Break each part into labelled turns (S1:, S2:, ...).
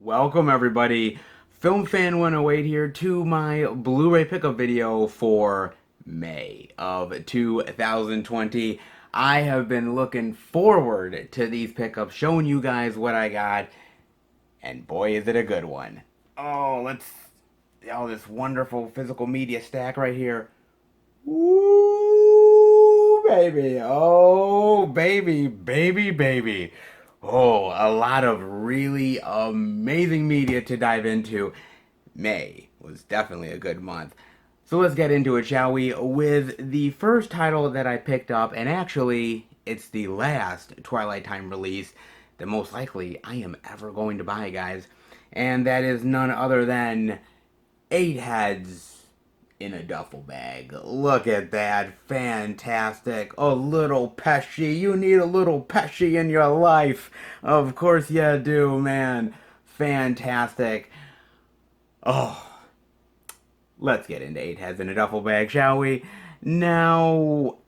S1: Welcome everybody, Film Fan 108 here to my Blu-ray pickup video for May of 2020. I have been looking forward to these pickups, showing you guys what I got, and boy is it a good one. This wonderful physical media stack right here. Ooh, baby. Oh, baby, baby, baby. Oh, a lot of really amazing media to dive into. May was definitely a good month. So let's get into it, shall we? With the first title that I picked up, and actually, it's the last Twilight Time release that most likely I am ever going to buy, guys. And that is none other than Eight Heads in a Duffel Bag. Look at that. Fantastic. A little Pesci. You need a little Pesci in your life. Of course you do, man. Fantastic. Oh, let's get into Eight Heads in a Duffel Bag, shall we? Now,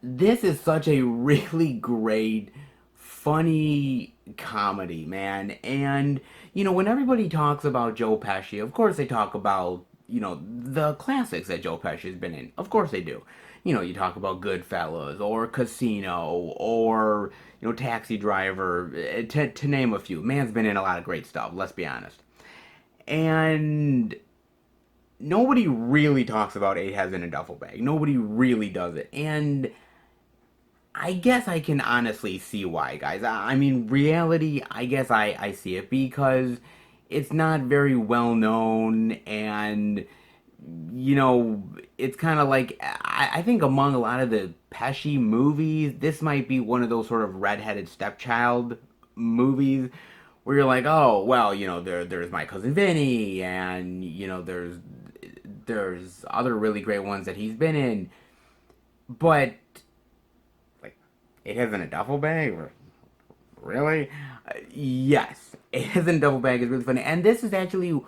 S1: this is such a really great, funny comedy, man. And, when everybody talks about Joe Pesci, of course they talk about, the classics that Joe Pesci has been in. Of course they do. You talk about Goodfellas or Casino or, Taxi Driver, to name a few. Man's been in a lot of great stuff, let's be honest. And nobody really talks about Eight Heads in a Duffel Bag. Nobody really does it. And I guess I can honestly see why, guys. I mean, reality, I guess I see it because it's not very well known, and, it's kind of like, I think among a lot of the Pesci movies, this might be one of those sort of redheaded stepchild movies where you're like, oh, well, there's My Cousin Vinny, and, there's other really great ones that he's been in, but like, it has in a duffel bag? Really? Yes, it has in a duffel bag is really funny. And this is actually,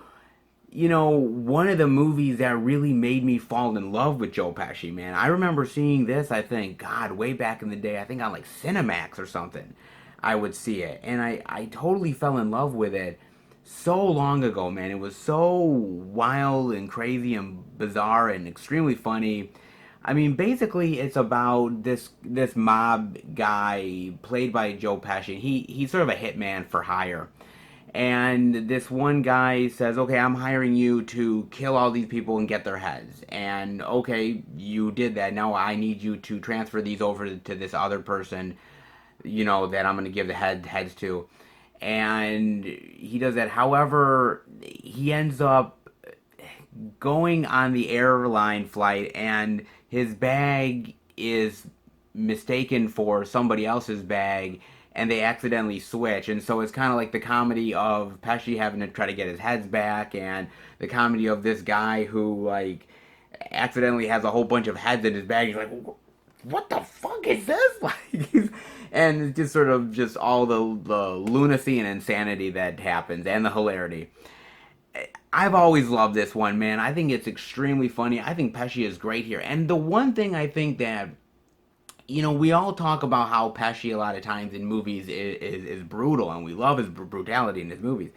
S1: one of the movies that really made me fall in love with Joe Pesci, man. I remember seeing this, I think, God, way back in the day, I think on like Cinemax or something, I would see it. And I totally fell in love with it so long ago, man. It was so wild and crazy and bizarre and extremely funny. I mean, basically, it's about this mob guy played by Joe Pesci. He's sort of a hitman for hire, and this one guy says, "Okay, I'm hiring you to kill all these people and get their heads." And okay, you did that. Now I need you to transfer these over to this other person, that I'm gonna give the heads to. And he does that. However, he ends up going on the airline flight, and his bag is mistaken for somebody else's bag, and they accidentally switch. And so it's kind of like the comedy of Pesci having to try to get his heads back, and the comedy of this guy who, like, accidentally has a whole bunch of heads in his bag. He's like, what the fuck is this? Like, and it's just sort of just all the lunacy and insanity that happens, and the hilarity. I've always loved this one, man. I think it's extremely funny. I think Pesci is great here. And the one thing I think that, we all talk about how Pesci a lot of times in movies is brutal, and we love his brutality in his movies.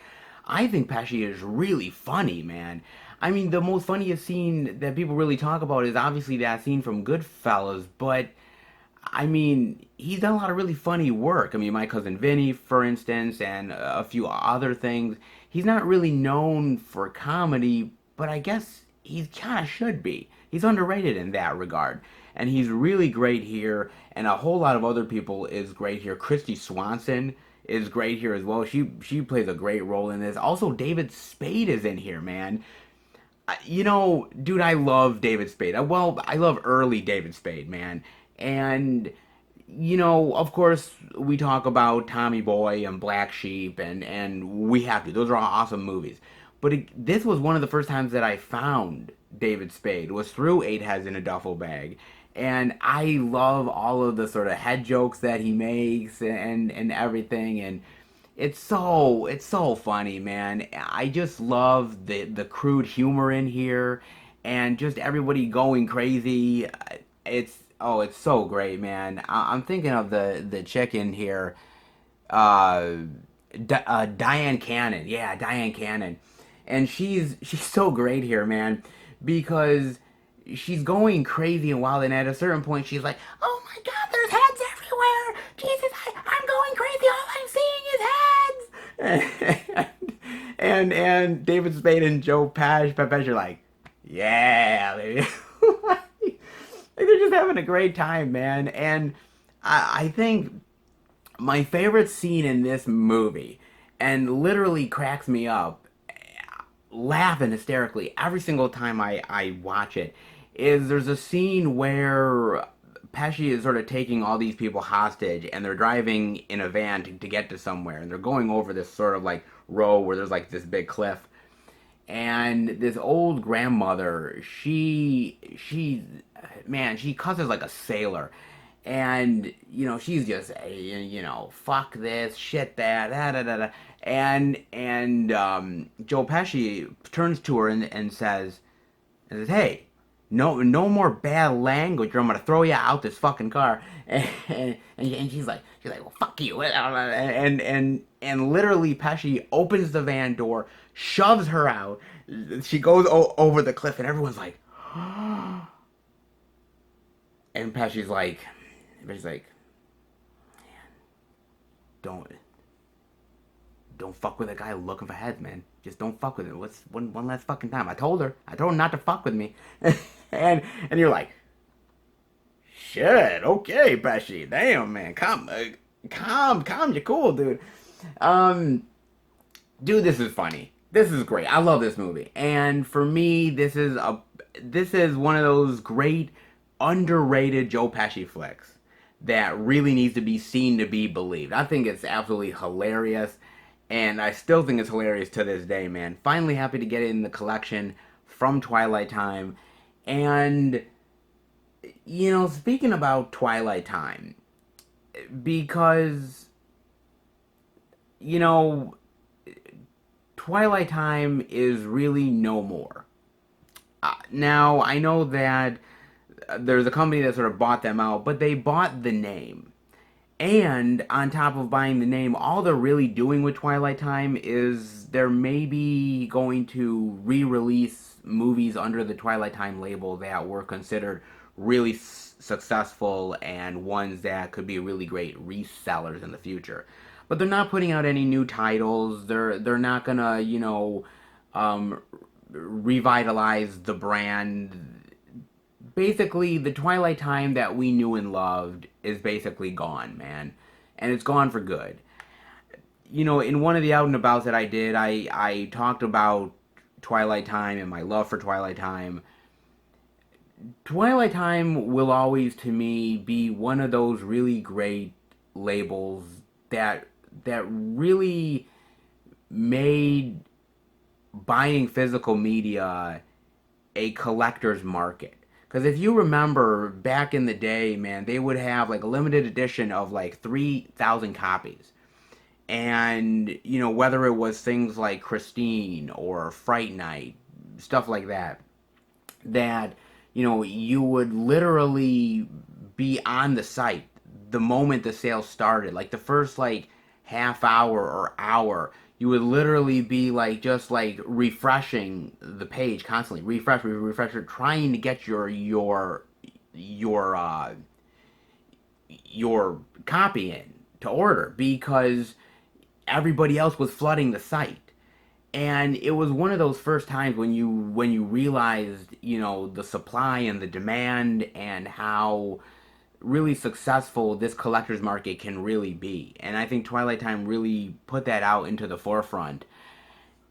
S1: I think Pesci is really funny, man. I mean, the most funniest scene that people really talk about is obviously that scene from Goodfellas, but I mean, he's done a lot of really funny work. I mean, My Cousin Vinny, for instance, and a few other things. He's not really known for comedy, but I guess he kind of should be. He's underrated in that regard. And he's really great here, and a whole lot of other people is great here. Christy Swanson is great here as well. She plays a great role in this. Also, David Spade is in here, man. Dude, I love David Spade. Well, I love early David Spade, man. And of course, we talk about Tommy Boy and Black Sheep, and we have to. Those are all awesome movies. But this was one of the first times that I found David Spade, was through Eight Heads in a Duffel Bag. And I love all of the sort of head jokes that he makes, and everything. And it's so funny, man. I just love the crude humor in here, and just everybody going crazy. It's so great, man. I'm thinking of the chick in here, uh, Diane Cannon. Yeah, Diane Cannon. And she's so great here, man, because she's going crazy and wild, and at a certain point she's like, "Oh my God, there's heads everywhere! Jesus, I'm going crazy. All I'm seeing is heads." And David Spade and Joe Pesci are like, "Yeah, baby." Like, they're just having a great time, man. And I think my favorite scene in this movie, and literally cracks me up, laughing hysterically every single time I watch it, is there's a scene where Pesci is sort of taking all these people hostage, and they're driving in a van to get to somewhere, and they're going over this sort of like road where there's like this big cliff, and this old grandmother, she cusses like a sailor, and she's just fuck this, shit that, da da da da, and Joe Pesci turns to her and says, "Hey, no more bad language, or I'm gonna throw you out this fucking car." And she's like, "Well, fuck you," and literally Pesci opens the van door, shoves her out. She goes over the cliff, and everyone's like, and Pesci's like, don't fuck with a guy looking for heads, man. Just don't fuck with him. What's one last fucking time? I told her not to fuck with me. and you're like, shit, okay, Pesci. Damn, man. Calm, you're cool, dude. Dude, this is funny. This is great. I love this movie. And for me, this is one of those great underrated Joe Pesci flicks that really needs to be seen to be believed. I think it's absolutely hilarious, and I still think it's hilarious to this day, man. Finally happy to get it in the collection from Twilight Time. And, speaking about Twilight Time, because, Twilight Time is really no more. Now, I know that there's a company that sort of bought them out, but they bought the name. And on top of buying the name, all they're really doing with Twilight Time is they're maybe going to re-release movies under the Twilight Time label that were considered really successful and ones that could be really great resellers in the future. But they're not putting out any new titles. They're not gonna, revitalize the brand. Basically, the Twilight Time that we knew and loved is basically gone, man. And it's gone for good. In one of the out and abouts that I did, I talked about Twilight Time and my love for Twilight Time. Twilight Time will always, to me, be one of those really great labels that really made buying physical media a collector's market. Because if you remember back in the day, man, they would have like a limited edition of like 3,000 copies. And, whether it was things like Christine or Fright Night, stuff like that, you would literally be on the site the moment the sale started. Like the first like half hour or hour, you would literally be like just like refreshing the page constantly, refresh, trying to get your copy in to order because everybody else was flooding the site. And it was one of those first times when you realized, the supply and the demand and how really successful this collector's market can really be. And I think Twilight Time really put that out into the forefront.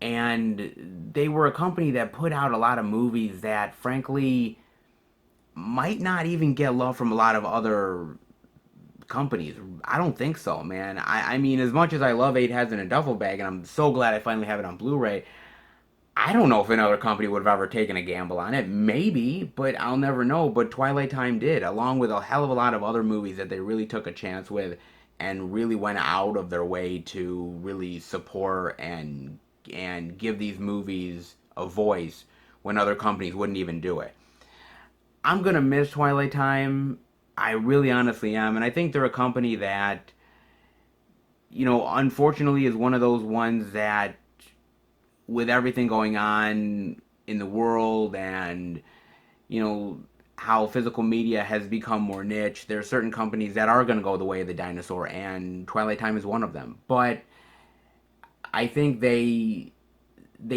S1: And they were a company that put out a lot of movies that, frankly, might not even get love from a lot of other companies. I don't think so, man. I mean, as much as I love Eight Heads in a Duffel Bag, and I'm so glad I finally have it on Blu-ray, I don't know if another company would have ever taken a gamble on it. Maybe, but I'll never know. But Twilight Time did, along with a hell of a lot of other movies that they really took a chance with and really went out of their way to really support and give these movies a voice when other companies wouldn't even do it. I'm going to miss Twilight Time. I really honestly am. And I think they're a company that unfortunately is one of those ones that, with everything going on in the world and, you know, how physical media has become more niche, there are certain companies that are going to go the way of the dinosaur, and Twilight Time is one of them. But I think they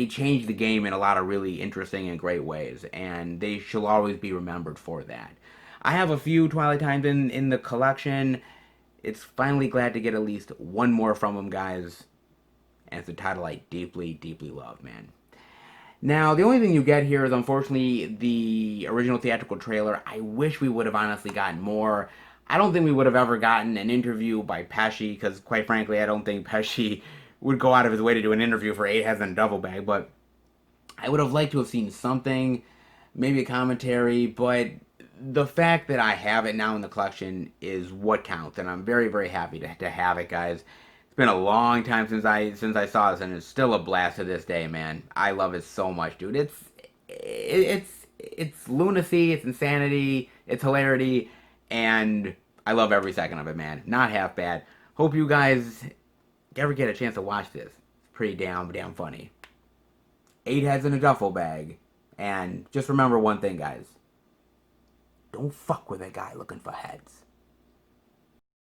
S1: changed the game in a lot of really interesting and great ways, and they shall always be remembered for that. I have a few Twilight Times in the collection. It's finally glad to get at least one more from them, guys. And it's a title I deeply, deeply love, man. Now, the only thing you get here is unfortunately the original theatrical trailer. I wish we would have honestly gotten more. I don't think we would have ever gotten an interview by Pesci, because quite frankly, I don't think Pesci would go out of his way to do an interview for Eight Heads in a Duffel Bag, but I would have liked to have seen something, maybe a commentary, but the fact that I have it now in the collection is what counts, and I'm very, very happy to have it, guys. It's been a long time since I saw this, and it's still a blast to this day, man. I love it so much, dude. It's lunacy, it's insanity, it's hilarity, and I love every second of it, man. Not half bad. Hope you guys ever get a chance to watch this. It's pretty damn funny. Eight Heads in a Duffel Bag, and just remember one thing, guys. Don't fuck with a guy looking for heads.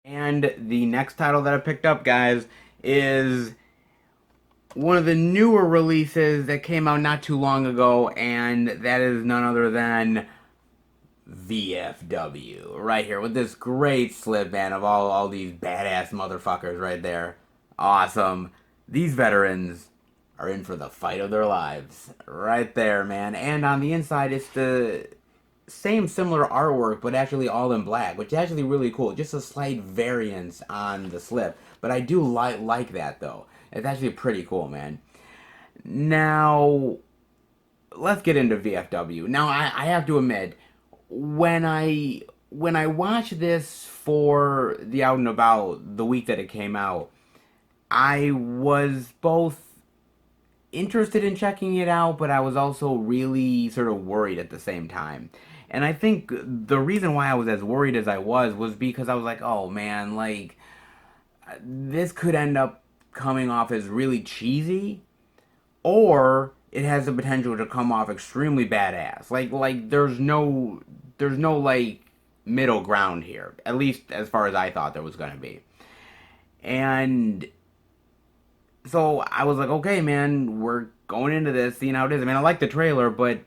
S1: And the next title that I picked up, guys, is one of the newer releases that came out not too long ago, and that is none other than VFW. Right here, with this great slip, man, of all these badass motherfuckers right there. Awesome. These veterans are in for the fight of their lives. Right there, man. And on the inside, it's the same similar artwork, but actually all in black, which is actually really cool. Just a slight variance on the slip, but I do like that though. It's actually pretty cool, man. Now, let's get into VFW. Now, I have to admit, when I watched this for the out and about the week that it came out, I was both interested in checking it out, but I was also really sort of worried at the same time. And I think the reason why I was as worried as I was because I was like, oh man, like, this could end up coming off as really cheesy, or it has the potential to come off extremely badass. Like there's no like middle ground here, at least as far as I thought there was gonna be. And so I was like, okay, man, we're going into this, seeing how it is. I mean, I like the trailer, but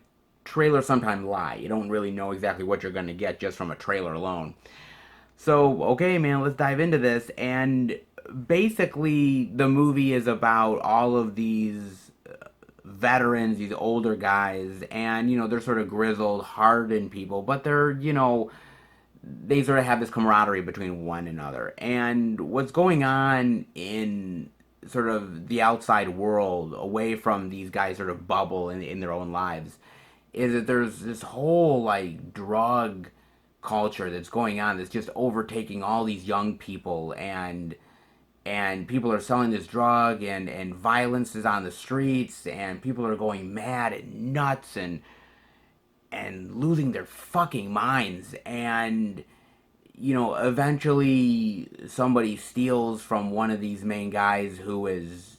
S1: trailers sometimes lie. You don't really know exactly what you're going to get just from a trailer alone. So, okay, man, let's dive into this. And basically, the movie is about all of these veterans, these older guys, and, they're sort of grizzled, hardened people, but they sort of have this camaraderie between one another. And what's going on in sort of the outside world, away from these guys' sort of bubble in their own lives, is that there's this whole like drug culture that's going on that's just overtaking all these young people, and people are selling this drug, and violence is on the streets, and people are going mad and nuts and losing their fucking minds. And eventually somebody steals from one of these main guys who is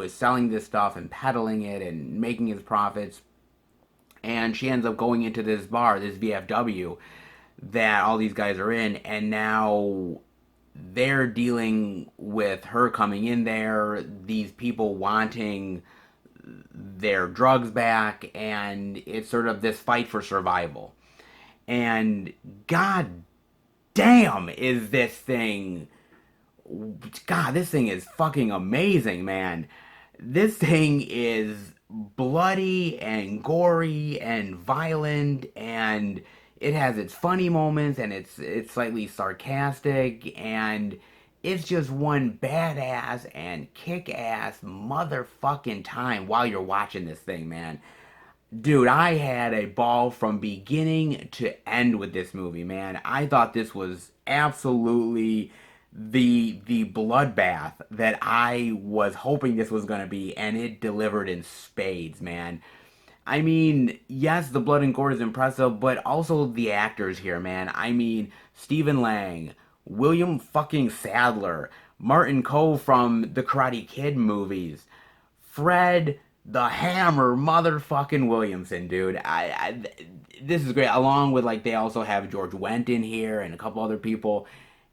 S1: selling this stuff and peddling it and making his profits, and she ends up going into this bar, this VFW, that all these guys are in, and now they're dealing with her coming in there, these people wanting their drugs back, and it's sort of this fight for survival. And god damn, is this thing, god, this thing is fucking amazing, man. This thing is bloody and gory and violent, and it has its funny moments, and it's slightly sarcastic, and it's just one badass and kick-ass motherfucking time while you're watching this thing, man. Dude, I had a ball from beginning to end with this movie, man. I thought this was absolutely the bloodbath that I was hoping this was going to be, and it delivered in spades, man. I mean, yes, the blood and gore is impressive, but also the actors here, man. I mean, Stephen Lang, William fucking Sadler, Martin Cove from the Karate Kid movies. Fred the Hammer motherfucking Williamson, dude. This is great. Along with like they also have George Wendt in here and a couple other people,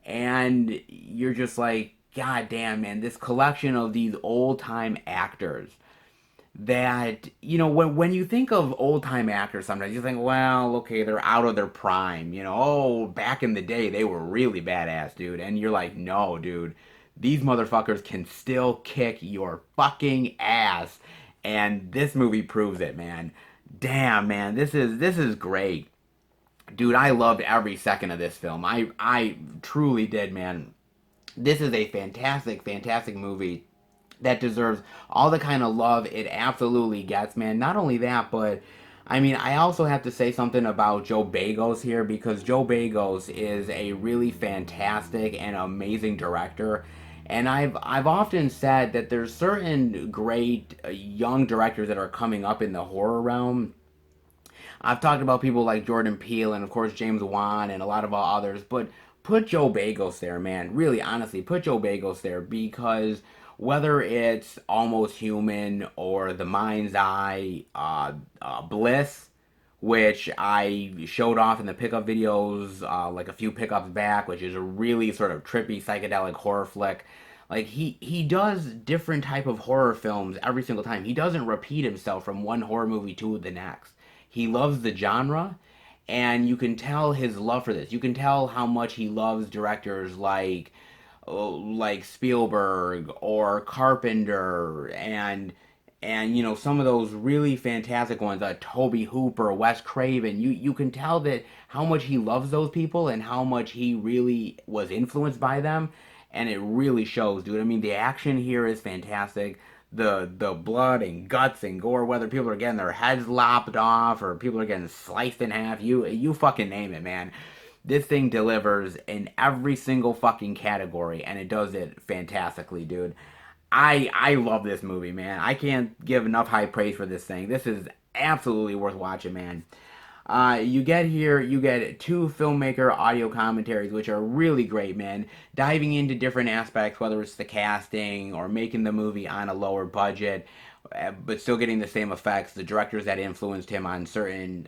S1: and you're just like, God damn, man, this collection of these old time actors that when you think of old time actors sometimes you think, well, okay, they're out of their prime, oh, back in the day they were really badass, dude. And you're like, no, dude, these motherfuckers can still kick your fucking ass, and this movie proves it, man. Damn, man, this is great, dude. I loved every second of this film. I truly did, man. This is a fantastic movie that deserves all the kind of love it absolutely gets, man. Not only that, but I mean, I also have to say something about Joe Bagos here, because Joe Bagos is a really fantastic and amazing director. And I've often said that there's certain great young directors that are coming up in the horror realm. I've talked about people like Jordan Peele and of course James Wan and a lot of others, but put Joe Bagos there, man. Really, honestly, put Joe Bagos there, because whether it's Almost Human or The Mind's Eye, Bliss, which I showed off in the pickup videos like a few pickups back, which is a really sort of trippy psychedelic horror flick. Like he does different type of horror films every single time. He doesn't repeat himself from one horror movie to the next. He loves the genre, and you can tell his love for this. You can tell how much he loves directors like Spielberg or Carpenter, and some of those really fantastic ones, Toby Hooper, Wes Craven. You can tell that how much he loves those people and how much he really was influenced by them, and it really shows, dude. I mean, the action here is fantastic. The blood and guts and gore, whether people are getting their heads lopped off or people are getting sliced in half, you fucking name it, man. This thing delivers in every single fucking category, and it does it fantastically, dude. I love this movie, man. I can't give enough high praise for this thing. This is absolutely worth watching, man. You get two filmmaker audio commentaries, which are really great, man. Diving into different aspects, whether it's the casting or making the movie on a lower budget, but still getting the same effects. The directors that influenced him on certain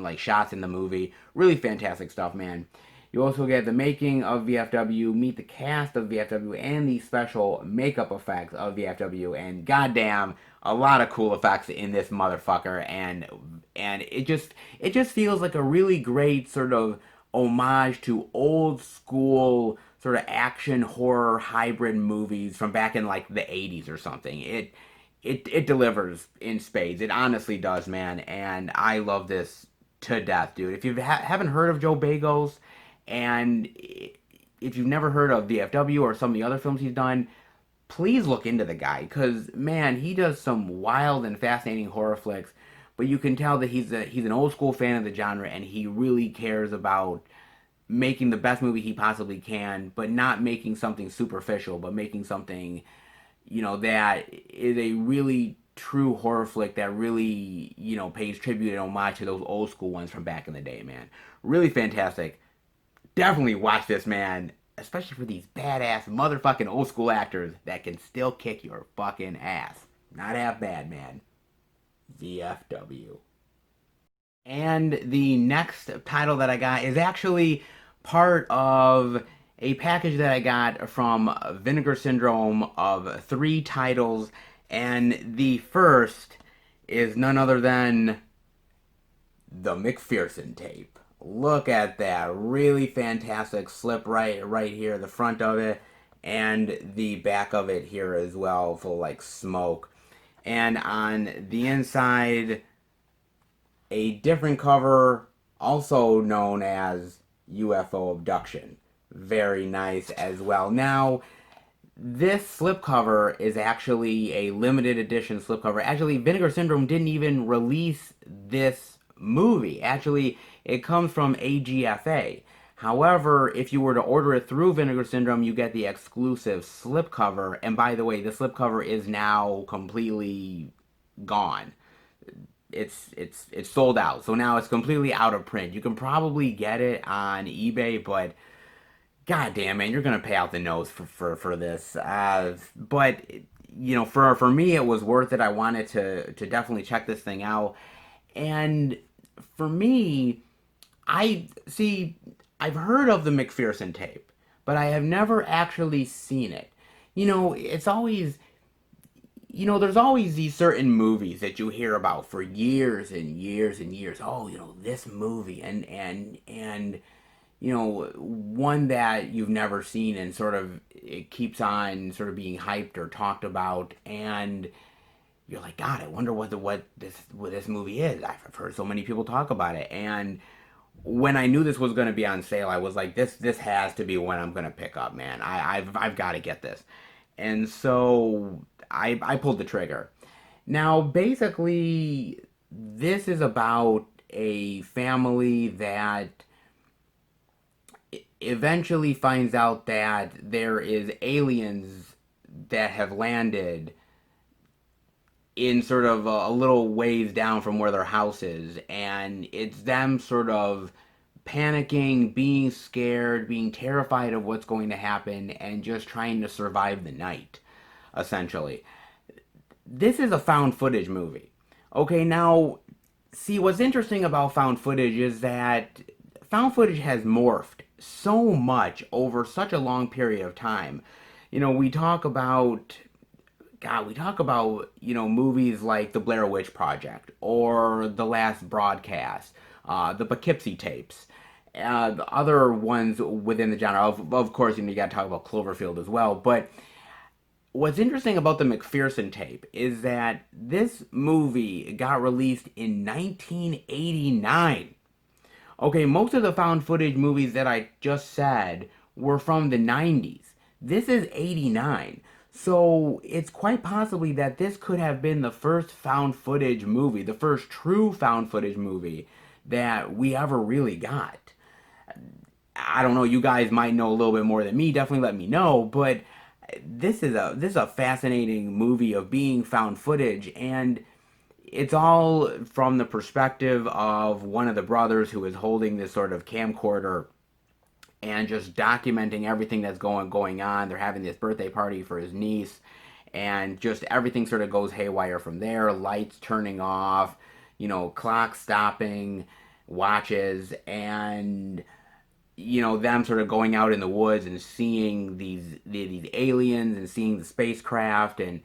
S1: like shots in the movie. Really fantastic stuff, man. You also get the making of VFW, meet the cast of VFW, and the special makeup effects of VFW, and goddamn, a lot of cool effects in this motherfucker, and it just feels like a really great sort of homage to old school sort of action horror hybrid movies from back in like the 80s or something. It delivers in spades. It honestly does, man, and I love this to death, dude. If you haven't heard of Joe Bagos, and if you've never heard of VFW or some of the other films he's done, please look into the guy, because man, he does some wild and fascinating horror flicks. But you can tell that he's an old school fan of the genre, and he really cares about making the best movie he possibly can, but not making something superficial, but making something that is a really true horror flick that really pays tribute and homage to those old school ones from back in the day, man. Really fantastic. Definitely watch this, man. Especially for these badass motherfucking old school actors that can still kick your fucking ass. Not half bad, man. VFW. And the next title that I got is actually part of a package that I got from Vinegar Syndrome of 3 titles. And the first is none other than the McPherson tape. Look at that. Really fantastic slip right here, the front of it, and the back of it here as well, full like smoke. And on the inside, a different cover, also known as UFO Abduction. Very nice as well. Now, this slipcover is actually a limited edition slipcover. Actually, Vinegar Syndrome didn't even release this movie. Actually, it comes from AGFA. However, if you were to order it through Vinegar Syndrome, you get the exclusive slipcover. And by the way, the slipcover is now completely gone. It's sold out. So now it's completely out of print. You can probably get it on eBay, but God damn, man, you're gonna pay out the nose for this. But for me, it was worth it. I wanted to definitely check this thing out, and for me, I see. I've heard of the McPherson tape, but I have never actually seen it. It's always there's always these certain movies that you hear about for years and years and years. Oh, this movie and one that you've never seen and sort of it keeps on sort of being hyped or talked about, and you're like, God, I wonder what this movie is. I've heard so many people talk about it, and when I knew this was going to be on sale, I was like, this has to be one I'm going to pick up, man. I've got to get this, and so I pulled the trigger. Now, basically, this is about a family that eventually finds out that there is aliens that have landed in sort of a little ways down from where their house is, and it's them sort of panicking, being scared, being terrified of what's going to happen, and just trying to survive the night, essentially. This is a found footage movie. Okay, now, see, what's interesting about found footage is that found footage has morphed so much over such a long period of time. We talk about God, we talk about, movies like The Blair Witch Project or The Last Broadcast, the Poughkeepsie tapes, the other ones within the genre. Of course, you got to talk about Cloverfield as well. But what's interesting about the McPherson tape is that this movie got released in 1989. Okay, most of the found footage movies that I just said were from the 90s. This is 89. So it's quite possibly that this could have been the first found footage movie, the first true found footage movie that we ever really got. I don't know, you guys might know a little bit more than me, definitely let me know, but this is a fascinating movie of being found footage, and it's all from the perspective of one of the brothers who is holding this sort of camcorder and just documenting everything that's going on. They're having this birthday party for his niece, and just everything sort of goes haywire from there. Lights turning off, clock stopping, watches, and them sort of going out in the woods and seeing these aliens and seeing the spacecraft, and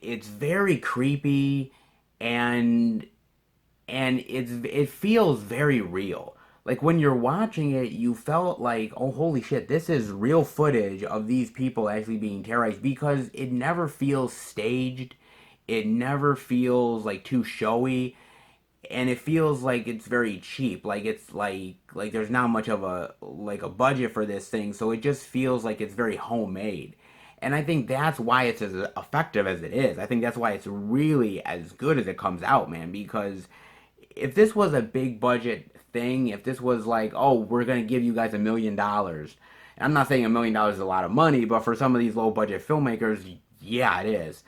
S1: it's very creepy, and it feels very real. Like when you're watching it, you felt like, oh, holy shit, this is real footage of these people actually being terrorized, because it never feels staged. It never feels like too showy, and it feels like it's very cheap. Like it's like there's not much of a budget for this thing, so it just feels like it's very homemade. And I think that's why it's as effective as it is. I think that's why it's really as good as it comes out, man, because if this was a big budget thing, if this was like, oh, we're going to give you guys $1 million, and I'm not saying $1 million is a lot of money, but for some of these low budget filmmakers, yeah, it is.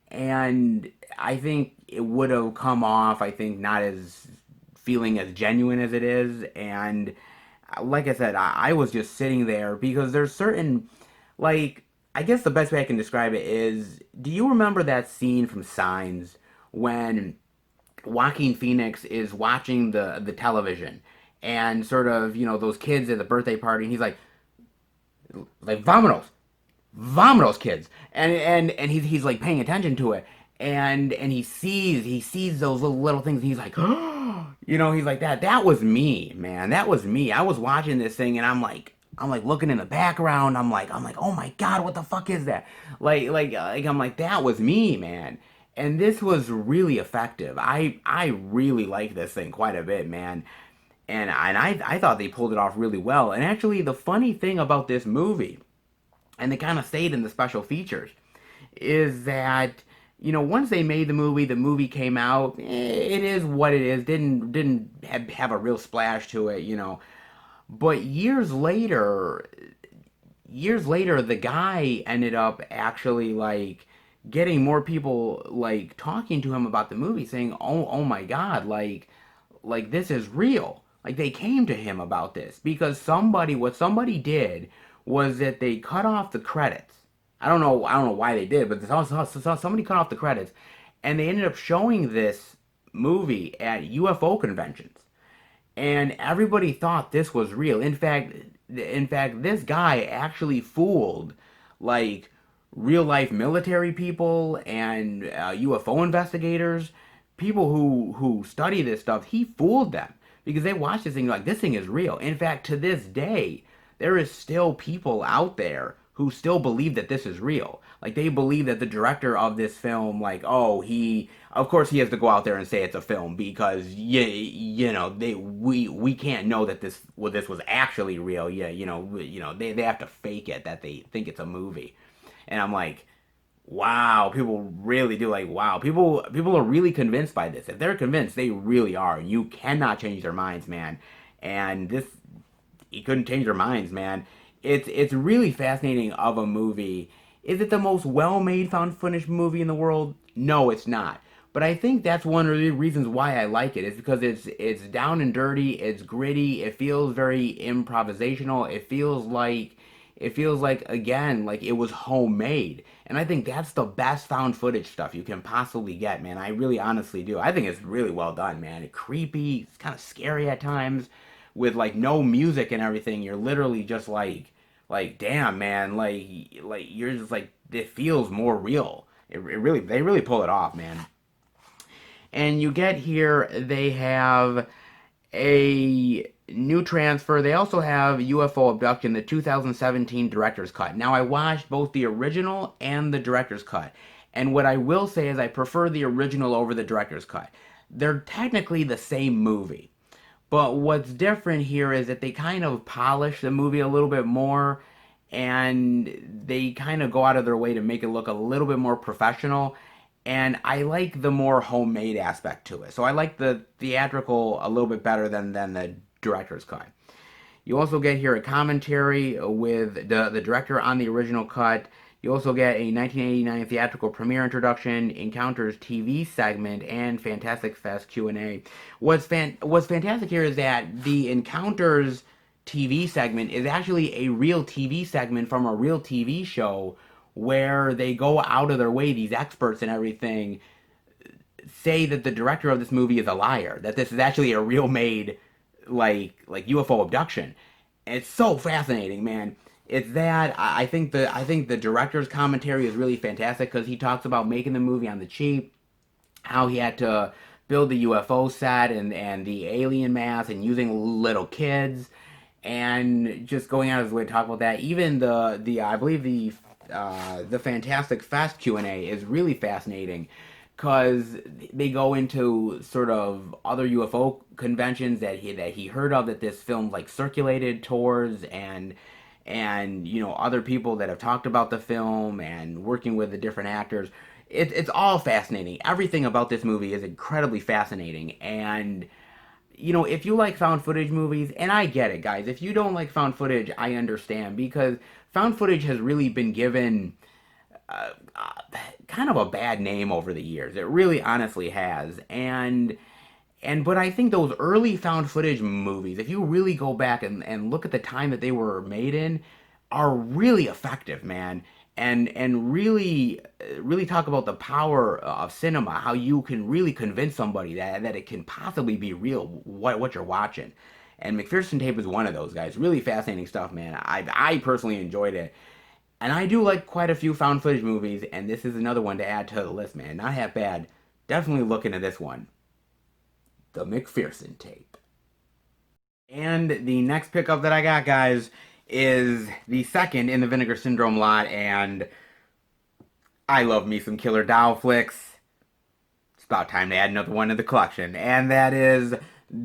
S1: And I think it would have come off, I think, not as feeling as genuine as it is. And like I said, I was just sitting there because there's certain, like, I guess the best way I can describe it is, do you remember that scene from Signs when Joaquin Phoenix is watching the television and sort of, those kids at the birthday party, and he's like Vamonos, kids, and he's like paying attention to it, and he sees those little things, and he's like, he's like that was me, man, that was me. I was watching this thing, and I'm like looking in the background. I'm like, oh my God, what the fuck is that? Like I'm like, that was me, man. And this was really effective. I really like this thing quite a bit, man. And I thought they pulled it off really well. And actually, the funny thing about this movie, and they kind of stayed in the special features, is that once they made the movie came out. It is what it is. Didn't have a real splash to it. But years later, the guy ended up actually like getting more people like talking to him about the movie, saying, "Oh my God, like this is real. Like they came to him about this because what somebody did was that they cut off the credits. I don't know why they did, but somebody cut off the credits, and they ended up showing this movie at UFO conventions, and everybody thought this was real. In fact, this guy actually fooled like real life military people and UFO investigators, people who study this stuff. He fooled them because they watch this thing like this thing is real. In fact, to this day, there is still people out there who still believe that this is real. Like they believe that the director of this film, like, oh, he, of course, he has to go out there and say it's a film because you know, we can't know that this was actually real. Yeah, they have to fake it that they think it's a movie, and I'm like, wow, people really do like wow. People are really convinced by this. If they're convinced, they really are. You cannot change their minds, man. And this you couldn't change their minds, man. It's really fascinating of a movie. Is it the most well-made found footage movie in the world? No, it's not. But I think that's one of the reasons why I like it. Is because it's down and dirty, it's gritty, it feels very improvisational. It feels like again like it was homemade. And I think that's the best found footage stuff you can possibly get, man. I really honestly do. I think it's really well done, man. It's creepy, it's kind of scary at times with like no music and everything. You're literally just like damn, man, like you're just like it feels more real. It really they really pull it off, man. And you get here, they have a new transfer. They also have UFO Abduction, the 2017 director's cut. Now, I watched both the original and the director's cut. And what I will say is I prefer the original over the director's cut. They're technically the same movie. But what's different here is that they kind of polish the movie a little bit more and they kind of go out of their way to make it look a little bit more professional. And I like the more homemade aspect to it. So I like the theatrical a little bit better than the director's cut. You also get here a commentary with the director on the original cut. You also get a 1989 theatrical premiere introduction, Encounters TV segment, and Fantastic Fest Q&A. What's fantastic here is that the Encounters TV segment is actually a real TV segment from a real TV show where they go out of their way, these experts and everything, say that the director of this movie is a liar, that this is actually a real made like UFO abduction. And it's so fascinating, man. It's that I think the director's commentary is really fantastic because he talks about making the movie on the cheap, how he had to build the UFO set and the alien mask and using little kids and just going out of his way to talk about that. Even the I believe the Fantastic Fest Q&A is really fascinating because they go into sort of other UFO conventions that he heard of that this film like circulated towards and you know other people that have talked about the film and working with the different actors. It's all fascinating. Everything about this movie is incredibly fascinating. And you know, if you like found footage movies, and I get it, guys, if you don't like found footage, I understand because found footage has really been given kind of a bad name over the years. It really honestly has. But I think those early found footage movies, if you really go back and look at the time that they were made in, are really effective, man. And really talk about the power of cinema, how you can really convince somebody that it can possibly be real what you're watching. And McPherson tape is one of those guys. Really fascinating stuff, man. I personally enjoyed it. And I do like quite a few found footage movies, and this is another one to add to the list, man. Not half bad. Definitely look into this one. The McPherson tape. And the next pickup that I got, guys, is the second in the Vinegar Syndrome lot, and I love me some killer doll flicks. It's about time to add another one to the collection, and that is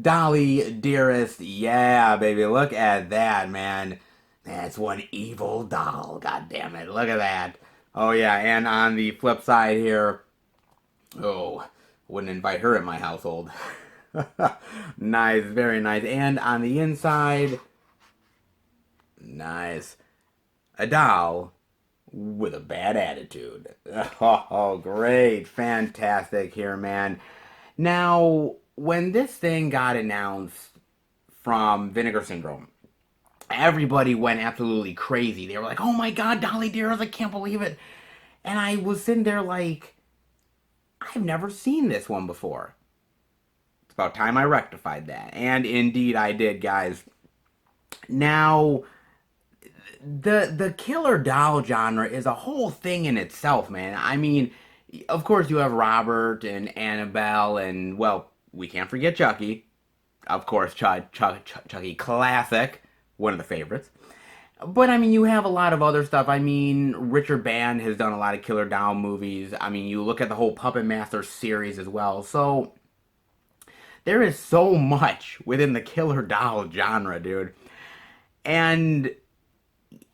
S1: Dolly Dearest. Yeah, baby, look at that, man. That's one evil doll. God damn it, look at that. Oh yeah, and on the flip side here, oh, wouldn't invite her in my household. Nice, very nice. And on the inside, nice. A doll with a bad attitude. Oh, great. Fantastic here, man. Now, when this thing got announced from Vinegar Syndrome. Everybody went absolutely crazy. They were like, "Oh my God, Dolly Dearest, I can't believe it!" And I was sitting there like, I've never seen this one before. It's about time I rectified that, and indeed I did, guys. Now, the killer doll genre is a whole thing in itself, man. I mean, of course you have Robert and Annabelle, and well, we can't forget Chucky. Of course, Chucky classic, one of the favorites. But I mean, you have a lot of other stuff. I mean, Richard Band has done a lot of killer doll movies. I mean, you look at the whole Puppet Master series as well. So there is so much within the killer doll genre, dude. And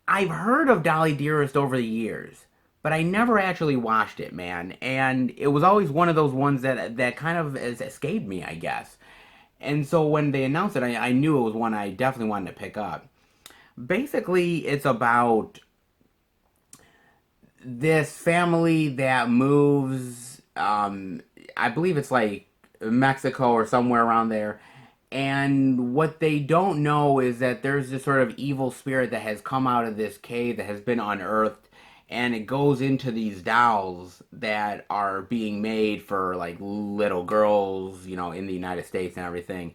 S1: I've heard of Dolly Dearest over the years, but I never actually watched it, man. And it was always one of those ones that kind of has escaped me, I guess. And so when they announced it, I knew it was one I definitely wanted to pick up. Basically, it's about this family that moves, I believe it's like Mexico or somewhere around there. And what they don't know is that there's this sort of evil spirit that has come out of this cave that has been unearthed, and it goes into these dolls that are being made for like little girls, in the United States and everything.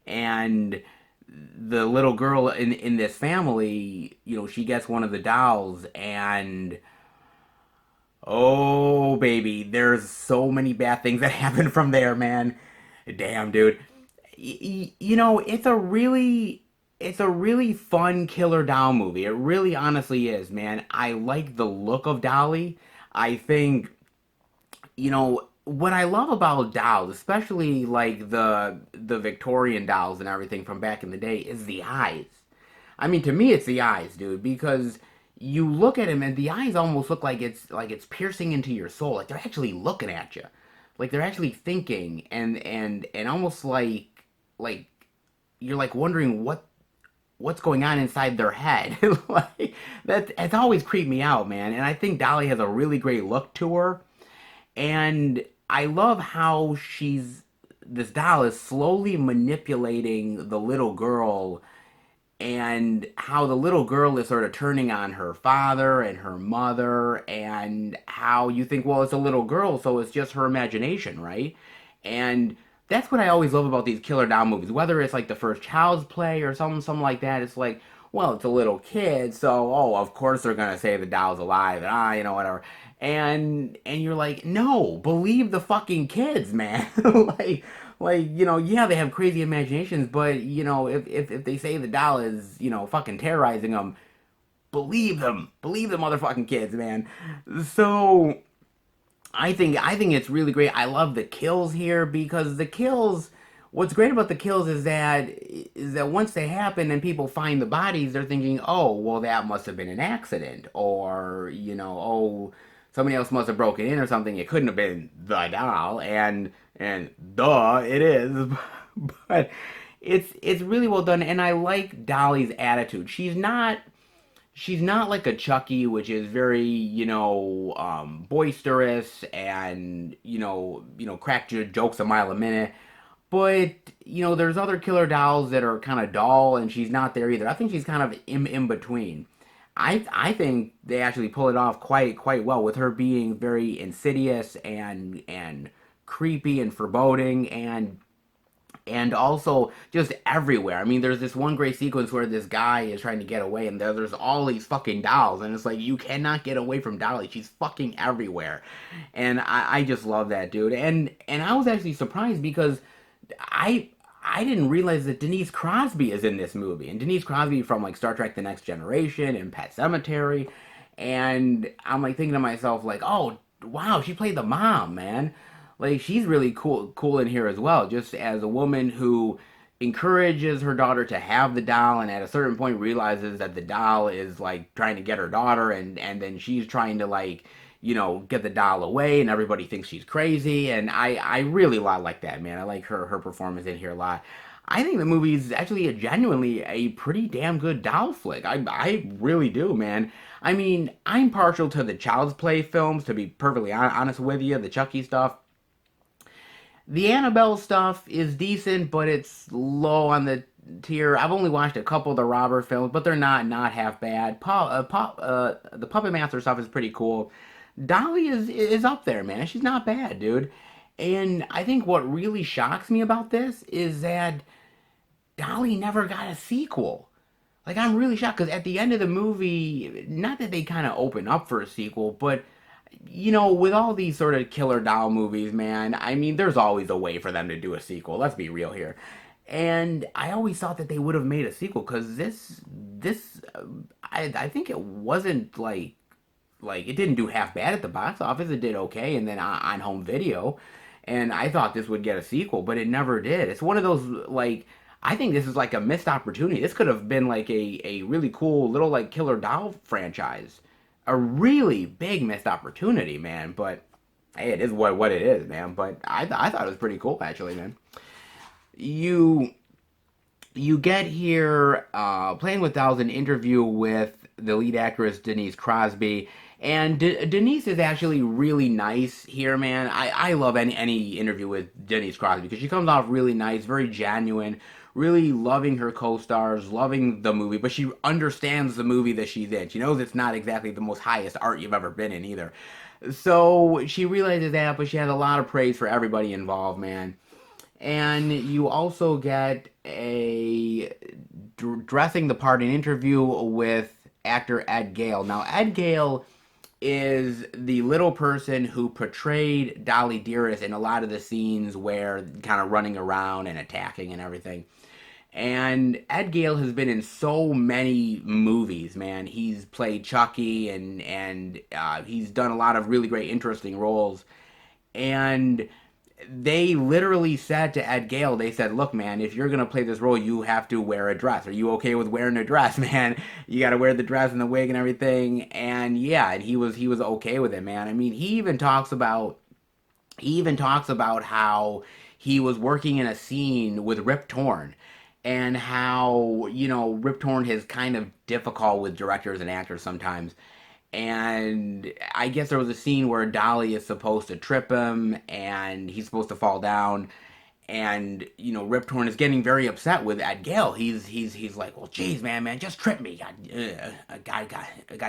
S1: And the little girl in this family, she gets one of the dolls, and oh baby, there's so many bad things that happen from there, man. Damn, dude. It's a really fun killer doll movie. It really honestly is, man. I like the look of Dolly. I think, what I love about dolls, especially like the Victorian dolls and everything from back in the day, is the eyes. I mean, to me, it's the eyes, dude, because you look at him and the eyes almost look like it's piercing into your soul, like they're actually looking at you, like they're actually thinking, and almost like you're like wondering what's going on inside their head. Like that, it's always creeped me out, man. And I think Dolly has a really great look to her, and I love how this doll is slowly manipulating the little girl, and how the little girl is sort of turning on her father and her mother, and how you think, well, it's a little girl, so it's just her imagination, right? And that's what I always love about these killer doll movies, whether it's like the first Child's Play or something like that. It's like, well, it's a little kid, so of course they're gonna say the doll's alive, and whatever. And you're like, no, believe the fucking kids, man. Yeah, they have crazy imaginations, but if they say the doll is fucking terrorizing them, believe the motherfucking kids, man. So I think it's really great. I love the kills here, because the kills. What's great about the kills is that once they happen and people find the bodies, they're thinking, oh, well, that must have been an accident, or oh, somebody else must have broken in or something. It couldn't have been the doll, and duh, it is. But it's really well done, and I like Dolly's attitude. She's not like a Chucky, which is very, boisterous and, crack jokes a mile a minute. But, there's other killer dolls that are kind of dull, and she's not there either. I think she's kind of in between. I think they actually pull it off quite well, with her being very insidious and creepy and foreboding, and also just everywhere. I mean, there's this one great sequence where this guy is trying to get away, and there's all these fucking dolls, and it's like, you cannot get away from Dolly. She's fucking everywhere, and I just love that, dude. And I was actually surprised, because I didn't realize that Denise Crosby is in this movie, and Denise Crosby from like Star Trek: The Next Generation and Pet Sematary, and I'm like thinking to myself like, oh wow, she played the mom, man. Like, she's really cool in here as well, just as a woman who encourages her daughter to have the doll, and at a certain point realizes that the doll is like trying to get her daughter, and then she's trying to like get the doll away, and everybody thinks she's crazy. And I really like that, man. I like her performance in here a lot. I think the movie is actually genuinely a pretty damn good doll flick. I really do, man. I mean, I'm partial to the Child's Play films, to be perfectly honest with you, the Chucky stuff. The Annabelle stuff is decent, but it's low on the tier. I've only watched a couple of the Robber films, but they're not half bad. The Puppet Master stuff is pretty cool. Dolly is up there, man. She's not bad, dude. And I think what really shocks me about this is that Dolly never got a sequel. Like, I'm really shocked because at the end of the movie, not that they kind of open up for a sequel, but with all these sort of killer doll movies, man, I mean, there's always a way for them to do a sequel. Let's be real here. And I always thought that they would have made a sequel because I think it wasn't like it didn't do half bad at the box office. It did okay, and then on home video, and I thought this would get a sequel, but it never did. It's one of those like I think this is like a missed opportunity. This could have been like a really cool little like killer doll franchise, a really big missed opportunity, man. But hey, it is what it is, man. But I thought it was pretty cool actually, man. You you get here playing with dolls an interview with the lead actress Denise Crosby, and Denise is actually really nice here, man. I love any interview with Denise Crosby because she comes off really nice, very genuine, really loving her co-stars, loving the movie, but she understands the movie that she's in. She knows it's not exactly the most highest art you've ever been in either. So she realizes that, but she has a lot of praise for everybody involved, man. And you also get a dressing the part an interview with actor Ed Gale. Now, Ed Gale is the little person who portrayed Dolly Dearest in a lot of the scenes where kind of running around and attacking and everything. And Ed Gale has been in so many movies, man. He's played Chucky and he's done a lot of really great, interesting roles. And they literally said to Ed Gale, they said, "Look, man, if you're gonna play this role, you have to wear a dress. Are you okay with wearing a dress, man? You got to wear the dress and the wig and everything." And yeah, and he was okay with it, man. I mean, he even talks about how he was working in a scene with Rip Torn, and how Rip Torn is kind of difficult with directors and actors sometimes. And I guess there was a scene where Dolly is supposed to trip him and he's supposed to fall down. And, Rip Torn is getting very upset with Ed Gale. He's like, "Well, geez, man, just trip me. God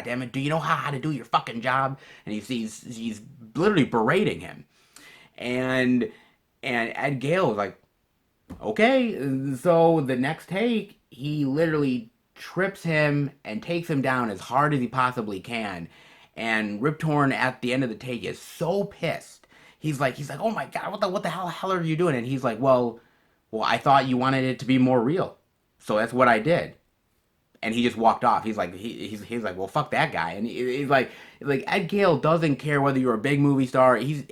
S1: damn it. Do you know how to do your fucking job?" And he's literally berating him. And, and Ed Gale is like, "Okay." So the next take, he literally trips him and takes him down as hard as he possibly can. And Rip Torn at the end of the take is so pissed. He's like, "Oh my god, what the hell are you doing?" And he's like, well, I thought you wanted it to be more real, so that's what I did. And he just walked off. He's like, "Well, fuck that guy." And he's like Ed Gale doesn't care whether you're a big movie star. He's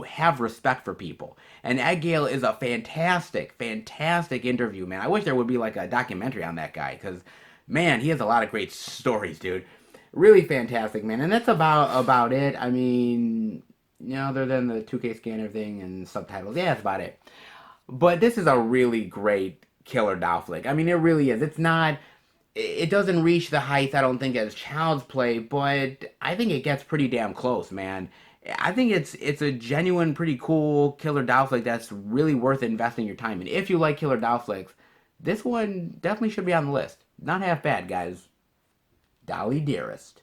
S1: have respect for people. And Ed Gale is a fantastic interview, man. I wish there would be like a documentary on that guy because, man, he has a lot of great stories, dude. Really fantastic, man. And that's about it. I mean, other than the 2K scanner thing and subtitles, yeah, that's about it. But this is a really great killer doll flick. I mean, it really is. It's not. It doesn't reach the heights, I don't think, as Child's Play, but I think it gets pretty damn close, man. I think it's a genuine, pretty cool killer doll flick that's really worth investing your time in. If you like killer doll flicks, this one definitely should be on the list. Not half bad, guys. Dolly Dearest.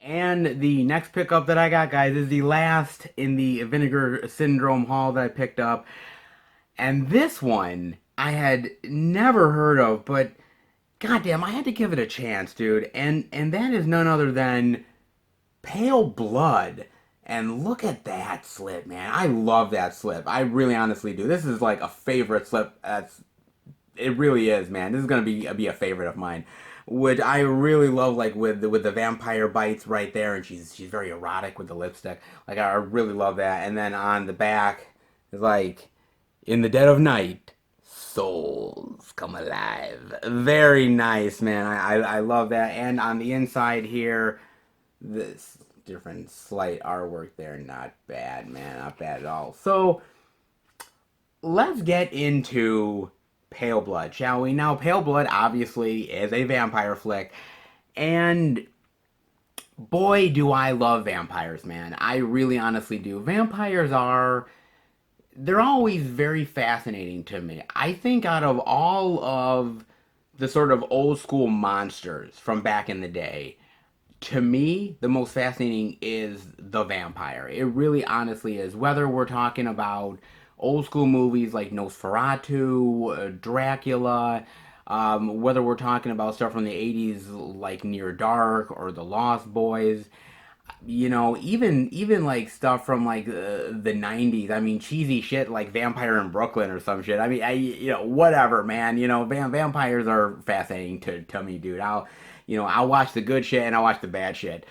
S1: And the next pickup that I got, guys, is the last in the Vinegar Syndrome haul that I picked up. And this one I had never heard of, but goddamn, I had to give it a chance, dude. And that is none other than Pale Blood. And look at that slip, man. I love that slip. I really honestly do. This is like a favorite slip. It really is, man. This is gonna be a favorite of mine. Which I really love, like with the vampire bites right there, and she's very erotic with the lipstick. Like I really love that. And then on the back is like, "In the dead of night, souls come alive." Very nice, man. I love that. And on the inside here, this different slight artwork there. Not bad, man. Not bad at all. So let's get into Pale Blood, shall we? Now, Pale Blood obviously is a vampire flick, and boy, do I love vampires, man. I really honestly do. Vampires are they're always very fascinating to me. I think out of all of the sort of old school monsters from back in the day, to me, the most fascinating is the vampire. It really honestly is. Whether we're talking about old school movies like Nosferatu, Dracula, whether we're talking about stuff from the 80s like Near Dark or The Lost Boys, even like stuff from like the 90s. I mean, cheesy shit like Vampire in Brooklyn or some shit. I mean, whatever, man. Vampires are fascinating to me, dude. I'll watch the good shit and I'll watch the bad shit.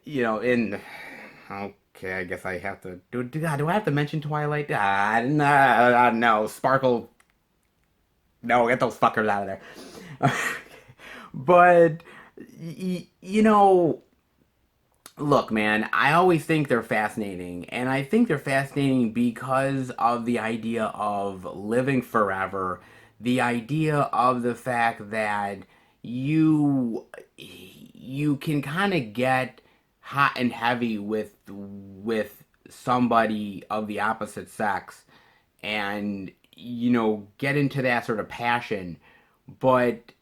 S1: In okay, I guess I have to do I have to mention Twilight? No, Sparkle. No, get those fuckers out of there. But y- you know, look, man, I always think they're fascinating, and I think they're fascinating because of the idea of living forever, the idea of the fact that you you can kind of get hot and heavy with somebody of the opposite sex and get into that sort of passion, but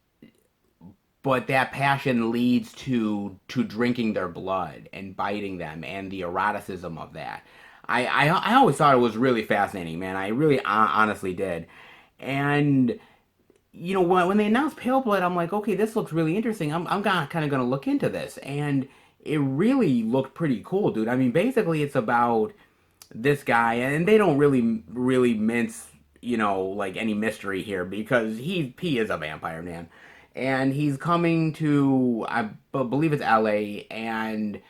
S1: that passion leads to drinking their blood and biting them and the eroticism of that. I always thought it was really fascinating, man. I really honestly did. And when they announced Pale Blood, I'm like, okay, this looks really interesting. I'm kind of gonna look into this, and it really looked pretty cool, dude. I mean, basically, it's about this guy, and they don't really mince, like any mystery here because he is a vampire, man, and he's coming to believe it's L.A. and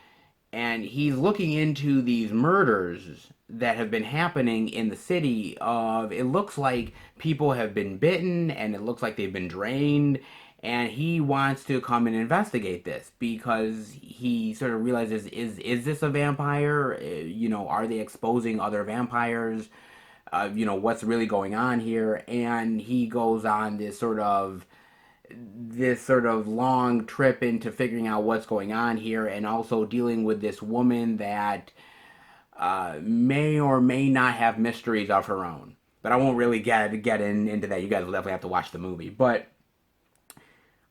S1: he's looking into these murders that have been happening in the city. Of it looks like people have been bitten and it looks like they've been drained, and he wants to come and investigate this because he sort of realizes, is this a vampire? Are they exposing other vampires? What's really going on here? And he goes on this sort of long trip into figuring out what's going on here, and also dealing with this woman that may or may not have mysteries of her own. But I won't really into that. You guys will definitely have to watch the movie. But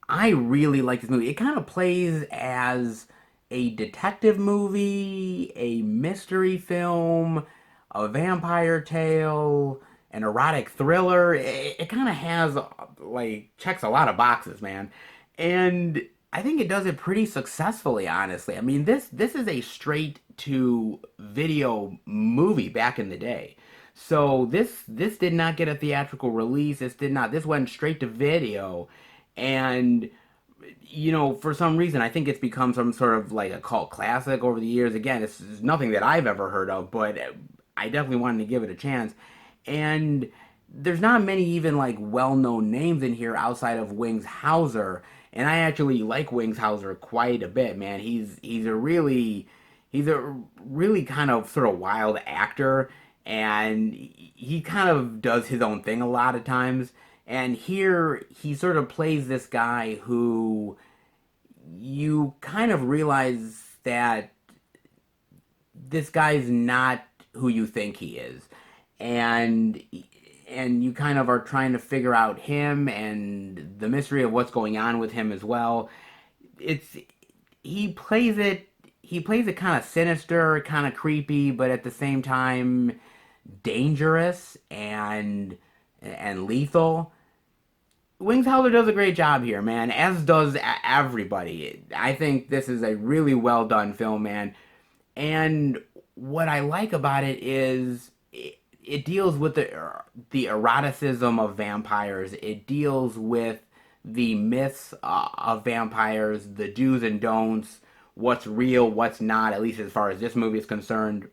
S1: I really like this movie. It kind of plays as a detective movie, a mystery film, a vampire tale, an erotic thriller. It kind of has like checks a lot of boxes, man. And I think it does it pretty successfully, honestly. I mean, this is a straight to video movie back in the day. So this did not get a theatrical release. This went straight to video, and for some reason, I think it's become some sort of like a cult classic over the years. Again, it's nothing that I've ever heard of, but I definitely wanted to give it a chance. And there's not many even like well-known names in here outside of Wings Hauser, and I actually like Wings Hauser quite a bit, man. He's a really kind of sort of wild actor, and he kind of does his own thing a lot of times. And here he sort of plays this guy who you kind of realize that this guy's not who you think he is, and you kind of are trying to figure out him and the mystery of what's going on with him as well. It's he plays it he plays it kind of sinister, kind of creepy, but at the same time dangerous and lethal. Wings Howler does a great job here, man, as does everybody. I think this is a really well done film, man. And what I like about it is it deals with the eroticism of vampires. It deals with the myths of vampires, the do's and don'ts, what's real, what's not, at least as far as this movie is concerned.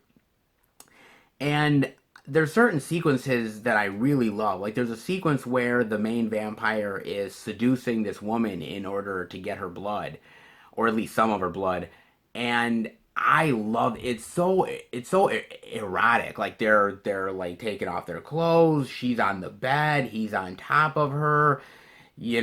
S1: And there's certain sequences that I really love. Like there's a sequence where the main vampire is seducing this woman in order to get her blood, or at least some of her blood. And I love it's so erotic. Like they're like taking off their clothes. She's on the bed. He's on top of her. He's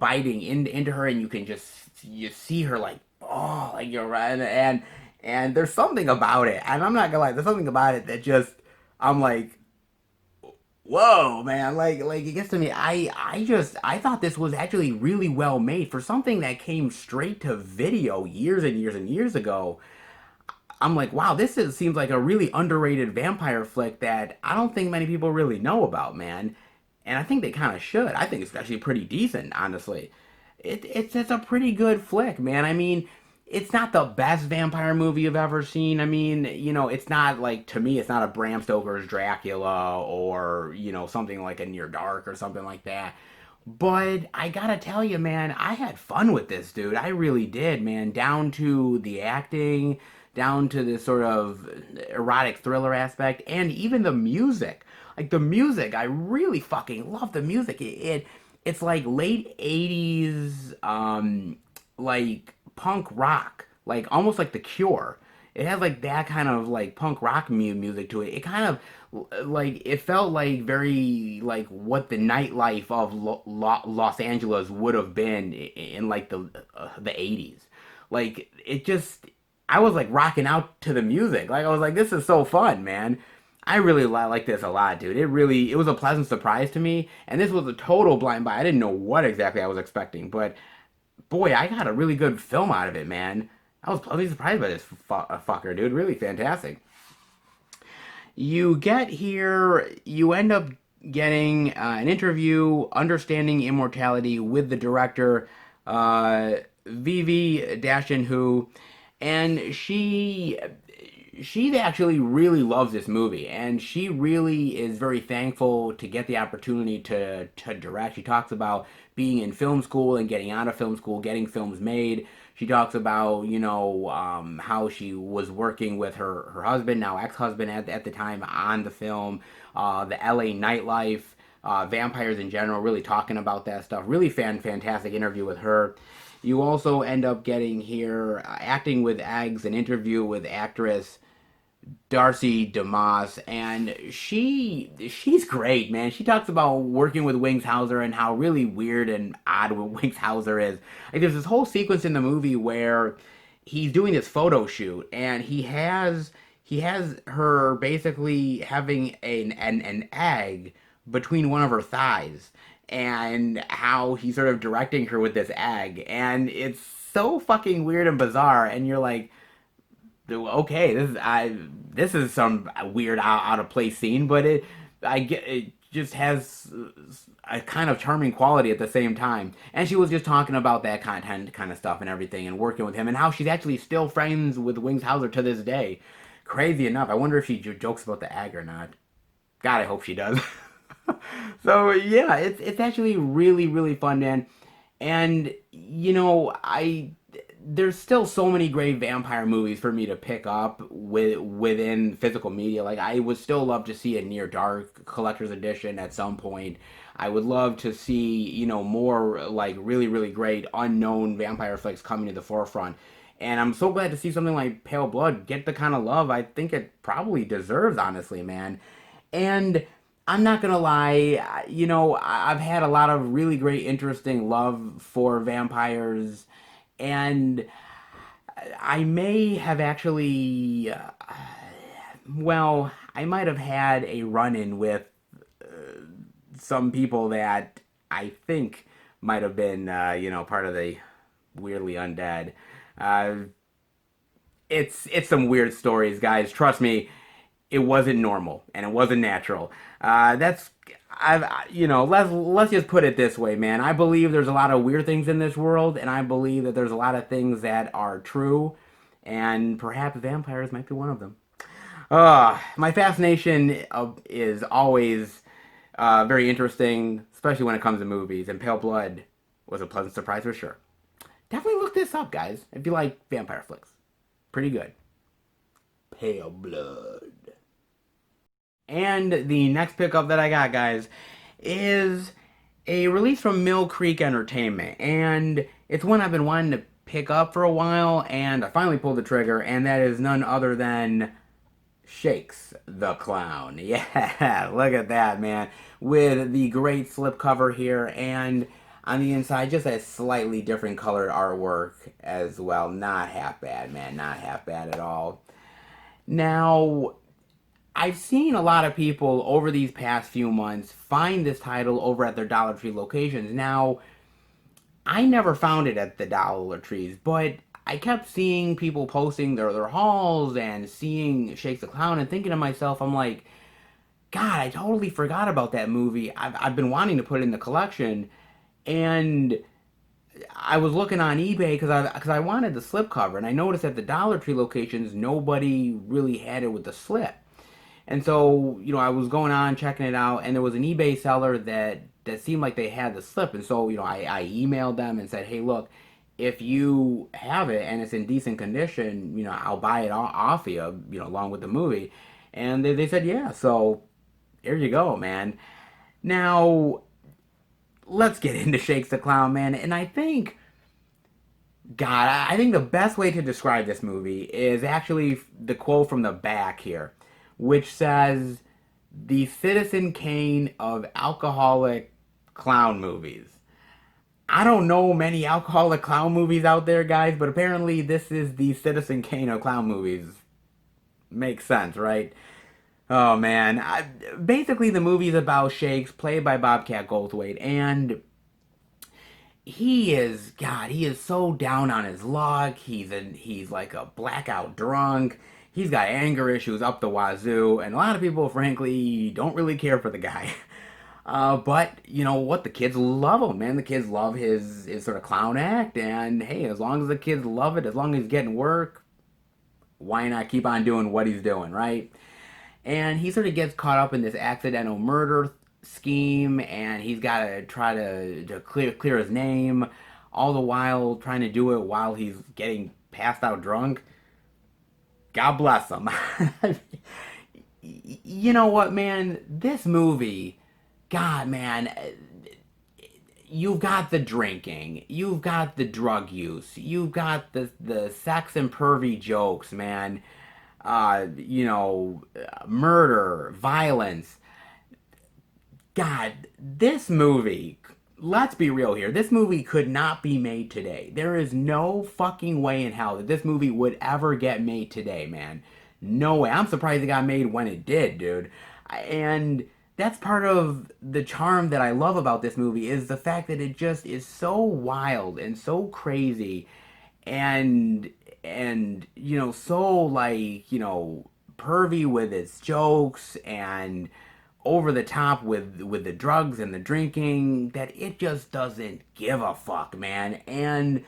S1: biting into her, and you can just you see her like, oh, like you're right. And there's something about it, and I'm not gonna lie, there's something about it that just, I'm like, whoa, man, like it gets to me. I thought this was actually really well made for something that came straight to video years and years and years ago. I'm like, wow, seems like a really underrated vampire flick that I don't think many people really know about, man. And I think they kind of should. I think it's actually pretty decent, honestly. It's a pretty good flick, man. I mean, it's not the best vampire movie you've ever seen. I mean, it's not like, to me, it's not a Bram Stoker's Dracula or, something like a Near Dark or something like that. But I gotta tell you, man, I had fun with this, dude. I really did, man. Down to the acting, down to the sort of erotic thriller aspect, and even the music. Like the music, I really fucking love the music. It's like late '80s, like punk rock, like almost like The Cure. It has like that kind of like punk rock music to it. It kind of like it felt like very like what the nightlife of Los Angeles would have been in like the '80s. Like it just, I was like rocking out to the music. Like I was like, this is so fun, man. I really like this a lot, dude. It was a pleasant surprise to me, and this was a total blind buy. I didn't know what exactly I was expecting, but boy, I got a really good film out of it, man. I was pleasantly surprised by this fucker, dude. Really fantastic. You end up getting an interview, Understanding Immortality, with the director, Vivi Dashinhu, and she actually really loves this movie, and she really is very thankful to get the opportunity to direct. She talks about being in film school and getting out of film school, getting films made. She talks about, how she was working with her husband, now ex-husband at the time, on the film, the LA nightlife, vampires in general, really talking about that stuff. Really fantastic interview with her. You also end up getting here, Acting with Eggs, an interview with actress Darcy DeMoss, and she's great, man. She talks about working with Wings Hauser and how really weird and odd Wings Hauser is. Like there's this whole sequence in the movie where he's doing this photo shoot, and he has her basically having an egg between one of her thighs, and how he's sort of directing her with this egg, and it's so fucking weird and bizarre, and you're like, okay, this is some weird out of place scene, but it just has a kind of charming quality at the same time. And she was just talking about that kind of stuff and everything, and working with him, and how she's actually still friends with Wings Hauser to this day. Crazy enough, I wonder if she jokes about the egg or not. God, I hope she does. So yeah, it's actually really fun, man. And I there's still so many great vampire movies for me to pick up within physical media. Like I would still love to see a Near Dark collector's edition at some point. I would love to see, more like really great unknown vampire flicks coming to the forefront. And I'm so glad to see something like Pale Blood get the kind of love I think it probably deserves, honestly, man. And I'm not gonna lie, I've had a lot of really great, interesting love for vampires, and I may have actually, well, I might have had a run-in with some people that I think might have been, part of the weirdly undead. Uh, it's some weird stories, guys. Trust me, it wasn't normal and it wasn't natural. That's let's just put it this way, man. I believe there's a lot of weird things in this world, and I believe that there's a lot of things that are true, and perhaps vampires might be one of them. My fascination is always very interesting, especially when it comes to movies, and Pale Blood was a pleasant surprise for sure. Definitely look this up, guys, if you like vampire flicks. Pretty good. Pale Blood. And the next pickup that I got, guys, is a release from Mill Creek Entertainment. And it's one I've been wanting to pick up for a while, and I finally pulled the trigger, and that is none other than Shakes the Clown. Yeah, look at that, man. With the great slipcover here, and on the inside, just a slightly different colored artwork as well. Not half bad, man. Not half bad at all. Now, I've seen a lot of people over these past few months find this title over at their Dollar Tree locations. Now, I never found it at the Dollar Trees, but I kept seeing people posting their hauls and seeing Shakes the Clown and thinking to myself, I'm like, God, I totally forgot about that movie. I've been wanting to put it in the collection, and I was looking on eBay because I wanted the slipcover, and I noticed at the Dollar Tree locations nobody really had it with the slip. And so, I was going on checking it out, and there was an eBay seller that seemed like they had the slip. And so, I emailed them and said, hey, look, if you have it and it's in decent condition, I'll buy it off you, along with the movie. And they said, yeah. So here you go, man. Now, let's get into Shakes the Clown, man. And I think the best way to describe this movie is actually the quote from the back here, which says, the Citizen Kane of alcoholic clown movies. I don't know many alcoholic clown movies out there, guys, but apparently this is the Citizen Kane of clown movies. Makes sense, right? Oh man, basically the movie's about Shakes, played by Bobcat Goldthwait, and he is so down on his luck. He's like a blackout drunk. He's got anger issues up the wazoo, and a lot of people, frankly, don't really care for the guy. But you know what? The kids love him, man. The kids love his sort of clown act, and hey, as long as the kids love it, as long as he's getting work, why not keep on doing what he's doing, right? And he sort of gets caught up in this accidental murder scheme, and he's got to try to clear his name, all the while trying to do it while he's getting passed out drunk. God bless him. You know what, man? This movie, God, man, you've got the drinking, you've got the drug use, you've got the sex and pervy jokes, man. Murder, violence. God, this movie, let's be real here, this movie could not be made today. There is no fucking way in hell that this movie would ever get made today, man. No way. I'm surprised it got made when it did, dude. And that's part of the charm that I love about this movie is the fact that it just is so wild and so crazy and so like pervy with its jokes and over the top with the drugs and the drinking that it just doesn't give a fuck, man. And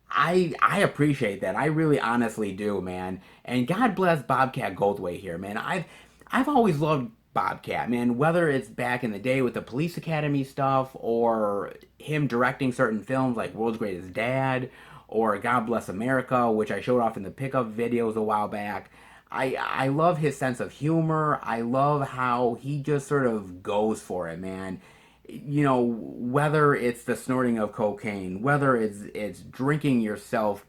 S1: I appreciate that. I really honestly do, man. And God bless Bobcat Goldthwait here, man. I've always loved Bobcat, man, whether it's back in the day with the Police Academy stuff or him directing certain films like World's Greatest Dad or God Bless America, which I showed off in the pickup videos a while back. I love his sense of humor. I love how he just sort of goes for it, man. Whether it's the snorting of cocaine, whether it's drinking yourself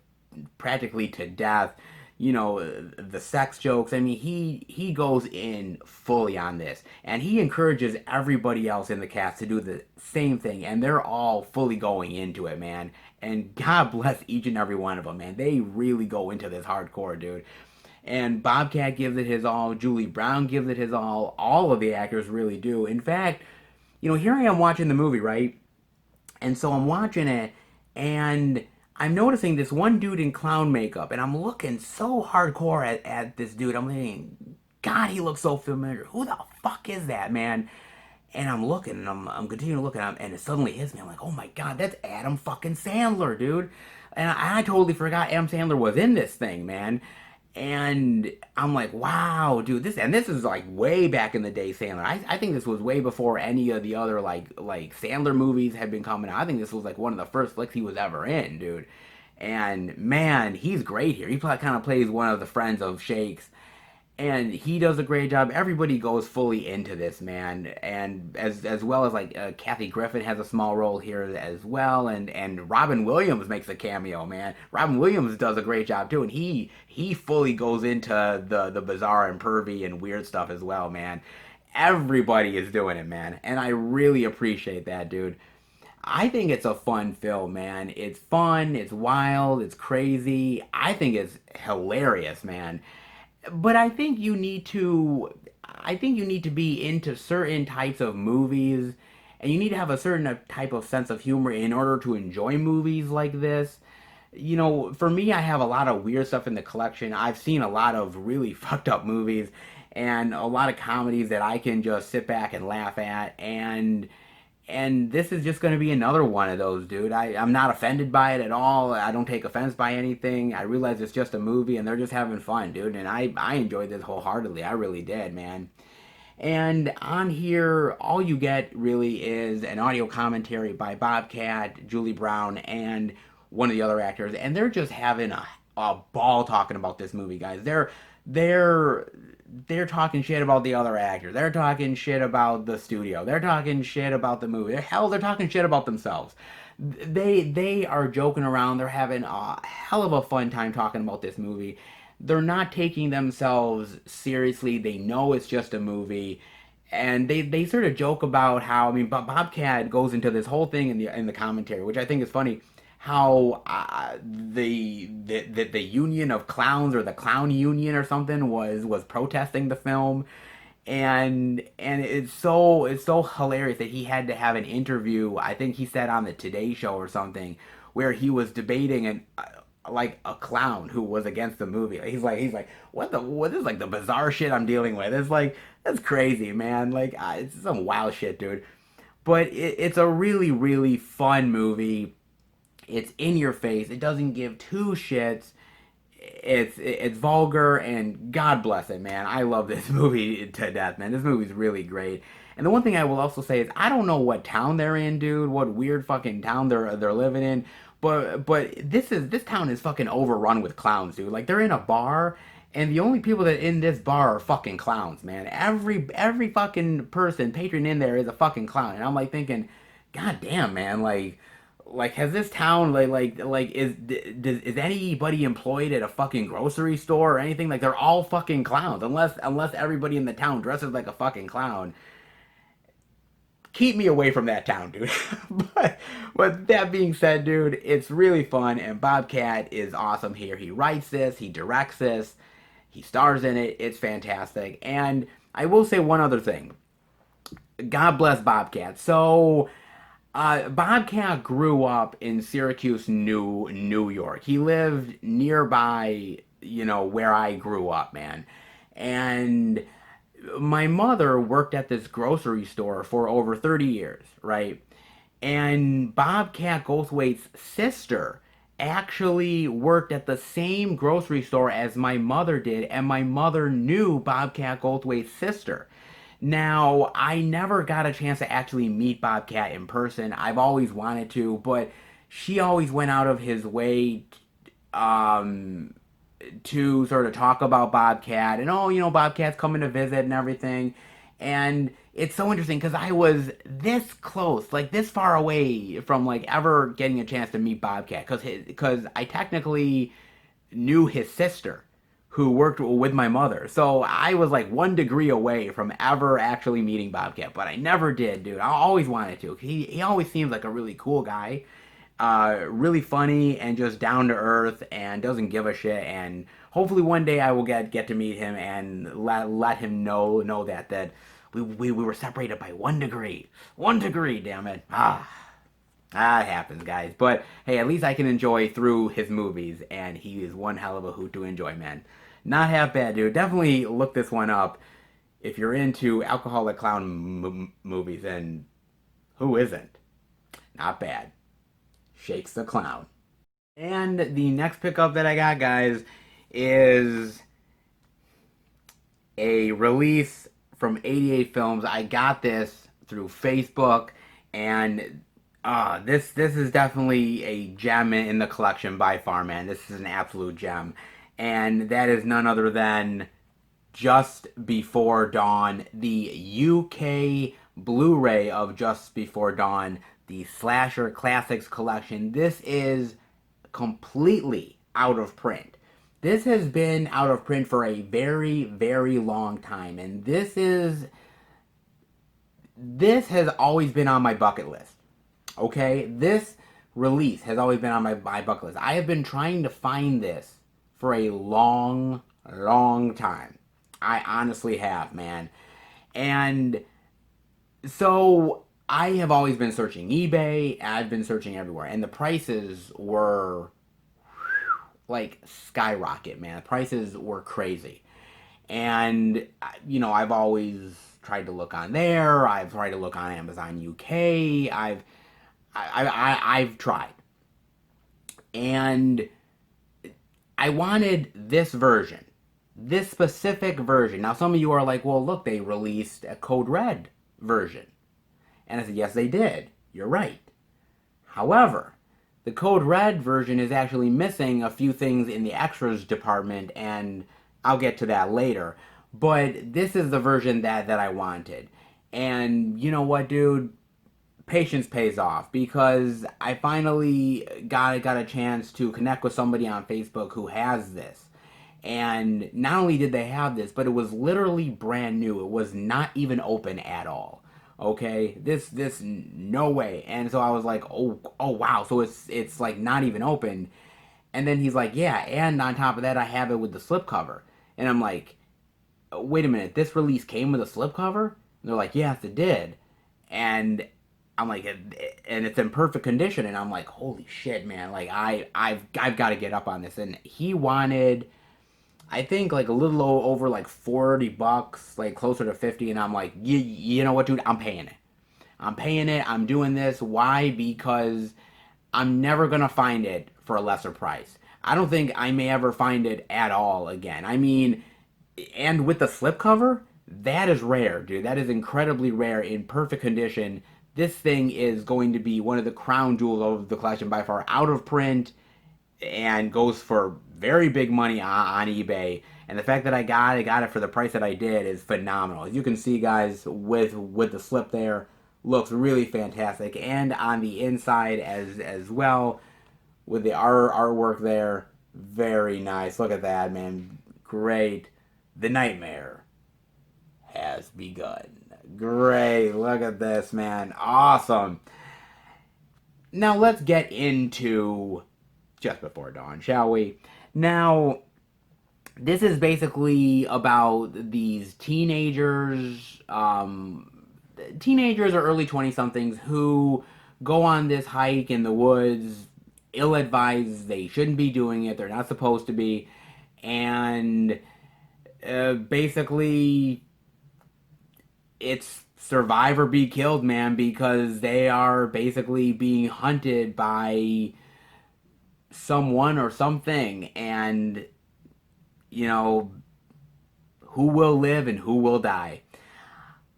S1: practically to death, the sex jokes. I mean, he goes in fully on this, and he encourages everybody else in the cast to do the same thing, and they're all fully going into it, man. And God bless each and every one of them, man. They really go into this hardcore, dude. And Bobcat gives it his all. Julie Brown gives it his all. All of the actors really do. In fact, here I am watching the movie, right? And so I'm watching it, and I'm noticing this one dude in clown makeup, and I'm looking so hardcore at this dude. I'm thinking, God, he looks so familiar. Who the fuck is that, man? And I'm looking, and I'm continuing to look at him, and it suddenly hits me. I'm like, oh my God, that's Adam fucking Sandler, dude. And I totally forgot Adam Sandler was in this thing, man. And I'm like, wow, dude, this is like way back in the day, Sandler. I think this was way before any of the other like Sandler movies had been coming out. I think this was like one of the first flicks he was ever in, dude. And man, he's great here. He kind of plays one of the friends of Shakes, and he does a great job. Everybody goes fully into this, man, and as well as like Kathy Griffin has a small role here as well, and Robin Williams makes a cameo, man. Robin Williams does a great job too, and he fully goes into the bizarre and pervy and weird stuff as well, man. Everybody is doing it, man, and I really appreciate that, dude. I think it's a fun film, man. It's fun, it's wild, it's crazy. I think it's hilarious, man. But I think you need to be into certain types of movies and you need to have a certain type of sense of humor in order to enjoy movies like this. You know, for me, I have a lot of weird stuff in the collection. I've seen a lot of really fucked up movies and a lot of comedies that I can just sit back and laugh at. And this is just going to be another one of those, dude. I'm not offended by it at all. I don't take offense by anything. I realize it's just a movie and they're just having fun, dude. And I enjoyed this wholeheartedly. I really did, man. And on here, all you get really is an audio commentary by Bobcat, Julie Brown, and one of the other actors. And they're just having a ball talking about this movie, guys. They're they're talking shit about the other actors. They're talking shit about the studio. They're talking shit about the movie. Hell, they're talking shit about themselves. They are joking around. They're having a hell of a fun time talking about this movie. They're not taking themselves seriously. They know it's just a movie. And they sort of joke about how, I mean, Bobcat goes into this whole thing in the commentary, which I think is funny, how the union of clowns or the clown union or something was protesting the film, and it's so hilarious that he had to have an interview. I think he said on the Today Show or something where he was debating and. Like a clown who was against the movie. He's like, what is like the bizarre shit I'm dealing with? It's like that's crazy, man. Like it's some wild shit, dude. But it's a really really fun movie. It's in your face. It doesn't give two shits. It's vulgar and God bless it, man. I love this movie to death, man. This movie's really great. And the one thing I will also say is I don't know what town they're in, dude. What weird fucking town they're living in. But this town is fucking overrun with clowns, dude. Like they're in a bar and the only people that in this bar are fucking clowns, man. Every fucking person patron in there is a fucking clown. And I'm like thinking, God damn, man, like has this town is anybody employed at a fucking grocery store or anything? Like they're all fucking clowns unless everybody in the town dresses like a fucking clown. Keep me away from that town, dude. but that being said, dude, it's really fun and Bobcat is awesome here. He writes this, he directs this, he stars in it. It's fantastic. And I will say one other thing. God bless Bobcat. So Bobcat grew up in Syracuse, New York. He lived nearby, you know, where I grew up, man. And my mother worked at this grocery store for over 30 years, right? And Bobcat Goldthwait's sister actually worked at the same grocery store as my mother did, and my mother knew Bobcat Goldthwait's sister. Now, I never got a chance to actually meet Bobcat in person. I've always wanted to, but she always went out of his way to sort of talk about Bobcat and oh, you know, Bobcat's coming to visit and everything. And it's so interesting because I was this close, like this far away from like ever getting a chance to meet Bobcat because I technically knew his sister who worked with my mother. So I was like 1 degree away from ever actually meeting Bobcat, but I never did, dude. I always wanted to. He always seems like a really cool guy. Really funny and just down to earth and doesn't give a shit. And hopefully one day I will get to meet him and let him know that we were separated by 1 degree. 1 degree, damn it. That happens, guys. But hey, at least I can enjoy through his movies, and he is one hell of a hoot to enjoy, man. Not half bad, dude. Definitely look this one up if you're into alcoholic clown movies, and who isn't? Not bad. Shakes the Clown. And the next pickup that I got, guys, is a release from 88 Films. I got this through Facebook, and this is definitely a gem in the collection by far, man. This is an absolute gem. And that is none other than Just Before Dawn, the UK Blu-ray of Just Before Dawn, the Slasher Classics collection. This is completely out of print. This has been out of print for a very, very long time, and this has always been on my bucket list. Okay, this release has always been on my bucket list. I have been trying to find this for a long, long time. I honestly have, man. And so I have always been searching eBay. I've been searching everywhere, and the prices were like skyrocket, man. The prices were crazy. And I've always tried to look on there. I've tried to look on Amazon UK. I've tried, and I wanted this version, this specific version. Now, some of you are like, well, look, they released a Code Red version. And I said, yes, they did. You're right. However, the Code Red version is actually missing a few things in the extras department, and I'll get to that later. But this is the version that I wanted. And you know what, dude? Patience pays off, because I finally got a chance to connect with somebody on Facebook who has this. And not only did they have this, but it was literally brand new. It was not even open at all. Okay, this no way. And so I was like, oh wow. So it's like not even open. And then he's like, yeah, and on top of that, I have it with the slipcover. And I'm like, wait a minute, this release came with a slipcover? And they're like, yes, it did. And I'm like, and it's in perfect condition. And I'm like, holy shit, man! Like I've got to get up on this. And he wanted, I think, like a little over like $40, like closer to 50. And I'm like, you know what, dude? I'm paying it. I'm paying it. I'm doing this. Why? Because I'm never gonna find it for a lesser price. I don't think I may ever find it at all again. I mean, and with the slipcover, that is rare, dude. That is incredibly rare in perfect condition. This thing is going to be one of the crown jewels of the collection by far. Out of print and goes for very big money on eBay. And the fact that I got it for the price that I did is phenomenal. As you can see, guys, with the slip there, looks really fantastic. And on the inside as well, with the artwork there, very nice. Look at that, man. Great. The nightmare has begun. Great. Look at this, man. Awesome. Now let's get into Just Before Dawn, shall we? Now, this is basically about these teenagers, teenagers or early 20-somethings who go on this hike in the woods, ill-advised. They shouldn't be doing it. They're not supposed to be. And basically, it's survive or be killed, man, because they are basically being hunted by someone or something. And, who will live and who will die.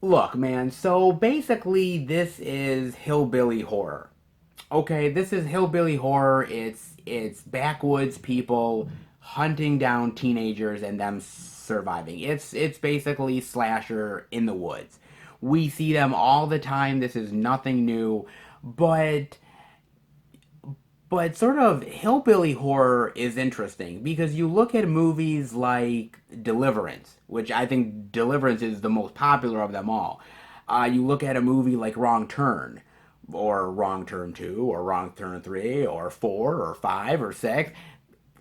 S1: Look, man, so basically this is hillbilly horror. Okay, this is hillbilly horror. It's backwoods people hunting down teenagers and them surviving. It's basically slasher in the woods. We see them all the time. This is nothing new, but sort of hillbilly horror is interesting because you look at movies like Deliverance, which I think Deliverance is the most popular of them all. You look at a movie like Wrong Turn, or Wrong Turn 2, or Wrong Turn 3, or 4, or 5, or 6.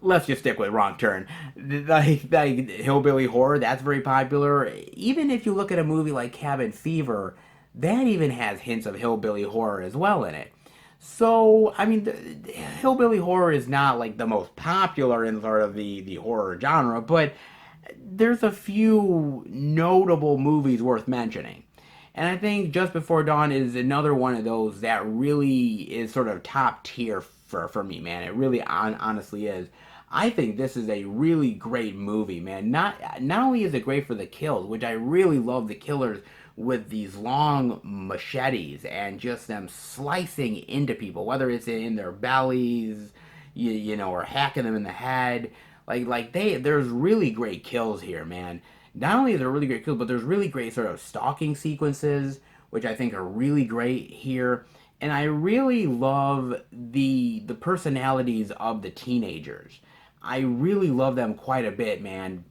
S1: Let's just stick with Wrong Turn. Like hillbilly horror, that's very popular. Even if you look at a movie like Cabin Fever, that even has hints of hillbilly horror as well in it. So, I mean, the hillbilly horror is not like the most popular in sort of the horror genre, but there's a few notable movies worth mentioning. And I think Just Before Dawn is another one of those that really is sort of top tier for me, man. It really honestly is. I think this is a really great movie, man. Not only is it great for the kills, which I really love the killers with these long machetes and just them slicing into people, whether it's in their bellies, or hacking them in the head. There's really great kills here, man. Not only is there really great kills, but there's really great sort of stalking sequences, which I think are really great here. And I really love the personalities of the teenagers. I really love them quite a bit, man,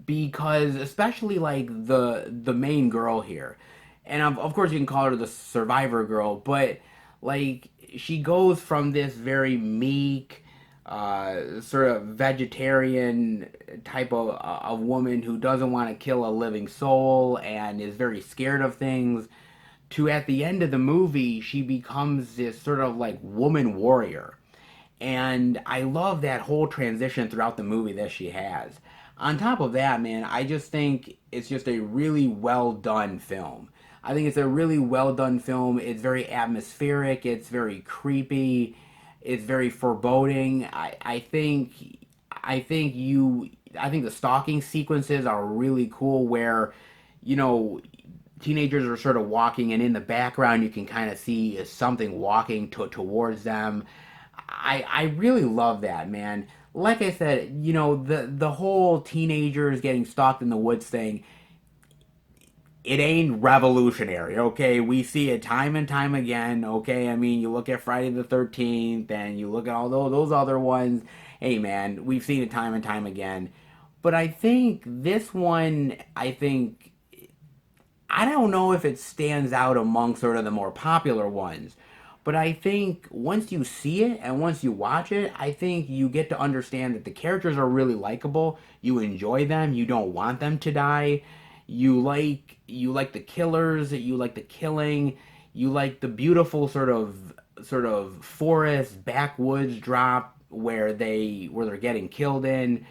S1: because especially like the main girl here, and of course you can call her the survivor girl, but Like, she goes from this very meek, sort of vegetarian type of woman who doesn't want to kill a living soul and is very scared of things, to at the end of the movie, she becomes this sort of like woman warrior. And I love that whole transition throughout the movie that she has. On top of that, man, I just think it's just a really well done film. I think it's a really well done film. It's very atmospheric, it's very creepy, it's very foreboding. I think the stalking sequences are really cool where, you know, teenagers are sort of walking and in the background you can kind of see something walking towards them. I really love that, man. Like I said, you know, the whole teenagers getting stalked in the woods thing, it ain't revolutionary, okay? We see it time and time again, okay? I mean, you look at Friday the 13th and you look at all those other ones. Hey, man, we've seen it time and time again. But I think this one, I don't know if it stands out among sort of the more popular ones. But I think once you see it and once you watch it, I think you get to understand that the characters are really likable. You enjoy them. You don't want them to die. You like the killers. You like the killing. You like the beautiful sort of forest backwoods drop where they're getting killed in.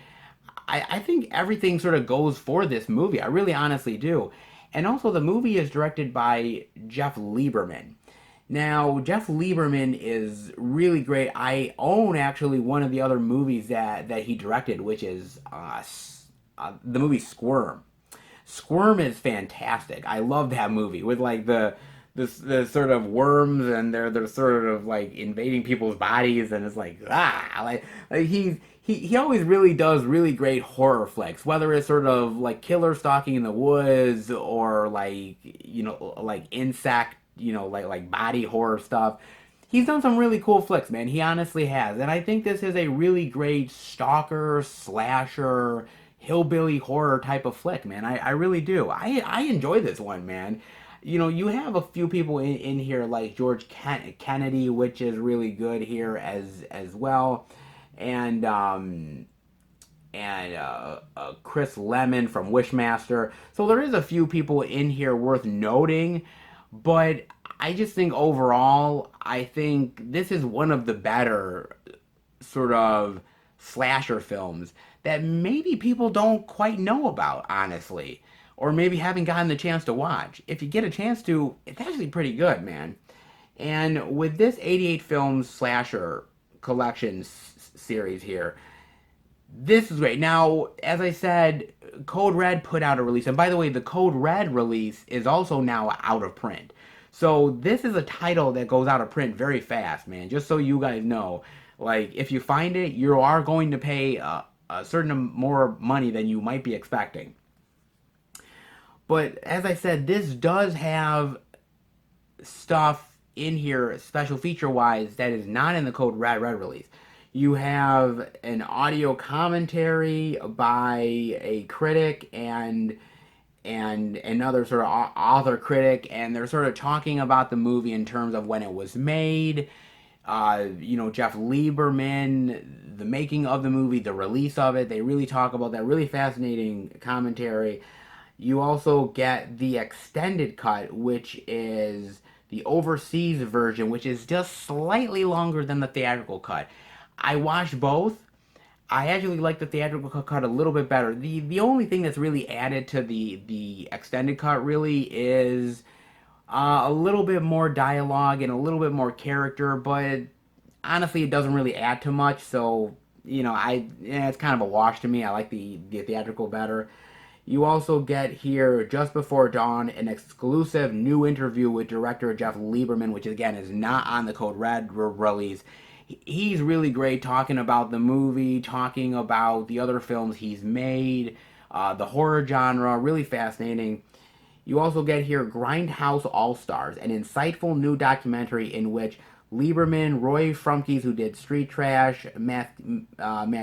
S1: I think everything sort of goes for this movie. I really honestly do. And also, the movie is directed by Jeff Lieberman. Now, Jeff Lieberman is really great. I own actually one of the other movies that he directed, which is the movie Squirm. Squirm is fantastic. I love that movie with like the sort of worms and they're sort of like invading people's bodies and it's like he always really does really great horror flicks, whether it's sort of like killer stalking in the woods or like, you know, like insect, you know, like body horror stuff. He's done some really cool flicks, man. He honestly has. And I think this is a really great stalker, slasher, hillbilly horror type of flick, man. I really do. I enjoy this one, man. You know, you have a few people in here like George Kennedy, which is really good here as well. And Chris Lemon from Wishmaster. So there is a few people in here worth noting, but I just think overall, I think this is one of the better sort of slasher films that maybe people don't quite know about, honestly, or maybe haven't gotten the chance to watch. If you get a chance to, it's actually pretty good, man. And with this 88 films slasher collection series here, this is great. Now, as I said, Code Red put out a release. And by the way, the Code Red release is also now out of print. So this is a title that goes out of print very fast, man. Just so you guys know. Like, if you find it, you are going to pay a certain more money than you might be expecting. But as I said, this does have stuff in here, special feature wise, that is not in the Code Red release. You have an audio commentary by a critic and another sort of author critic, and they're sort of talking about the movie in terms of when it was made. You know, Jeff Lieberman, the making of the movie, the release of it. They really talk about that. Really fascinating commentary. You also get the extended cut, which is the overseas version, which is just slightly longer than the theatrical cut. I watched both. I actually like the theatrical cut a little bit better. The only thing that's really added to the extended cut really is a little bit more dialogue and a little bit more character, but honestly, it doesn't really add too much. So, you know, it's kind of a wash to me. I like the theatrical better. You also get here, Just Before Dawn, an exclusive new interview with director Jeff Lieberman, which again is not on the Code Red release. He's really great talking about the movie, talking about the other films he's made, the horror genre, really fascinating. You also get here Grindhouse All-Stars, an insightful new documentary in which Lieberman, Roy Frumkes, who did Street Trash, Matt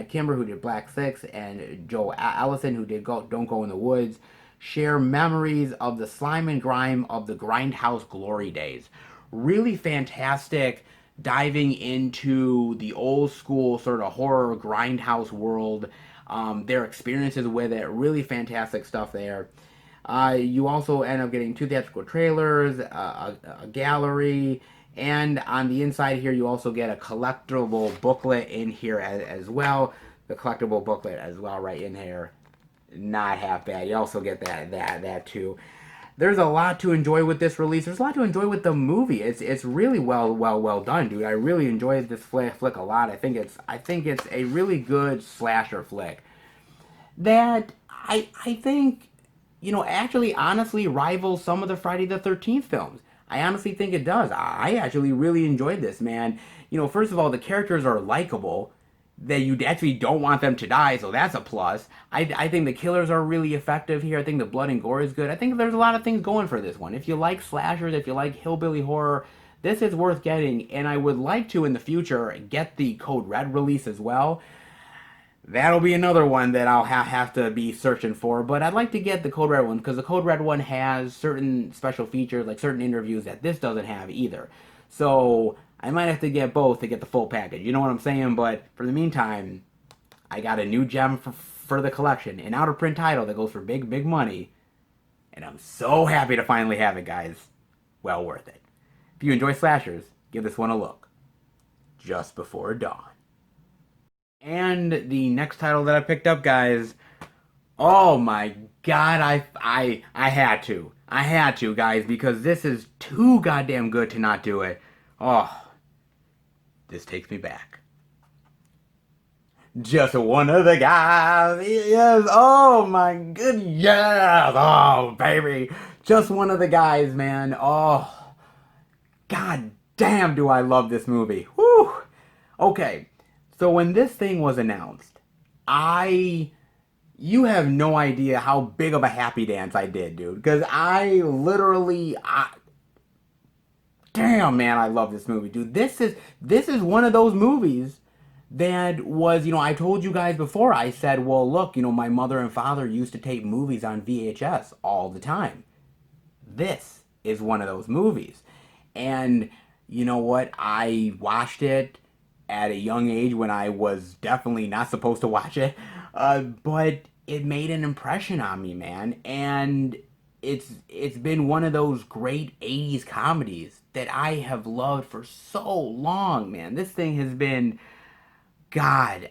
S1: Kimber, who did Black Six, and Joe Allison, who did Don't Go in the Woods, share memories of the slime and grime of the Grindhouse glory days. really fantastic diving into the old school sort of horror grindhouse world. Their experiences with it, really fantastic stuff there. You also end up getting two theatrical trailers, a gallery, and on the inside here, you also get a collectible booklet in here as well. The collectible booklet as well, right in here. Not half bad. You also get that too. There's a lot to enjoy with this release. There's a lot to enjoy with the movie. It's really well done, dude. I really enjoyed this flick a lot. I think it's a really good slasher flick that I think, actually honestly rivals some of the Friday the 13th films. I honestly think it does. I actually really enjoyed this, man. First of all, the characters are likable. That you actually don't want them to die, so that's a plus. I think the killers are really effective here. I think the blood and gore is good. I think there's a lot of things going for this one. If you like slashers, if you like hillbilly horror, this is worth getting, and I would like to, in the future, get the Code Red release as well. That'll be another one that I'll have to be searching for, but I'd like to get the Code Red one, because the Code Red one has certain special features, like certain interviews that this doesn't have either. So, I might have to get both to get the full package, you know what I'm saying? But, for the meantime, I got a new gem for the collection, an out-of-print title that goes for big money, and I'm so happy to finally have it, guys. Well worth it. If you enjoy slashers, give this one a look. Just Before Dawn. And the next title that I picked up, guys, oh my god, I had to. I had to, guys, because this is too goddamn good to not do it. Oh, this takes me back. Just one of the guys, yes, oh my good, yes, oh baby, just one of the guys, man. Oh, god damn, do I love this movie. Whew. Okay. So when this thing was announced, you have no idea how big of a happy dance I did, dude. Because damn, man, I love this movie, dude. This is one of those movies that was, I told you guys before, I said, well, look, my mother and father used to tape movies on VHS all the time. This is one of those movies. And you know what? I watched it at a young age when I was definitely not supposed to watch it. But it made an impression on me, man. And it's been one of those great 80s comedies that I have loved for so long, man. This thing has been, God,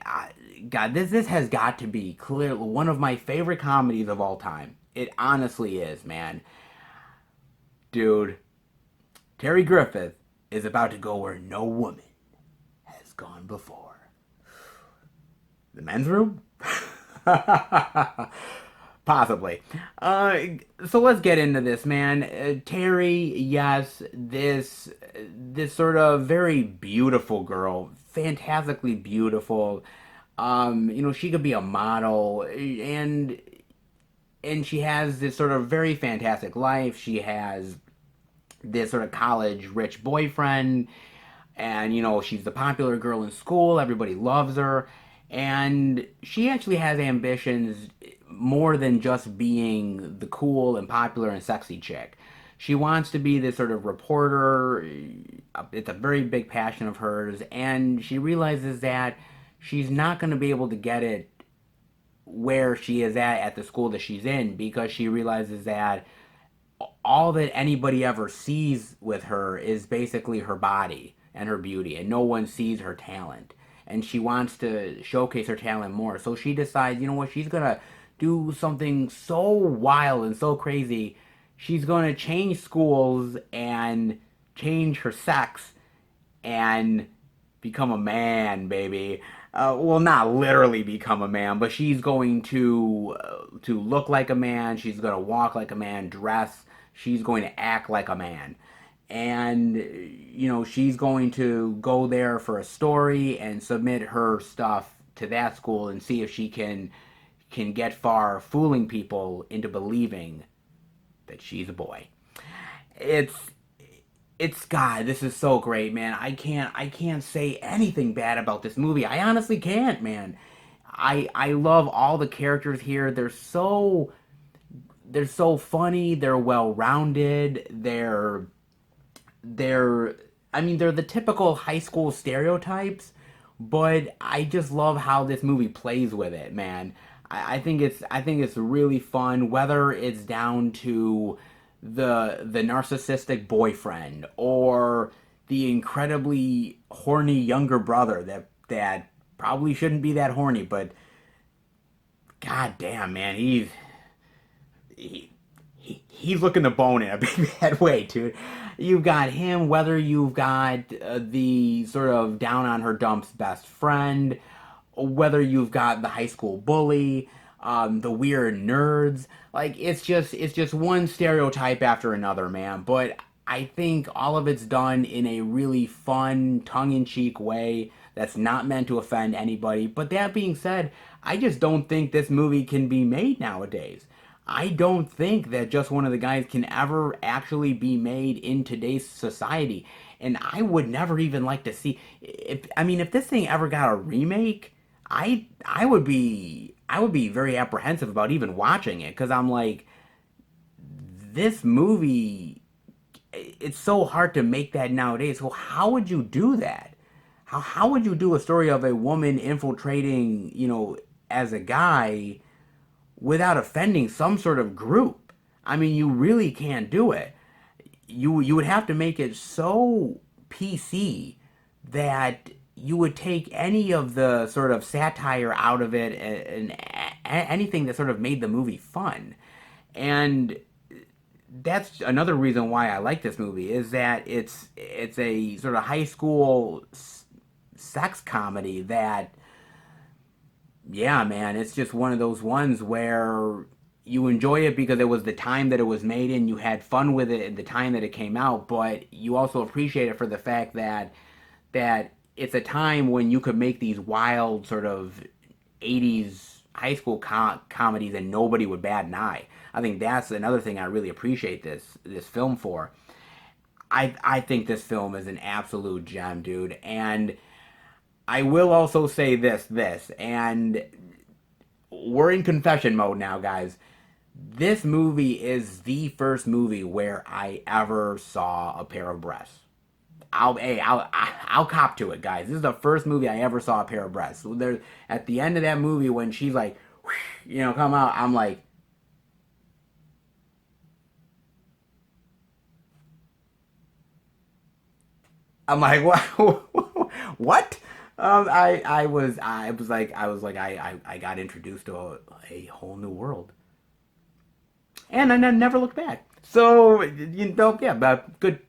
S1: this has got to be clearly one of my favorite comedies of all time. It honestly is, man. Dude, Terry Griffith is about to go where no woman has gone before. The men's room? Possibly. So let's get into this, man. Terry, yes, this sort of very beautiful girl, fantastically beautiful. She could be a model, and she has this sort of very fantastic life. She has this sort of college rich boyfriend, and she's the popular girl in school. Everybody loves her, and she actually has ambitions more than just being the cool and popular and sexy chick. She wants to be this sort of reporter. It's a very big passion of hers, and she realizes that she's not going to be able to get it where she is at the school that she's in, because she realizes that all that anybody ever sees with her is basically her body and her beauty, and no one sees her talent. And she wants to showcase her talent more. So she decides, you know what, she's gonna do something so wild and so crazy. She's gonna change schools and change her sex and become a man, baby. Well, not literally become a man, but she's going to look like a man. She's gonna walk like a man, dress. She's going to act like a man. And, she's going to go there for a story and submit her stuff to that school and see if she can get far fooling people into believing that she's a boy. It's God, this is so great, man. I can't say anything bad about this movie. I honestly can't, man. I love all the characters here. They're so funny, they're well-rounded, they're they're, I mean, they're the typical high school stereotypes, but I just love how this movie plays with it, man. I think it's really fun, whether it's down to the narcissistic boyfriend or the incredibly horny younger brother that probably shouldn't be that horny, but god damn, man, he, he's looking the bone in a big bad way, dude. You've got him, whether you've got the sort of down on her dumps best friend, whether you've got the high school bully, the weird nerds. Like it's just one stereotype after another, man. But I think all of it's done in a really fun, tongue-in-cheek way that's not meant to offend anybody. But that being said, I just don't think this movie can be made nowadays. I don't think that Just One of the Guys can ever actually be made in today's society. And I would never even like to see if this thing ever got a remake, I would be very apprehensive about even watching it cuz I'm like this movie, it's so hard to make that nowadays. So how would you do that? How would you do a story of a woman infiltrating, as a guy without offending some sort of group? I mean, you really can't do it. You would have to make it so PC that you would take any of the sort of satire out of it and anything that sort of made the movie fun. And that's another reason why I like this movie is that it's a sort of high school sex comedy that, yeah, man, it's just one of those ones where you enjoy it because it was the time that it was made in, you had fun with it at the time that it came out, but you also appreciate it for the fact that it's a time when you could make these wild sort of 80s high school comedies and nobody would bat an eye. I think that's another thing I really appreciate this film for. I think this film is an absolute gem, dude. And I will also say this, and we're in confession mode now, guys. This movie is the first movie where I ever saw a pair of breasts. I'll cop to it, guys. This is the first movie I ever saw a pair of breasts. So there, at the end of that movie, when she's like, come out, I'm like, what? What? I got introduced to a whole new world, and I never looked back. So yeah, but good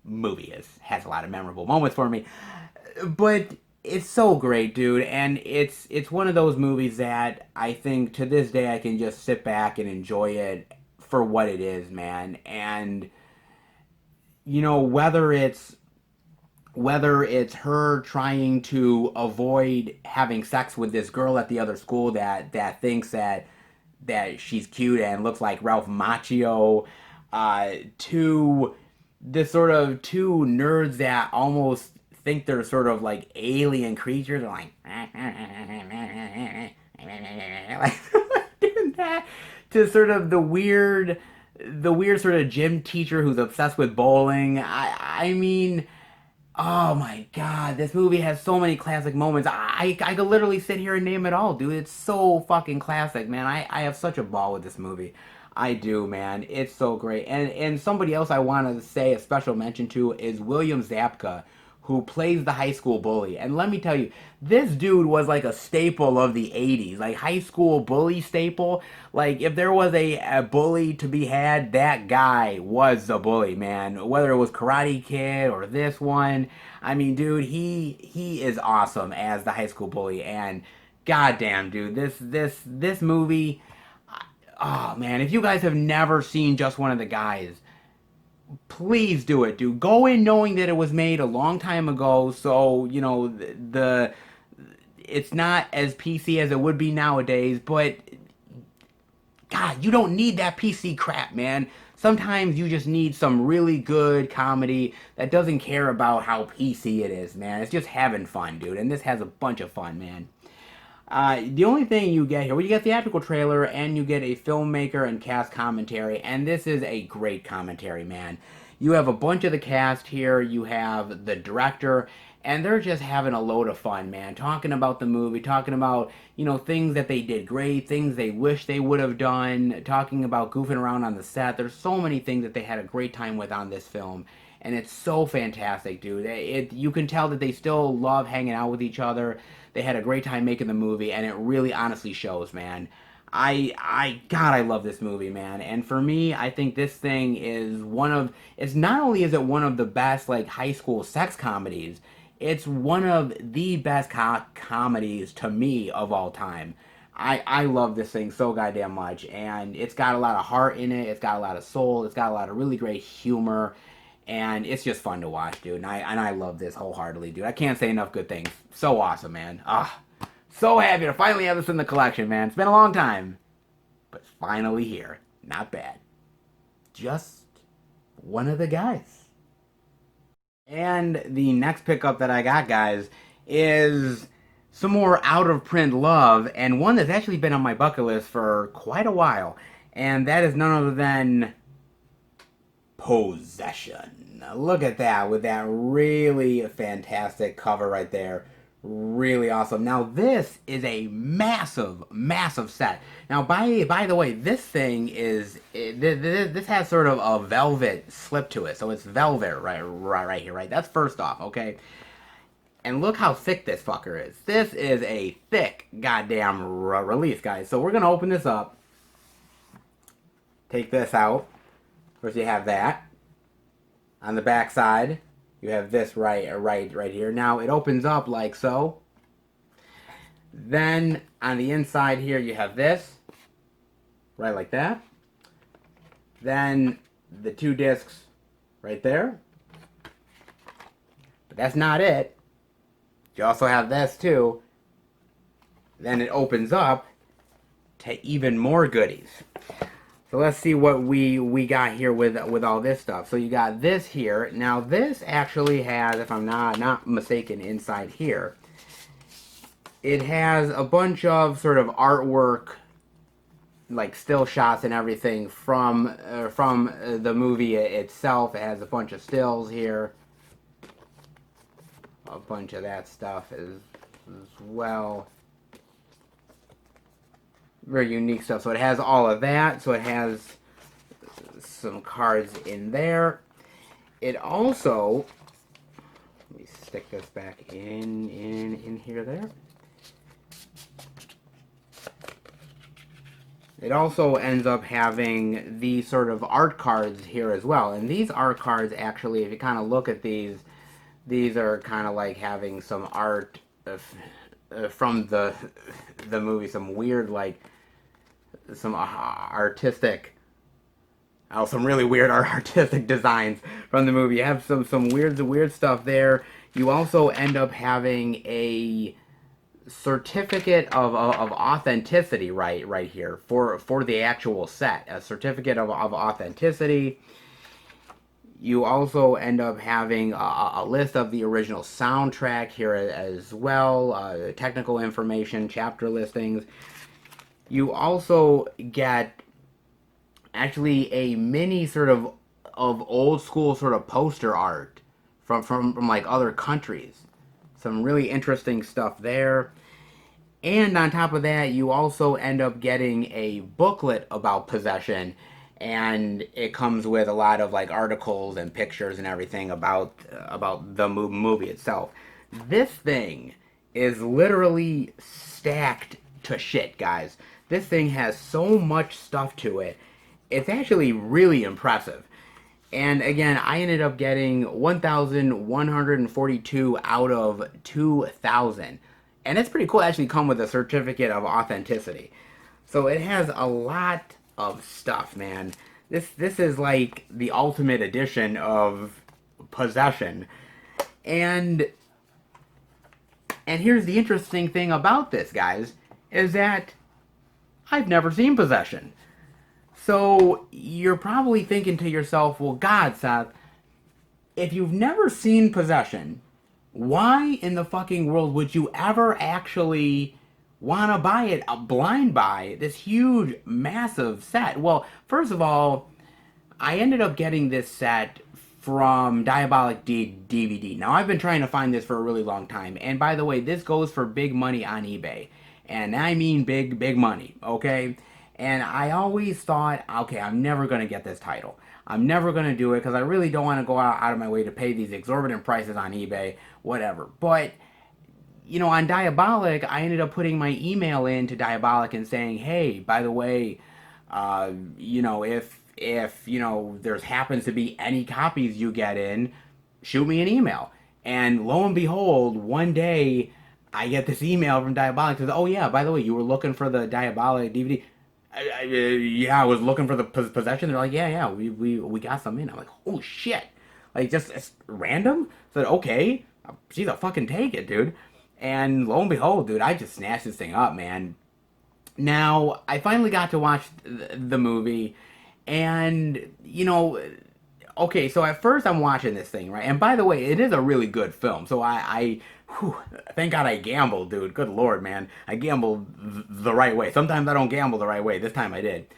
S1: movie has a lot of memorable moments for me, but it's so great, dude, and it's one of those movies that I think to this day I can just sit back and enjoy it for what it is, man. And whether it's her trying to avoid having sex with this girl at the other school that thinks that she's cute and looks like Ralph Macchio, to the sort of two nerds that almost think they're sort of like alien creatures, are like like doing that, to sort of the weird sort of gym teacher who's obsessed with bowling. I mean, oh my god, this movie has so many classic moments. I could literally sit here and name it all, dude. It's so fucking classic, man. I have such a ball with this movie. I do, man. It's so great. And somebody else I want to say a special mention to is William Zabka, who plays the high school bully. And let me tell you, this dude was like a staple of the 80s, like high school bully staple. Like if there was a bully to be had, that guy was the bully, man. Whether it was Karate Kid or this one, I mean, dude, he is awesome as the high school bully. And goddamn, dude, this movie, oh man, if you guys have never seen Just One of the Guys, please do it, dude. Go in knowing that it was made a long time ago, so the it's not as PC as it would be nowadays. But God, you don't need that PC crap, man. Sometimes you just need some really good comedy that doesn't care about how PC it is, man. It's just having fun, dude. And this has a bunch of fun, man. The only thing you get here, well, you get the theatrical trailer and you get a filmmaker and cast commentary, and this is a great commentary, man. You have a bunch of the cast here. You have the director, and they're just having a load of fun, man. Talking about the movie, talking about, things that they did great, things they wish they would have done, talking about goofing around on the set. There's so many things that they had a great time with on this film, and it's so fantastic, dude. You can tell that they still love hanging out with each other. They had a great time making the movie, and it really honestly shows, man. God, I love this movie, man. And for me, I think this thing is it's not only is it one of the best, like, high school sex comedies, it's one of the best comedies to me of all time. I love this thing so goddamn much, and it's got a lot of heart in it, it's got a lot of soul, it's got a lot of really great humor, and it's just fun to watch, dude. And I love this wholeheartedly, dude. I can't say enough good things. So awesome, man. So happy to finally have this in the collection, man. It's been a long time, but it's finally here. Not bad. Just one of the guys. And the next pickup that I got, guys, is some more out-of-print love, and one that's actually been on my bucket list for quite a while, and that is none other than Possession. Look at that, with that really fantastic cover right there. Really awesome. Now this is a massive, massive set. Now by the way, this thing this has sort of a velvet slip to it, so it's velvet right here, right? That's first off, okay. And look how thick this fucker is. This is a thick goddamn release, guys. So we're gonna open this up. Take this out. First, you have that on the back side. You have this right here. Now it opens up like so. Then on the inside here you have this, right like that. Then the two discs right there. But that's not it. You also have this too. Then it opens up to even more goodies. So let's see what we got here with all this stuff. So you got this here. Now this actually has, if I'm not mistaken, inside here, it has a bunch of sort of artwork, like still shots and everything from the movie itself. It has a bunch of stills here, a bunch of that stuff as well. Very unique stuff. So it has all of that. So it has some cards in there. It also, let me stick this back in here there. It also ends up having these sort of art cards here as well. And these art cards actually, if you kind of look at these are kind of like having some art from the movie, some weird, like, some artistic, some really weird artistic designs from the movie. You have some weird stuff there. You also end up having a certificate of authenticity right here for the actual set. A certificate of authenticity. You also end up having a list of the original soundtrack here as well, technical information, chapter listings. You also get actually a mini sort of old school sort of poster art from like other countries. Some really interesting stuff there. And on top of that, you also end up getting a booklet about Possession, and it comes with a lot of like articles and pictures and everything about the movie itself. This thing is literally stacked to shit, guys. This thing has so much stuff to it. It's actually really impressive. And again, I ended up getting 1,142 out of 2,000. And it's pretty cool to actually come with a certificate of authenticity. So it has a lot of stuff, man. This is like the ultimate edition of Possession. And here's the interesting thing about this, guys, is that I've never seen Possession. So you're probably thinking to yourself, well, God, Seth, if you've never seen Possession, why in the fucking world would you ever actually want to buy it, blind buy this huge, massive set? Well, first of all, I ended up getting this set from DVD. Now, I've been trying to find this for a really long time. And by the way, this goes for big money on eBay. And I mean big, big money, okay? And I always thought, okay, I'm never going to get this title. I'm never going to do it because I really don't want to go out of my way to pay these exorbitant prices on eBay, whatever. But, you know, on Diabolic, I ended up putting my email in to Diabolic and saying, hey, by the way, you know, if you know there's happens to be any copies you get in, shoot me an email. And lo and behold, one day I get this email from Diabolic that says, oh yeah, by the way, you were looking for the Diabolic DVD. Yeah, I was looking for the possession. They're like, yeah, we got some in. I'm like, oh shit, like just random. So okay, she's a fucking take it, dude. And lo and behold, dude, I just snatched this thing up, man. Now I finally got to watch the movie, and you know, okay, so at first I'm watching this thing, right? And by the way, it is a really good film. So whew, thank God I gambled, dude. Good Lord, man. I gambled the right way. Sometimes I don't gamble the right way. This time I did.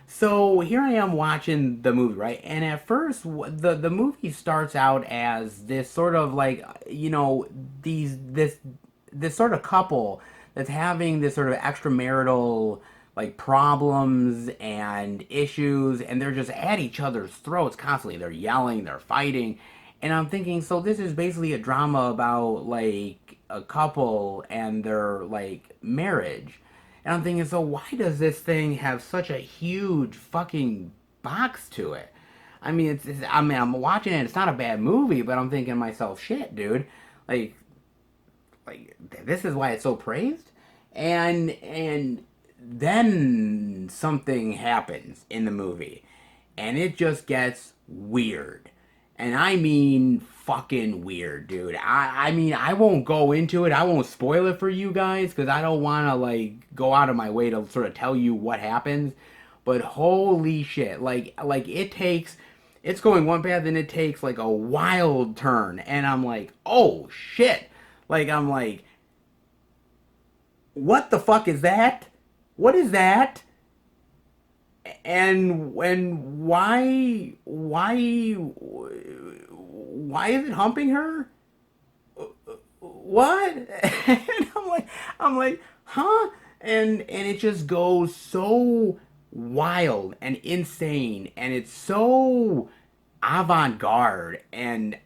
S1: So here I am watching the movie, right? And at first, the movie starts out as this sort of like, you know, this sort of couple that's having this sort of extramarital like problems and issues, and they're just at each other's throats constantly. They're yelling, they're fighting, and I'm thinking, so this is basically a drama about like a couple and their like marriage. And I'm thinking, so why does this thing have such a huge fucking box to it? I mean, I mean, I'm watching it. It's not a bad movie, but I'm thinking to myself, shit, dude, like this is why it's so praised. And then something happens in the movie, and it just gets weird. And I mean fucking weird, dude. I mean, I won't go into it. I won't spoil it for you guys because I don't want to like go out of my way to sort of tell you what happens. But holy shit, like it's going one path and it takes like a wild turn, and I'm like, oh shit. Like I'm like, what the fuck is that? What is that? And why is it humping her? What? And I'm like, huh? And it just goes so wild and insane, and it's so avant-garde, and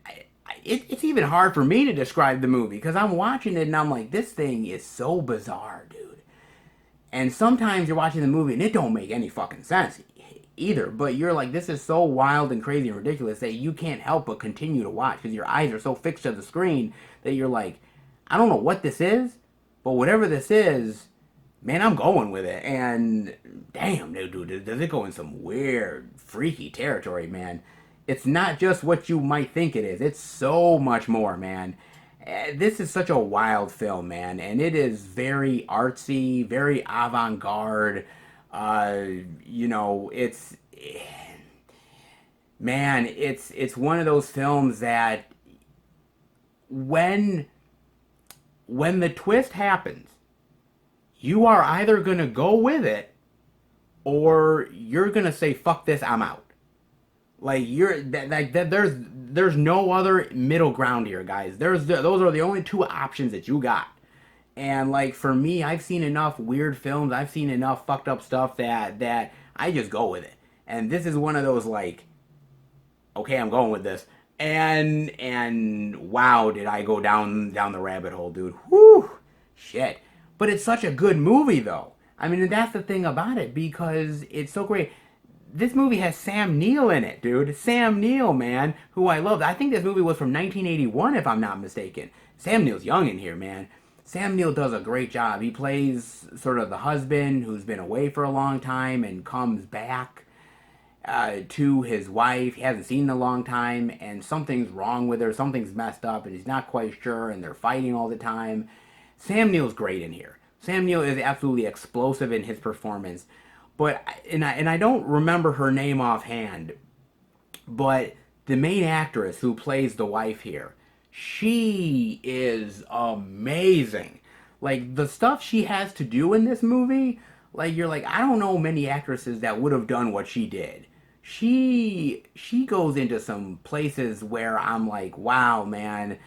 S1: it's even hard for me to describe the movie because I'm watching it and I'm like, this thing is so bizarre, dude. And sometimes you're watching the movie and it don't make any fucking sense either, but you're like, this is so wild and crazy and ridiculous that you can't help but continue to watch because your eyes are so fixed to the screen that you're like, I don't know what this is, but whatever this is, man, I'm going with it. And damn, dude, does it go in some weird, freaky territory, man. It's not just what you might think it is. It's so much more, man. This is such a wild film, man, and it is very artsy, very avant-garde. You know, man, it's one of those films that when the twist happens, you are either gonna go with it or you're gonna say, fuck this, I'm out. Like there's no other middle ground here, guys. Those are the only two options that you got. And like for me, I've seen enough weird films, I've seen enough fucked up stuff that I just go with it. And this is one of those like, okay, I'm going with this. And wow, did I go down the rabbit hole, dude. Whew, shit. But it's such a good movie though. I mean, that's the thing about it because it's so great. This movie has Sam Neill in it, dude. Sam Neill, man, who I love. I think this movie was from 1981, if I'm not mistaken. Sam Neill's young in here, man. Sam Neill does a great job. He plays sort of the husband who's been away for a long time and comes back to his wife. He hasn't seen in a long time, and something's wrong with her. Something's messed up, and he's not quite sure, and they're fighting all the time. Sam Neill's great in here. Sam Neill is absolutely explosive in his performance. But I don't remember her name offhand, but the main actress who plays the wife here, she is amazing. Like the stuff she has to do in this movie, like you're like, I don't know many actresses that would have done what she did. she goes into some places where I'm like, wow, man,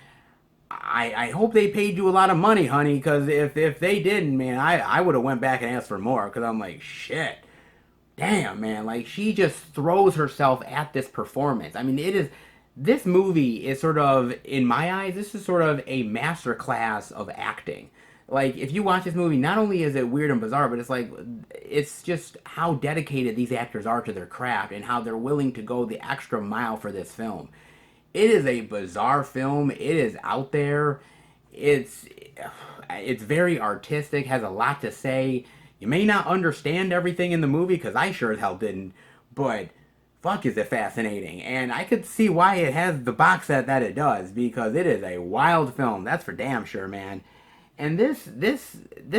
S1: I hope they paid you a lot of money, honey, because if they didn't, man, I would have went back and asked for more, because I'm like, shit, damn, man, like she just throws herself at this performance. I mean, this movie is sort of, in my eyes, this is sort of a masterclass of acting. Like, if you watch this movie, not only is it weird and bizarre, but it's like, it's just how dedicated these actors are to their craft and how they're willing to go the extra mile for this film. It is a bizarre film. It is out there. It's it's very artistic, has a lot to say. You may not understand everything in the movie, because I sure as hell didn't, but fuck is it fascinating. And I could see why it has the box set that it does, because it is a wild film. That's for damn sure, man. And this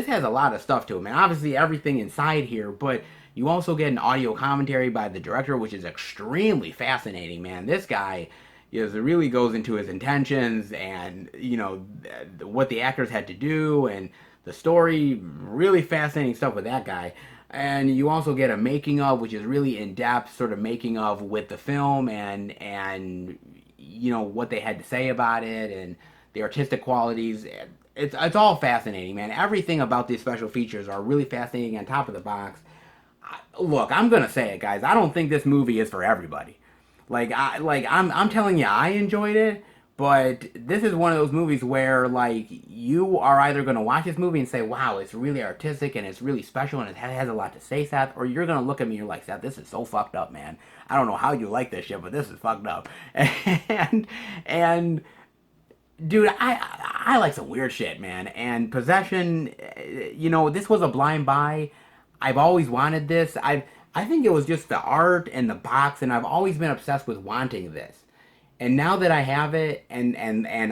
S1: has a lot of stuff to it, man. Obviously everything inside here, but you also get an audio commentary by the director, which is extremely fascinating, man. This guy is really goes into his intentions and, you know, what the actors had to do and the story. Really fascinating stuff with that guy. And you also get a making of, which is really in depth sort of making of with the film and you know what they had to say about it and the artistic qualities. It's all fascinating, man. Everything about these special features are really fascinating. On top of the box, look, I'm gonna say it, guys. I don't think this movie is for everybody. I'm telling you, I enjoyed it, but this is one of those movies where like you are either gonna watch this movie and say, "Wow, it's really artistic and it's really special and it has a lot to say, Seth," or you're gonna look at me and you're like, "Seth, this is so fucked up, man. I don't know how you like this shit, but this is fucked up." And dude, I like some weird shit, man. And Possession, you know, this was a blind buy. I've always wanted this. I think it was just the art and the box, and I've always been obsessed with wanting this. And now that I have it, and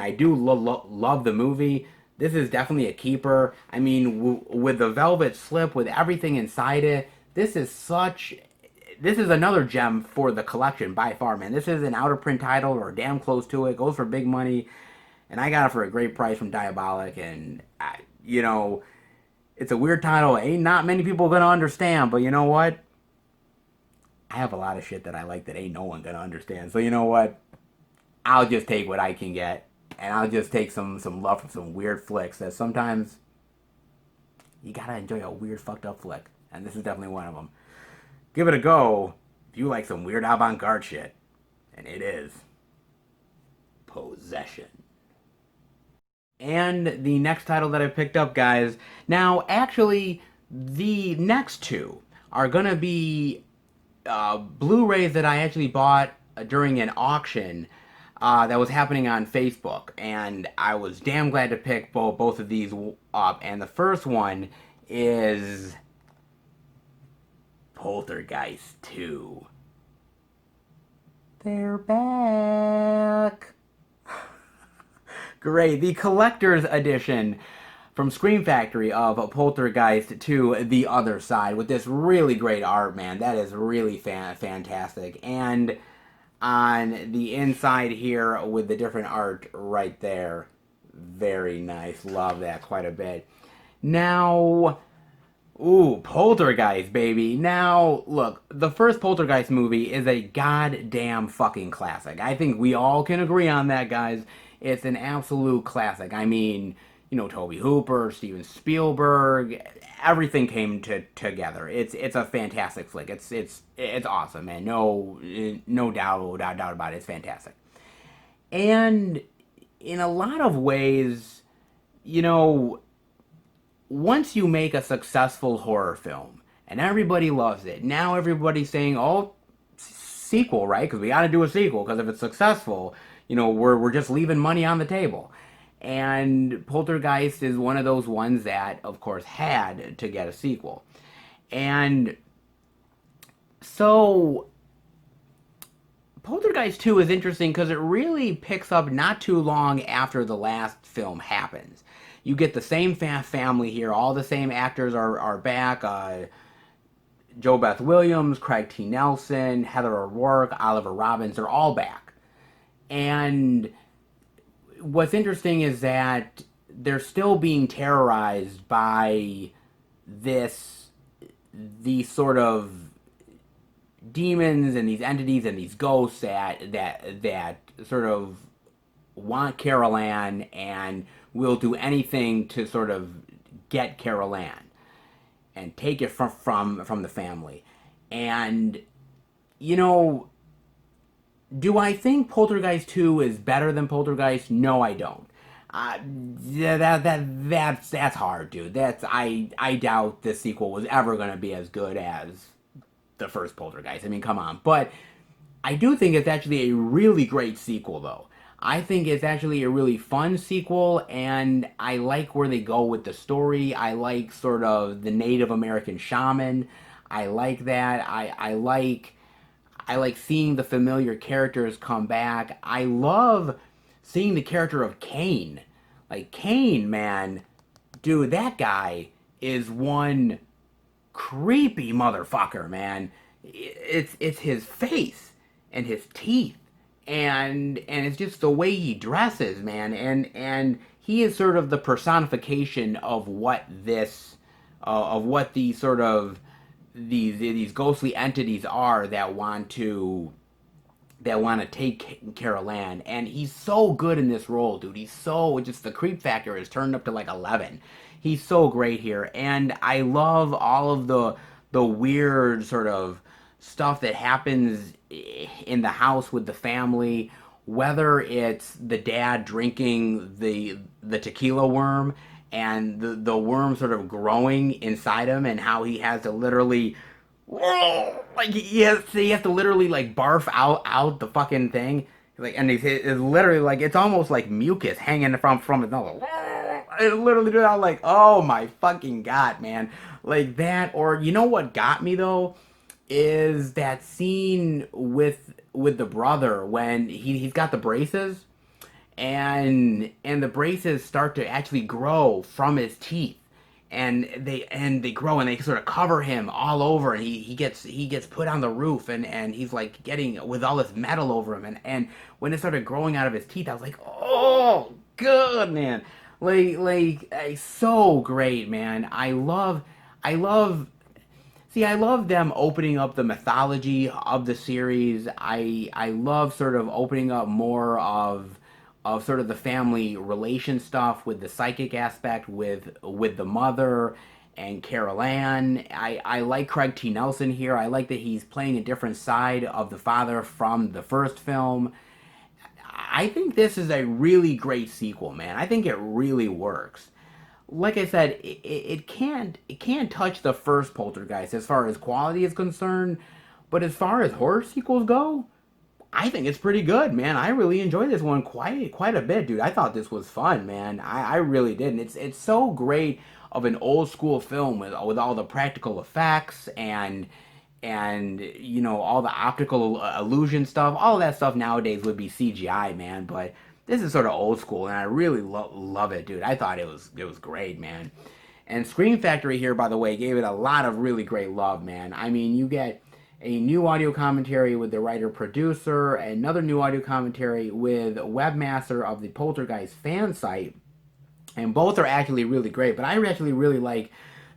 S1: I do love the movie, this is definitely a keeper. I mean, with the velvet slip, with everything inside it, this is another gem for the collection by far, man. This is an out of print title or damn close to it. Goes for big money, and I got it for a great price from Diabolic. And you know, it's a weird title. Ain't not many people gonna understand, but you know what? I have a lot of shit that I like that ain't no one gonna understand. So you know what? I'll just take what I can get, and I'll just take some love from some weird flicks. That sometimes you gotta enjoy a weird fucked up flick, and this is definitely one of them. Give it a go if you like some weird avant-garde shit, and it is Possession. And the next title that I picked up, guys. Now, actually, the next two are gonna be Blu-rays that I actually bought during an auction that was happening on Facebook, and I was damn glad to pick both of these up. And the first one is Poltergeist 2. They're back. Great, the collector's edition from Scream Factory of Poltergeist to The Other Side with this really great art, man. That is really fantastic. And on the inside here with the different art right there, very nice. Love that quite a bit. Now, ooh, Poltergeist, baby. Now, look, the first Poltergeist movie is a goddamn fucking classic. I think we all can agree on that, guys. It's an absolute classic. I mean, you know, Tobe Hooper, Steven Spielberg, everything came together. It's a fantastic flick. It's awesome, man. No doubt about it. It's fantastic. And in a lot of ways, you know, once you make a successful horror film and everybody loves it, now everybody's saying, "Oh, sequel, right? Because we got to do a sequel. Because if it's successful, you know, we're just leaving money on the table." And Poltergeist is one of those ones that, of course, had to get a sequel. And so Poltergeist 2 is interesting because it really picks up not too long after the last film happens. You get the same family here. All the same actors are back. Jo Beth Williams, Craig T. Nelson, Heather O'Rourke, Oliver Robbins, they're all back. And what's interesting is that they're still being terrorized by the sort of demons and these entities and these ghosts that sort of want Carol Ann and will do anything to sort of get Carol Ann and take it from the family. And you know, do I think Poltergeist 2 is better than Poltergeist? No, I don't. Yeah, that's hard, dude. I doubt this sequel was ever gonna be as good as the first Poltergeist. I mean, come on. But I do think it's actually a really great sequel, though. I think it's actually a really fun sequel, and I like where they go with the story. I like sort of the Native American shaman. I like that. I like seeing the familiar characters come back. I love seeing the character of Kane. Like Kane, man, dude, that guy is one creepy motherfucker, man. It's his face and his teeth and it's just the way he dresses, man. And he is sort of the personification of what this of what these sort of these ghostly entities are that want to take Carol Ann. And he's so good in this role, dude. He's so, just the creep factor is turned up to like 11. He's so great here. And I love all of the weird sort of stuff that happens in the house with the family, whether it's the dad drinking the tequila worm and the worm sort of growing inside him and how he has to literally like he has to literally like barf out the fucking thing, like, and it's literally like it's almost like mucus hanging from his nose. It literally did. I'm like, oh my fucking god, man, like that. Or you know what got me though is that scene with the brother when he's got the braces and the braces start to actually grow from his teeth and they grow and they sort of cover him all over and he gets put on the roof and he's like getting with all this metal over him and when it started growing out of his teeth I was like, oh good, man. Like so great, man. I love them opening up the mythology of the series. I love sort of opening up more of sort of the family relation stuff with the psychic aspect with the mother and Carol Ann. I like Craig T. Nelson here. I like that he's playing a different side of the father from the first film. I think this is a really great sequel, man. I think it really works. Like I said, it can't touch the first Poltergeist as far as quality is concerned, but as far as horror sequels go, I think it's pretty good, man. I really enjoyed this one quite a bit, dude. I thought this was fun, man. I really did. And it's so great of an old school film with all the practical effects and you know all the optical illusion stuff. All of that stuff nowadays would be CGI, man. But this is sort of old school, and I really love it, dude. I thought it was great, man. And Scream Factory here, by the way, gave it a lot of really great love, man. I mean, you get a new audio commentary with the writer-producer, another new audio commentary with webmaster of the Poltergeist fan site, and both are actually really great, but I actually really like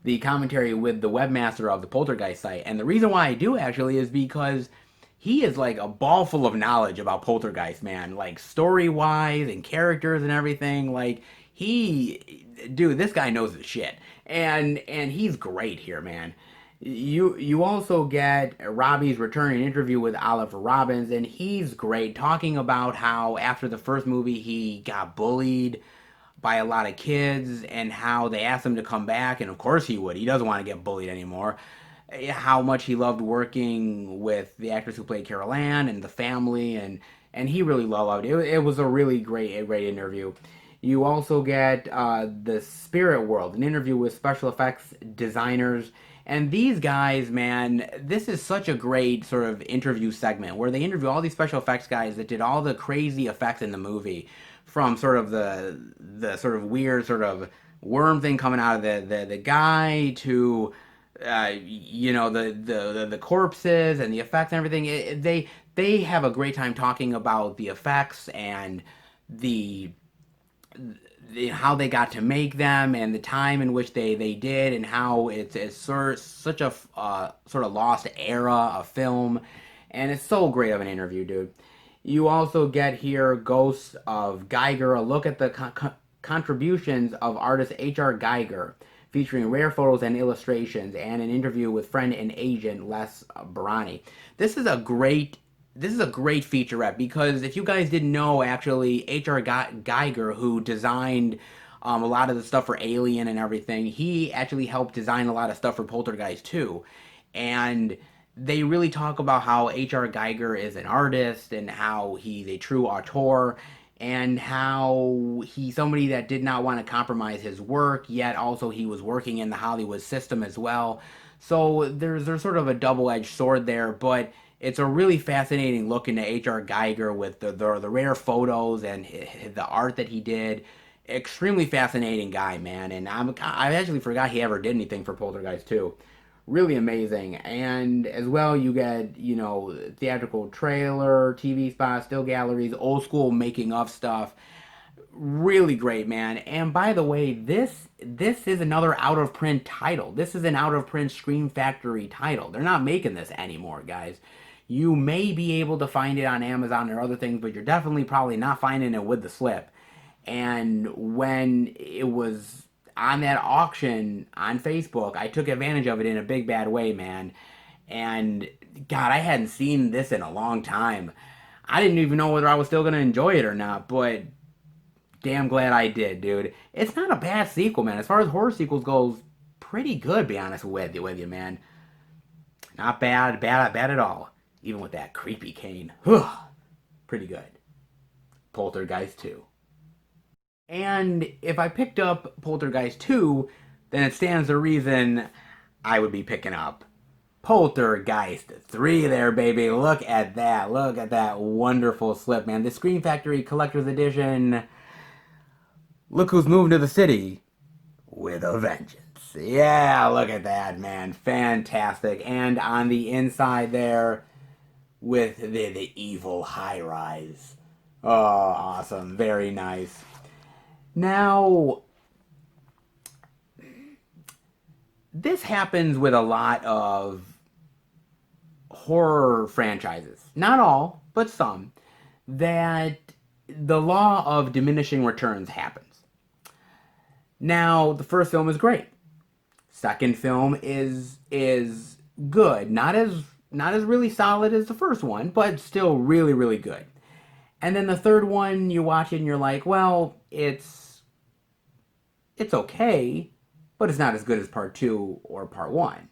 S1: the commentary with the webmaster of the Poltergeist site, and the reason why I do actually is because he is like a ball full of knowledge about Poltergeist, man, like story-wise and characters and everything. Like dude, this guy knows his shit, and he's great here, man. You also get Robbie's returning interview with Oliver Robbins, and he's great, talking about how after the first movie he got bullied by a lot of kids and how they asked him to come back, and of course he would. He doesn't want to get bullied anymore. How much he loved working with the actress who played Carol Ann and the family, and he really loved it. It was a really great interview. You also get the Spirit World, an interview with special effects designers. And these guys, man, this is such a great sort of interview segment where they interview all these special effects guys that did all the crazy effects in the movie, from sort of the sort of weird sort of worm thing coming out of the guy to you know the corpses and the effects and everything. They have a great time talking about the effects and the how they got to make them and the time in which they did, and how it's such a sort of lost era of film, and it's so great of an interview, dude. You also get here Ghosts of Geiger, a look at the contributions of artist H.R. Geiger, featuring rare photos and illustrations, and an interview with friend and agent Les Barani. This is a great featurette, because if you guys didn't know, actually, H.R. Geiger, who designed a lot of the stuff for Alien and everything, he actually helped design a lot of stuff for Poltergeist too. And they really talk about how H.R. Geiger is an artist, and how he's a true auteur, and how he's somebody that did not want to compromise his work, yet also he was working in the Hollywood system as well. So there's sort of a double-edged sword there, but it's a really fascinating look into H.R. Geiger with the rare photos and the art that he did. Extremely fascinating guy, man. And I actually forgot he ever did anything for Poltergeist 2. Really amazing. And as well, you get, theatrical trailer, TV spots, still galleries, old school making of stuff. Really great, man. And by the way, this is another out of print title. This is an out of print Scream Factory title. They're not making this anymore, guys. You may be able to find it on Amazon or other things, but you're definitely probably not finding it with the slip. And when it was on that auction on Facebook, I took advantage of it in a big bad way, man. And God, I hadn't seen this in a long time. I didn't even know whether I was still going to enjoy it or not, but damn glad I did, dude. It's not a bad sequel, man. As far as horror sequels goes, pretty good, be honest with you, man. Not bad at all. Even with that creepy cane. Pretty good. Poltergeist 2. And if I picked up Poltergeist 2, then it stands to reason I would be picking up Poltergeist 3 there, baby. Look at that. Look at that wonderful slip, man. The Scream Factory Collector's Edition. Look who's moving to the city with a vengeance. Yeah, look at that, man. Fantastic. And on the inside there, with the evil high-rise. Oh, awesome. Very nice. Now, this happens with a lot of horror franchises. Not all, but some. That the law of diminishing returns happens. Now, the first film is great. Second film is good. Not as really solid as the first one, but still really, really good. And then the third one, you watch it and you're like, well, it's okay, but it's not as good as part 2 or part 1.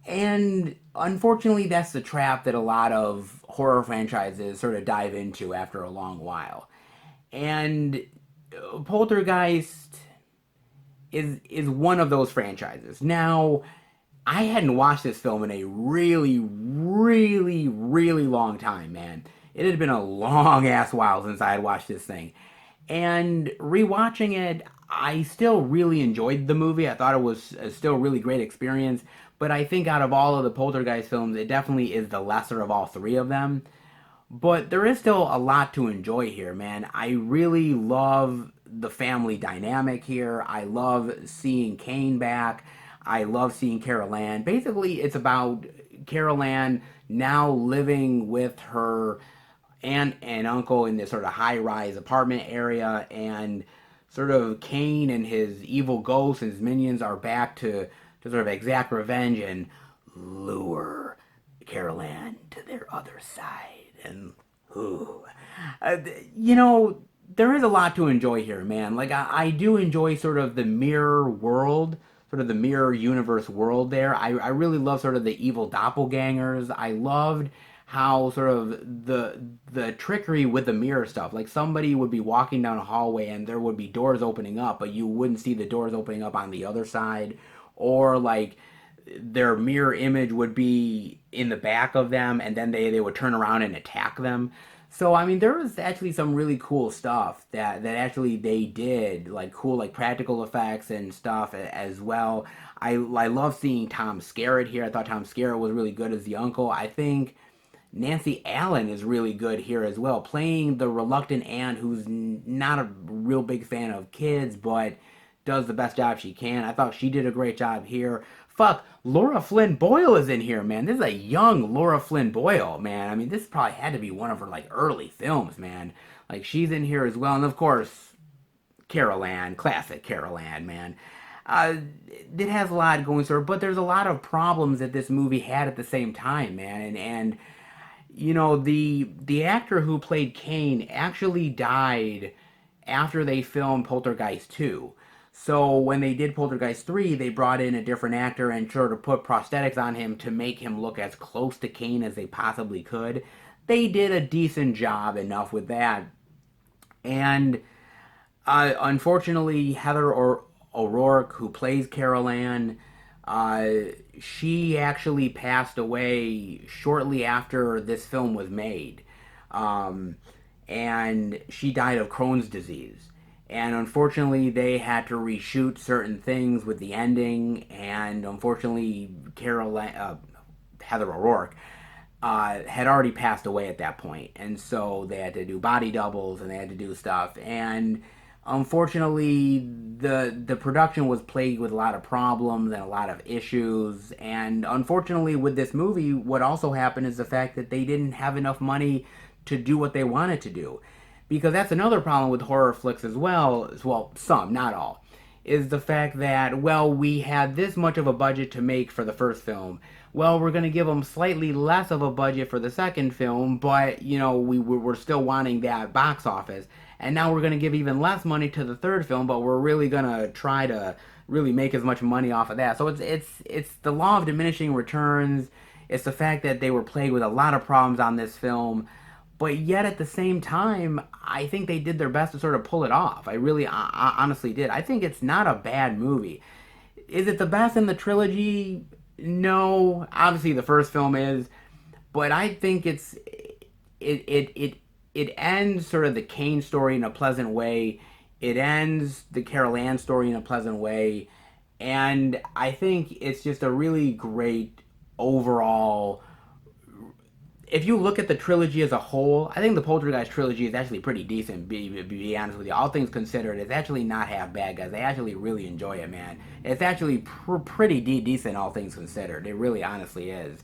S1: And unfortunately, that's the trap that a lot of horror franchises sort of dive into after a long while. And Poltergeist is one of those franchises. Now, I hadn't watched this film in a really, really, really long time, man. It had been a long-ass while since I had watched this thing. And rewatching it, I still really enjoyed the movie. I thought it was still a really great experience. But I think out of all of the Poltergeist films, it definitely is the lesser of all three of them. But there is still a lot to enjoy here, man. I really love the family dynamic here. I love seeing Kane back. I love seeing Carol Ann. Basically, it's about Carol Ann now living with her aunt and uncle in this sort of high-rise apartment area, and sort of Kane and his evil ghosts and his minions are back to sort of exact revenge and lure Carol Ann to their other side. And, ooh. There is a lot to enjoy here, man. Like, I do enjoy sort of the mirror world, sort of the mirror universe world there. I really love sort of the evil doppelgangers. I loved how sort of the trickery with the mirror stuff. Like, somebody would be walking down a hallway and there would be doors opening up, but you wouldn't see the doors opening up on the other side. Or, like, their mirror image would be in the back of them, and then they would turn around and attack them. So, I mean, there was actually some really cool stuff that actually they did, like cool like practical effects and stuff as well. I love seeing Tom Skerritt here. I thought Tom Skerritt was really good as the uncle. I think Nancy Allen is really good here as well, playing the reluctant aunt who's not a real big fan of kids, but does the best job she can. I thought she did a great job here. Fuck, Laura Flynn Boyle is in here, man. This is a young Laura Flynn Boyle, man. I mean, this probably had to be one of her like early films, man. Like she's in here as well, and of course, Carol Ann, classic Carol Ann, man. It has a lot going for her, but there's a lot of problems that this movie had at the same time, man. And you know, the actor who played Kane actually died after they filmed Poltergeist 2. So when they did Poltergeist 3, they brought in a different actor and sort of put prosthetics on him to make him look as close to Kane as they possibly could. They did a decent job enough with that. And unfortunately, O'Rourke, who plays Carol Ann, uh, she actually passed away shortly after this film was made. Um, and she died of Crohn's disease. And unfortunately, they had to reshoot certain things with the ending. And unfortunately, Heather O'Rourke, had already passed away at that point, and so they had to do body doubles and they had to do stuff. And unfortunately, the production was plagued with a lot of problems and a lot of issues. And unfortunately, with this movie, what also happened is the fact that they didn't have enough money to do what they wanted to do, because that's another problem with horror flicks as well. Well, some, not all, is the fact that, well, we had this much of a budget to make for the first film. Well, we're going to give them slightly less of a budget for the second film, but, you know, we're still wanting that box office. And now we're going to give even less money to the third film, but we're really going to try to really make as much money off of that. So it's the law of diminishing returns. It's the fact that they were plagued with a lot of problems on this film. But yet at the same time, I think they did their best to sort of pull it off. I honestly did. I think it's not a bad movie. Is it the best in the trilogy? No. Obviously the first film is, but I think it ends sort of the Kane story in a pleasant way. It ends the Carol Ann story in a pleasant way. And I think it's just a really great overall. If you look at the trilogy as a whole, I think the Poltergeist trilogy is actually pretty decent, be honest with you. All things considered, it's actually not half bad, guys. I actually really enjoy it, man. It's actually pretty decent, all things considered. It really honestly is.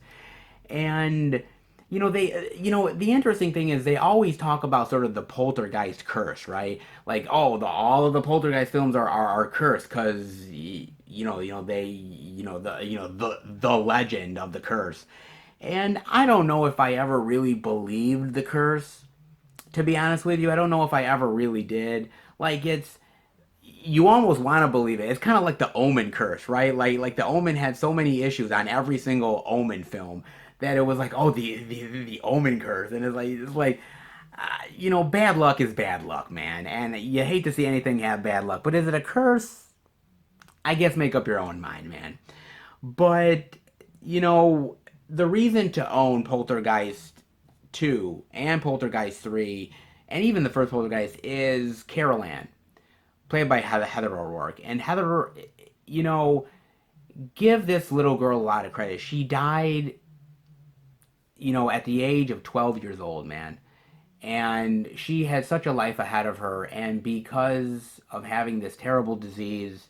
S1: And, the interesting thing is they always talk about sort of the Poltergeist curse, right? Like, oh, all of the Poltergeist films are cursed because, the legend of the curse. And I don't know if I ever really believed the curse. To be honest with you, I don't know if I ever really did. Like, you almost want to believe it. It's kind of like the Omen curse, right? Like the Omen had so many issues on every single Omen film that it was like, oh, the Omen curse. And bad luck is bad luck, man. And you hate to see anything have bad luck. But is it a curse? I guess make up your own mind, man. But, the reason to own Poltergeist 2 and Poltergeist 3 and even the first Poltergeist is Carol Ann, played by Heather O'Rourke. And Heather, give this little girl a lot of credit. She died, at the age of 12 years old, man. And she had such a life ahead of her. And because of having this terrible disease,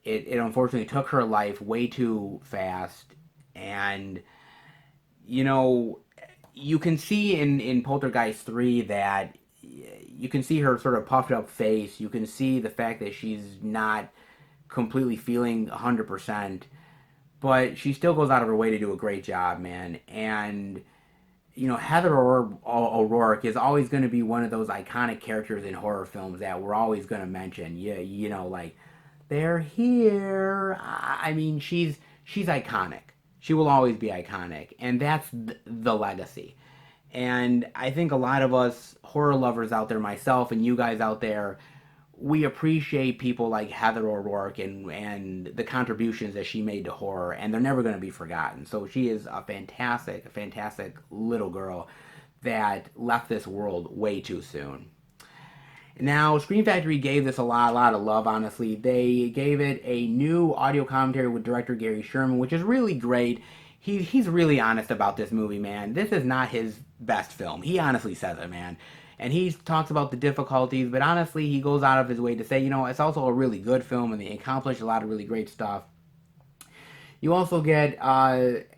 S1: it unfortunately took her life way too fast. And, you can see in Poltergeist 3 that you can see her sort of puffed up face. You can see the fact that she's not completely feeling 100%. But she still goes out of her way to do a great job, man. And, Heather O'Rourke is always going to be one of those iconic characters in horror films that we're always going to mention. Like, they're here. I mean, she's iconic. She will always be iconic, and that's the legacy. And I think a lot of us horror lovers out there, myself and you guys out there, we appreciate people like Heather O'Rourke and the contributions that she made to horror, and they're never going to be forgotten. So she is a fantastic little girl that left this world way too soon. Now, Scream Factory gave this a lot of love, honestly. They gave it a new audio commentary with director Gary Sherman, which is really great. he's really honest about this movie, man. This is not his best film. He honestly says it, man. And he talks about the difficulties, but honestly, he goes out of his way to say, it's also a really good film, and they accomplished a lot of really great stuff. You also get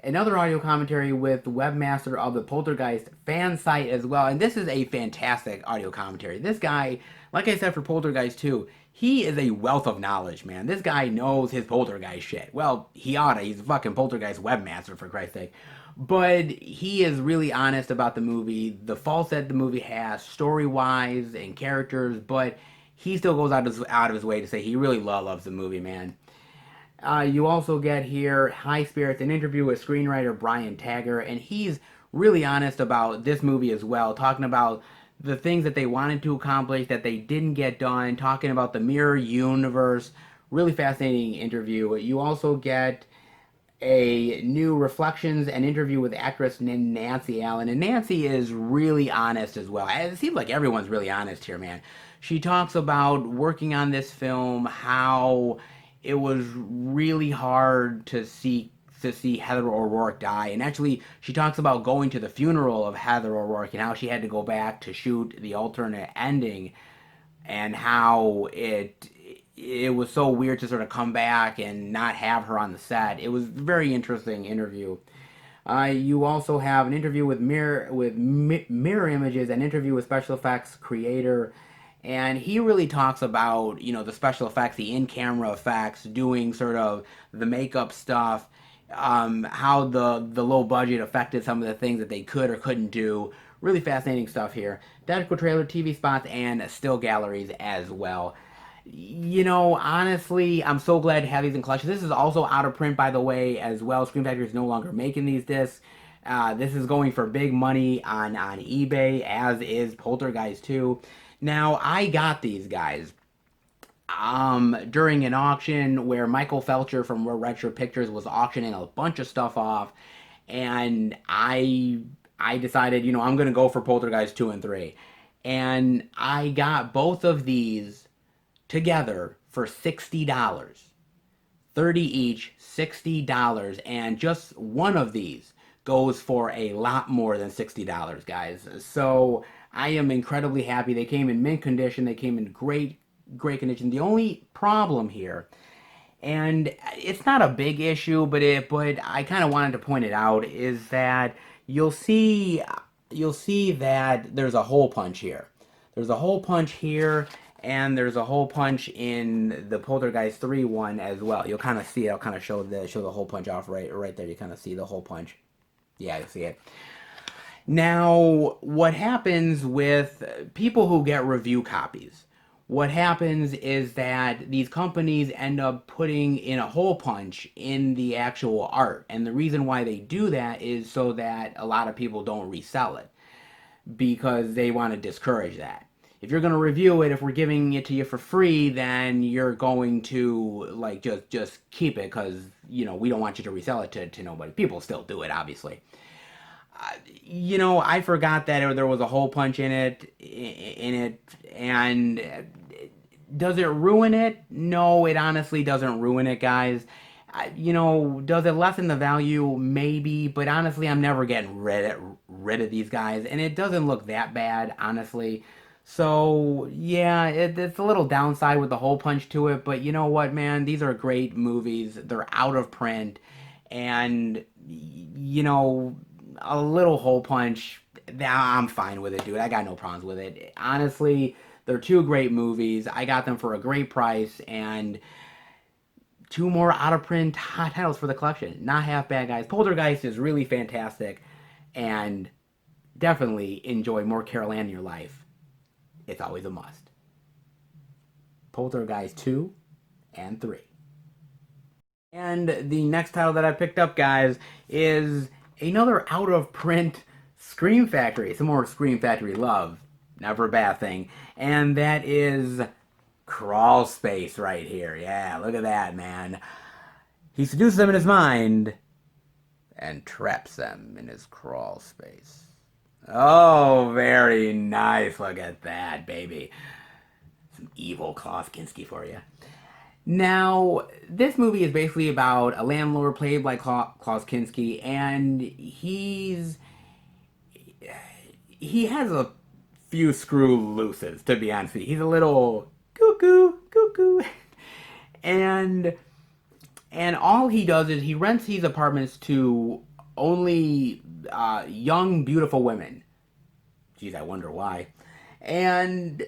S1: another audio commentary with the webmaster of the Poltergeist fan site as well. And this is a fantastic audio commentary. This guy, like I said for Poltergeist 2, he is a wealth of knowledge, man. This guy knows his Poltergeist shit. Well, he oughta. He's a fucking Poltergeist webmaster, for Christ's sake. But he is really honest about the movie, the faults that the movie has, story-wise and characters, but he still goes out of his way to say he really loves the movie, man. You also get here High Spirits, an interview with screenwriter Brian Tagger, and he's really honest about this movie as well, talking about the things that they wanted to accomplish that they didn't get done, talking about the mirror universe. Really fascinating interview. You also get a new reflections and interview with actress Nancy Allen, and Nancy is really honest as well. It seems like everyone's really honest here, man. She talks about working on this film, how it was really hard to see Heather O'Rourke die. And actually, she talks about going to the funeral of Heather O'Rourke and how she had to go back to shoot the alternate ending, and how it was so weird to sort of come back and not have her on the set. It was a very interesting interview. You also have an interview with Mirror Images, an interview with special effects creator, and he really talks about, the special effects, the in-camera effects, doing sort of the makeup stuff, how the low budget affected some of the things that they could or couldn't do. Really fascinating stuff here. Theatrical trailer, TV spots, and still galleries as well. Honestly, I'm so glad to have these in collection. This is also out of print, by the way, as well. Scream Factory is no longer making these discs. This is going for big money on eBay, as is Poltergeist 2. Now, I got these guys during an auction where Michael Felcher from Retro Pictures was auctioning a bunch of stuff off, and I decided, I'm going to go for Poltergeist 2 and 3. And I got both of these together for $60. 30 each, $60, and just one of these goes for a lot more than $60, guys. So I am incredibly happy. They came in mint condition. They came in great condition. The only problem here, and it's not a big issue, but I kind of wanted to point it out, is that you'll see that there's a hole punch here. There's a hole punch here, and there's a hole punch in the Poltergeist 3 one as well. You'll kind of see it. I'll kind of show the hole punch off right there. You kind of see the hole punch. Yeah, you see it. Now, what happens with people who get review copies? What happens is that these companies end up putting in a hole punch in the actual art. And the reason why they do that is so that a lot of people don't resell it, because they want to discourage that. If you're going to review it, if we're giving it to you for free, then you're going to just keep it, because we don't want you to resell it to nobody. People still do it, obviously. I forgot that there was a hole punch in it, and does it ruin it? No, it honestly doesn't ruin it, guys. Does it lessen the value? Maybe, but honestly, I'm never getting rid of these guys, and it doesn't look that bad, honestly. So, yeah, it's a little downside with the hole punch to it, but you know what, man? These are great movies. They're out of print, and, a little hole punch, I'm fine with it, dude. I got no problems with it. Honestly, they're two great movies. I got them for a great price, and two more out-of-print titles for the collection. Not half bad, guys. Poltergeist is really fantastic, and definitely enjoy more Carol Ann in your life. It's always a must. Poltergeist 2 and 3. And the next title that I picked up, guys, is another out-of-print Scream Factory. Some more Scream Factory love. Never a bad thing. And that is Crawlspace right here. Yeah, look at that, man. He seduces them in his mind and traps them in his crawlspace. Oh, very nice. Look at that, baby. Some evil Klaus Kinski for you. Now, this movie is basically about a landlord played by Klaus Kinski, and he has a few screw looses, to be honest with you. He's a little cuckoo, cuckoo. and and all he does is he rents these apartments to only young, beautiful women. Geez, I wonder why. And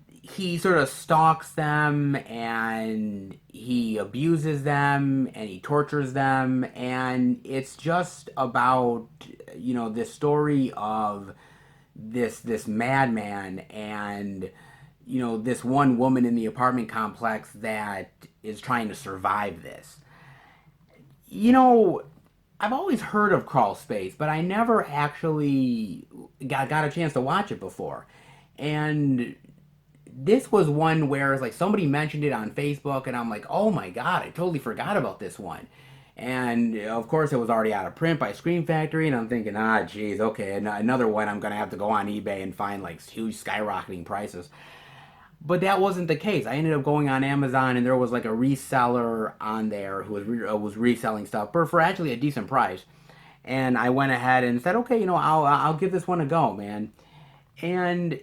S1: he sort of stalks them and he abuses them and he tortures them, and it's just about this story of this madman and this one woman in the apartment complex that is trying to survive this. you know I've always heard of Crawlspace, but I never actually got a chance to watch it before. And this was one where it's like somebody mentioned it on Facebook, and I'm like, oh my god, I totally forgot about this one. And of course, it was already out of print by Scream Factory, and I'm thinking, geez, okay, another one I'm gonna have to go on eBay and find like huge skyrocketing prices. But that wasn't the case. I ended up going on Amazon, and there was like a reseller on there who was reselling stuff for actually a decent price. And I went ahead and said, okay, I'll give this one a go, man. And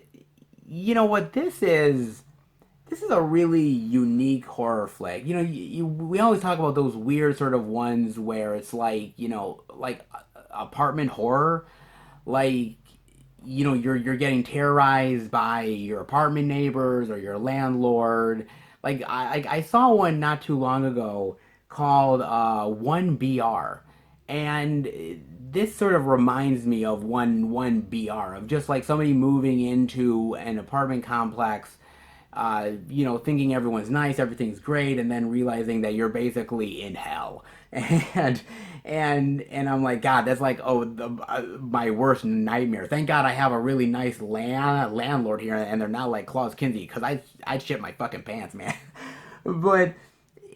S1: you know what this is? This is a really unique horror flick. We always talk about those weird sort of ones where it's like, like apartment horror, like you're getting terrorized by your apartment neighbors or your landlord. Like I saw one not too long ago called 1BR, and this sort of reminds me of one BR, of just like somebody moving into an apartment complex, thinking everyone's nice, everything's great, and then realizing that you're basically in hell. And I'm like, God, that's like, my worst nightmare. Thank God I have a really nice landlord here, and they're not like Klaus Kinsey, because I'd shit my fucking pants, man. But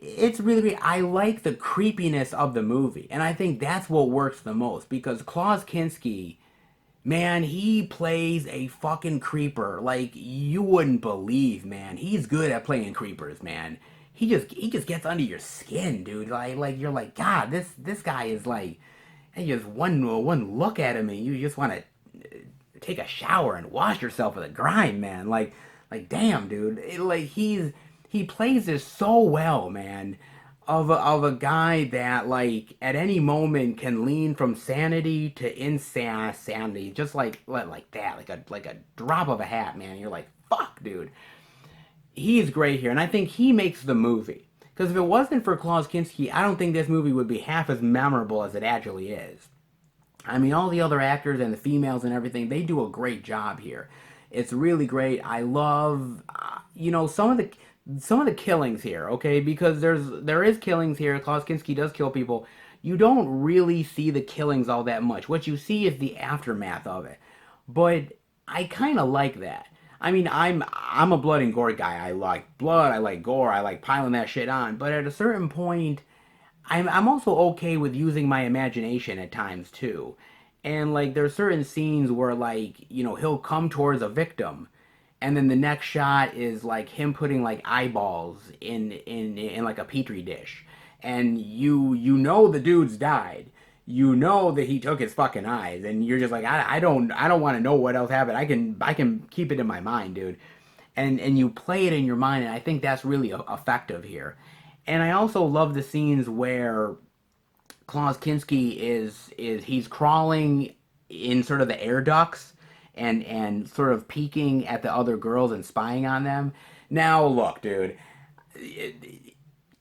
S1: it's really, I like the creepiness of the movie, and I think that's what works the most, because Klaus Kinski, man, he plays a fucking creeper like you wouldn't believe, man. He's good at playing creepers, man. He just gets under your skin, dude. Like you're like, God, this guy is like, and just one look at him and you just want to take a shower and wash yourself with a grime, man. Like damn, dude. He plays this so well, man. Of a guy that like at any moment can lean from sanity to insanity, just like that, like a drop of a hat, man. You're like, fuck, dude. He's great here, and I think he makes the movie. Because if it wasn't for Klaus Kinski, I don't think this movie would be half as memorable as it actually is. I mean, all the other actors and the females and everything, they do a great job here. It's really great. I love, some of the killings here, okay? Because there is killings here. Klaus Kinski does kill people. You don't really see the killings all that much. What you see is the aftermath of it. But I kind of like that. I mean, I'm a blood and gore guy. I like blood. I like gore. I like piling that shit on. But at a certain point, I'm also okay with using my imagination at times too. And like there's certain scenes where like he'll come towards a victim, and then the next shot is like him putting like eyeballs in like a petri dish, and you know the dude's died. You know that he took his fucking eyes, and you're just like, I don't want to know what else happened. I can keep it in my mind, dude. And you play it in your mind, and I think that's really effective here. And I also love the scenes where Klaus Kinski is he's crawling in sort of the air ducts and sort of peeking at the other girls and spying on them. Now look, dude,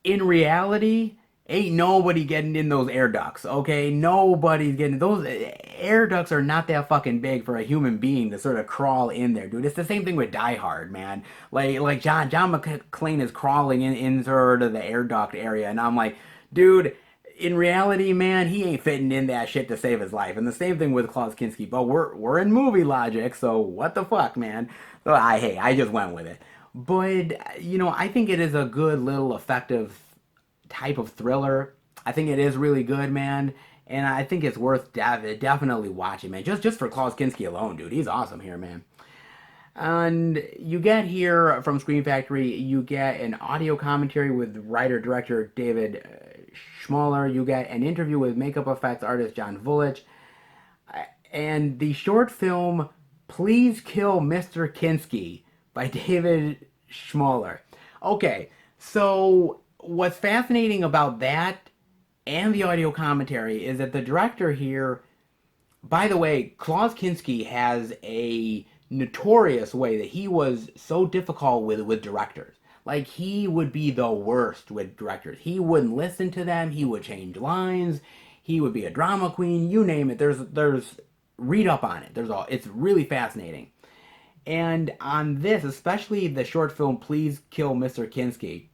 S1: in reality, ain't nobody getting in those air ducts, okay? Nobody's getting those air ducts are not that fucking big for a human being to sort of crawl in there, dude. It's the same thing with Die Hard, man. Like John McClane is crawling in sort of the air duct area, and I'm like, dude, in reality, man, he ain't fitting in that shit to save his life. And the same thing with Klaus Kinski. But we're in movie logic, so what the fuck, man? So I just went with it. But I think it is a good little effective type of thriller. I think it is really good, man, and I think it's worth definitely watching, man. Just for Klaus Kinski alone, dude, he's awesome here, man. And you get here from Scream Factory, you get an audio commentary with writer-director David Schmoller. You get an interview with makeup effects artist John Vulich. And the short film Please Kill Mr. Kinski by David Schmoller. Okay, so what's fascinating about that and the audio commentary is that the director here, by the way, Klaus Kinski has a notorious way that he was so difficult with directors. Like, he would be the worst with directors. He wouldn't listen to them. He would change lines. He would be a drama queen. You name it. There's read up on it. It's really fascinating. And on this, especially the short film Please Kill Mr. Kinski,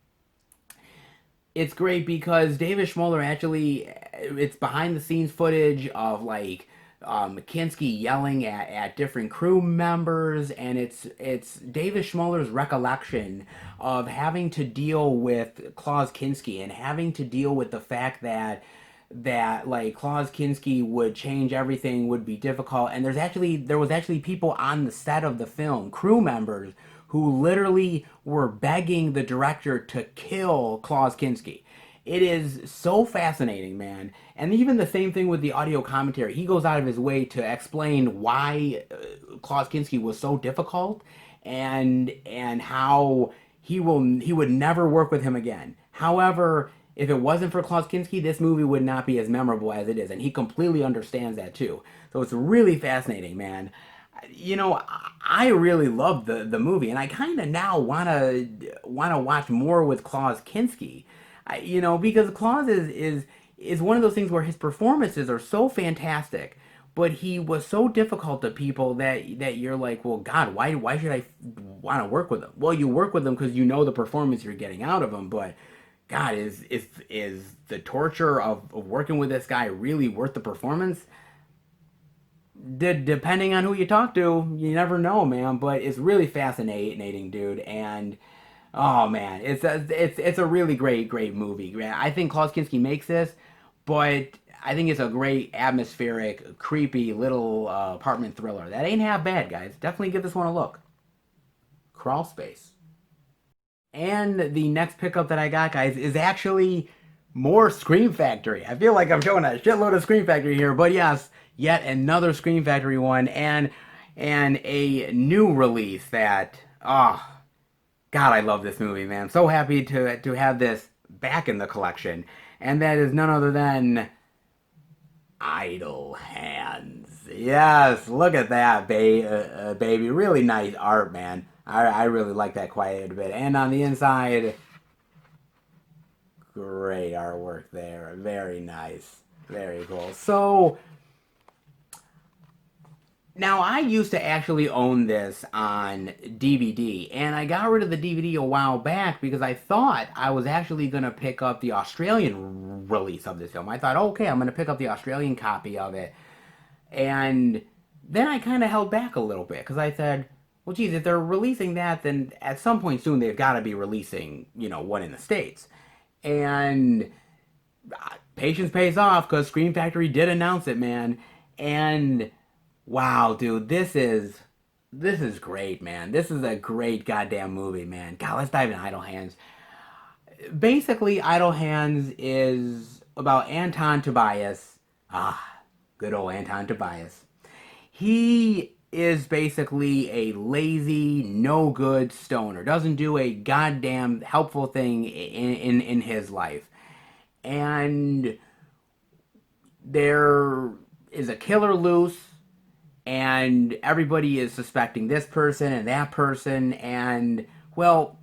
S1: it's great because David Schmoller actually, it's behind the scenes footage of like Kinski yelling at different crew members, and it's David Schmoller's recollection of having to deal with Klaus Kinski and having to deal with the fact that like Klaus Kinski would change everything, would be difficult, and there was actually people on the set of the film, crew members, who literally were begging the director to kill Klaus Kinski. It is so fascinating, man. And even the same thing with the audio commentary. He goes out of his way to explain why Klaus Kinski was so difficult and how he would never work with him again. However, if it wasn't for Klaus Kinski, this movie would not be as memorable as it is, and he completely understands that too. So it's really fascinating, man. You know, I really love the movie, and I kind of now wanna watch more with Klaus Kinski. Because Klaus is one of those things where his performances are so fantastic, but he was so difficult to people that you're like, well, God, why should I want to work with him? Well, you work with him because you know the performance you're getting out of him, but God, is the torture of working with this guy really worth the performance? Depending on who you talk to, you never know, man. But it's really fascinating, dude. And oh man, it's a really great movie. I think Klaus Kinski makes this, but I think it's a great atmospheric, creepy little apartment thriller. That ain't half bad, guys. Definitely give this one a look. Crawlspace. And the next pickup that I got, guys, is actually more Scream Factory. I feel like I'm showing a shitload of Scream Factory here, but yes, yet another Scream Factory one, and a new release that, oh, God, I love this movie, man. I'm so happy to have this back in the collection, and that is none other than Idle Hands. Yes, look at that, baby. Really nice art, man. I really like that quite a bit. And on the inside, great artwork there. Very nice. Very cool. So, now I used to actually own this on DVD, and I got rid of the DVD a while back because I thought I was actually going to pick up the Australian release of this film. I thought, okay, I'm going to pick up the Australian copy of it. And then I kind of held back a little bit because I said, well, geez, if they're releasing that, then at some point soon they've got to be releasing, one in the States. And patience pays off because Scream Factory did announce it, man. And wow, dude, this is great, man. This is a great goddamn movie, man. God, let's dive in Idle Hands. Basically, Idle Hands is about Anton Tobias. Ah, good old Anton Tobias. He is basically a lazy, no-good stoner. Doesn't do a goddamn helpful thing in his life. And there is a killer loose, and everybody is suspecting this person and that person, and, well,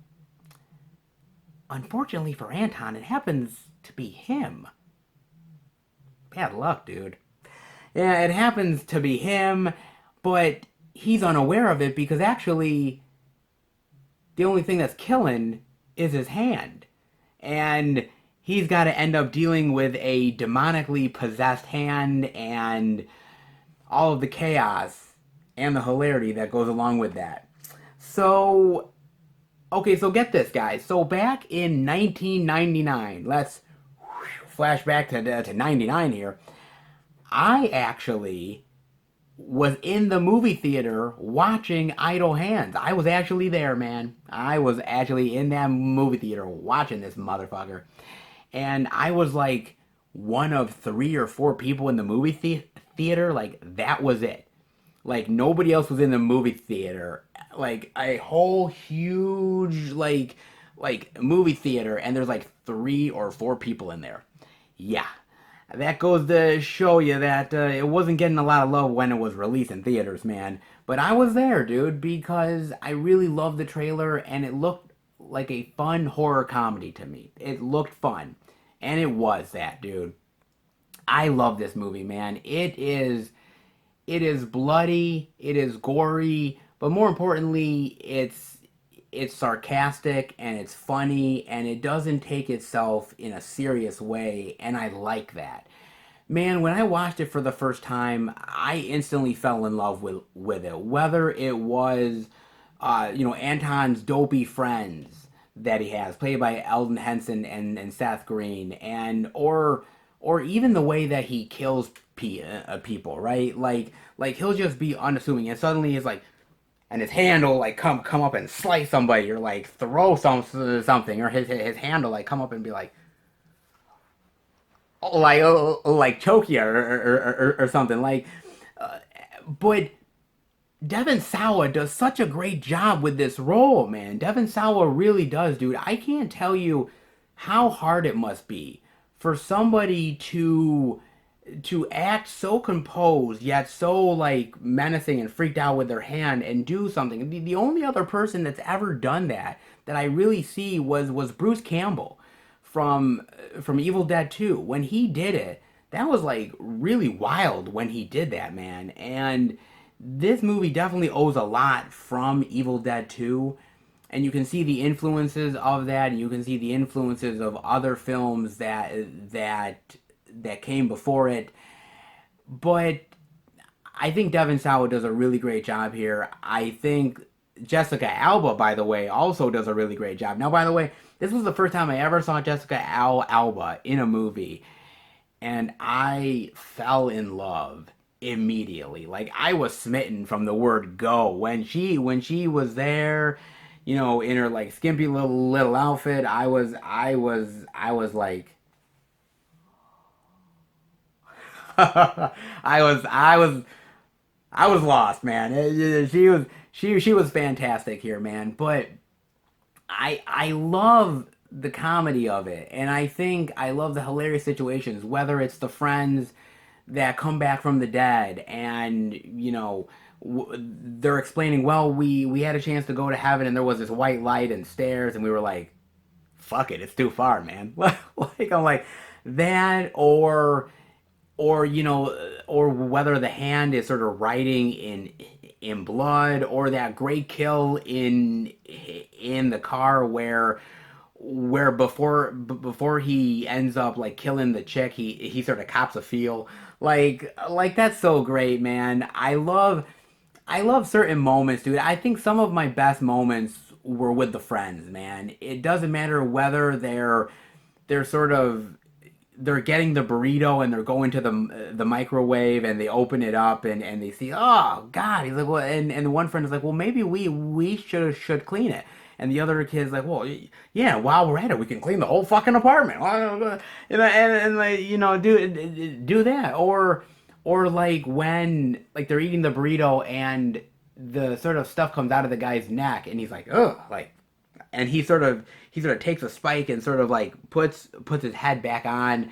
S1: unfortunately for Anton, it happens to be him. Bad luck, dude. Yeah, it happens to be him, but he's unaware of it because actually the only thing that's killing is his hand. And he's got to end up dealing with a demonically possessed hand and all of the chaos and the hilarity that goes along with that. So, okay, so get this, guys. So back in 1999, let's flash back to 99 here. I actually was in the movie theater watching Idle Hands. I was actually there, man. I was actually in that movie theater watching this motherfucker. And I was like one of 3 or 4 people in the movie theater. Like, that was it. Like, nobody else was in the movie theater. Like, a whole huge, like movie theater, and there's like 3 or 4 people in there. Yeah, that goes to show you that it wasn't getting a lot of love when it was released in theaters, man. But I was there, dude, because I really loved the trailer and it looked like a fun horror comedy to me. It looked fun. And it was that, dude. I love this movie, man. It is bloody, it is gory, but more importantly, it's sarcastic and it's funny and it doesn't take itself in a serious way, and I like that. Man, when I watched it for the first time, I instantly fell in love with it. Whether it was, Anton's dopey friends that he has, played by Eldon Henson and Seth Green, and or even the way that he kills people, right? Like he'll just be unassuming, and suddenly he's like, and his hand will like come up and slice somebody, or like throw something, or his hand will like come up and be like choke you or something like. But Devon Sawa does such a great job with this role, man. Devon Sawa really does, dude. I can't tell you how hard it must be for somebody to act so composed yet so like menacing and freaked out with their hand and do something. The only other person that's ever done that I really see was Bruce Campbell from Evil Dead 2. When he did it, that was like really wild when he did that, man. And this movie definitely owes a lot from Evil Dead 2, and you can see the influences of that, and you can see the influences of other films that came before it. But I think Devon Sawa does a really great job here. I think Jessica Alba, by the way, also does a really great job. Now, by the way, this was the first time I ever saw Jessica Alba in a movie, and I fell in love immediately. Like, I was smitten from the word go when she was there, in her like skimpy little outfit. I was like, I was lost, man. She was fantastic here, man. But I love the comedy of it, and I think I love the hilarious situations. Whether it's the friends that come back from the dead, and they're explaining, well, we had a chance to go to heaven, and there was this white light and stairs, and we were like, fuck it, it's too far, man. Like, I'm like that, or whether the hand is sort of writing in blood, or that great kill in the car where before he ends up like killing the chick, he sort of cops a feel like that's so great, man. I love certain moments, dude. I think some of my best moments were with the friends, man. It doesn't matter whether they're sort of they're getting the burrito and they're going to the microwave, and they open it up, and they see, oh god. He's like, well, and the one friend is like, well, maybe we should clean it. And the other kid's like, well, yeah, while we're at it, we can clean the whole fucking apartment. And like, do that. Or like when like they're eating the burrito and the sort of stuff comes out of the guy's neck, and he's like, ugh, like, and he sort of takes a spike and sort of like puts his head back on,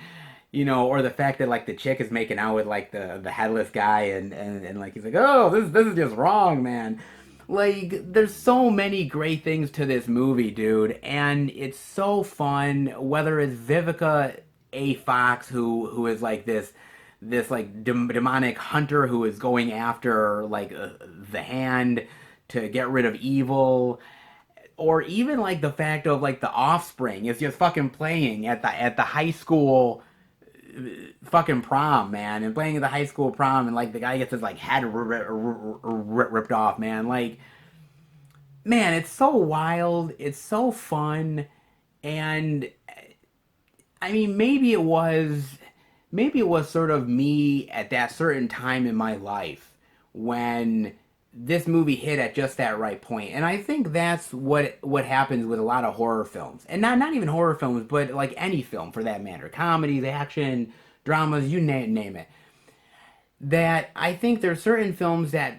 S1: or the fact that like the chick is making out with like the headless guy, and like he's like, oh, this is just wrong, man. Like, there's so many great things to this movie, dude, and it's so fun. Whether it's Vivica A. Fox, who is like this like demonic hunter who is going after like the hand to get rid of evil, or even like the fact of like the Offspring is just fucking playing at the high school fucking prom, man, and playing at the high school prom, and like the guy gets his like head ripped off, man. Like, man, it's so wild, it's so fun, and I mean, maybe it was sort of me at that certain time in my life when this movie hit at just that right point. And I think that's what happens with a lot of horror films. And not even horror films, but like any film for that matter. Comedies, action, dramas, you name it. That I think there's certain films that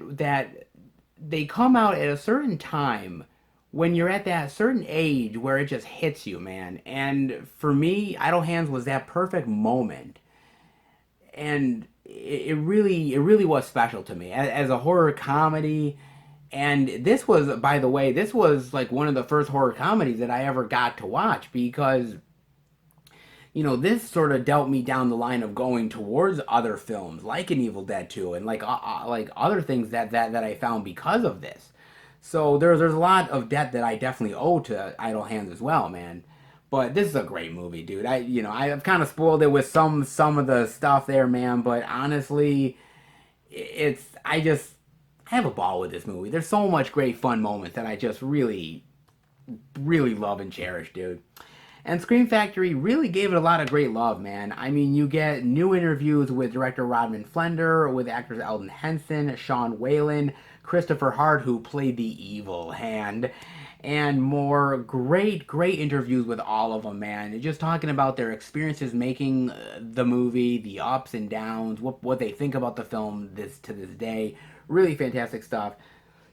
S1: they come out at a certain time when you're at that certain age where it just hits you, man. And for me, Idle Hands was that perfect moment. And it really was special to me as a horror comedy. And this was, by the way, this was like one of the first horror comedies that I ever got to watch because this sort of dealt me down the line of going towards other films like an Evil Dead 2 and like other things that I found because of this. So there's a lot of debt that I definitely owe to Idle Hands as well, man. But this is a great movie, dude. I've kind of spoiled it with some of the stuff there, man. But honestly, I have a ball with this movie. There's so much great fun moments that I just really, really love and cherish, dude. And Scream Factory really gave it a lot of great love, man. I mean, you get new interviews with director Rodman Flender, with actors Eldon Henson, Sean Whalen, Christopher Hart, who played the evil hand, and more great interviews with all of them, man. Just talking about their experiences making the movie, the ups and downs, what they think about the film to this day. Really fantastic stuff.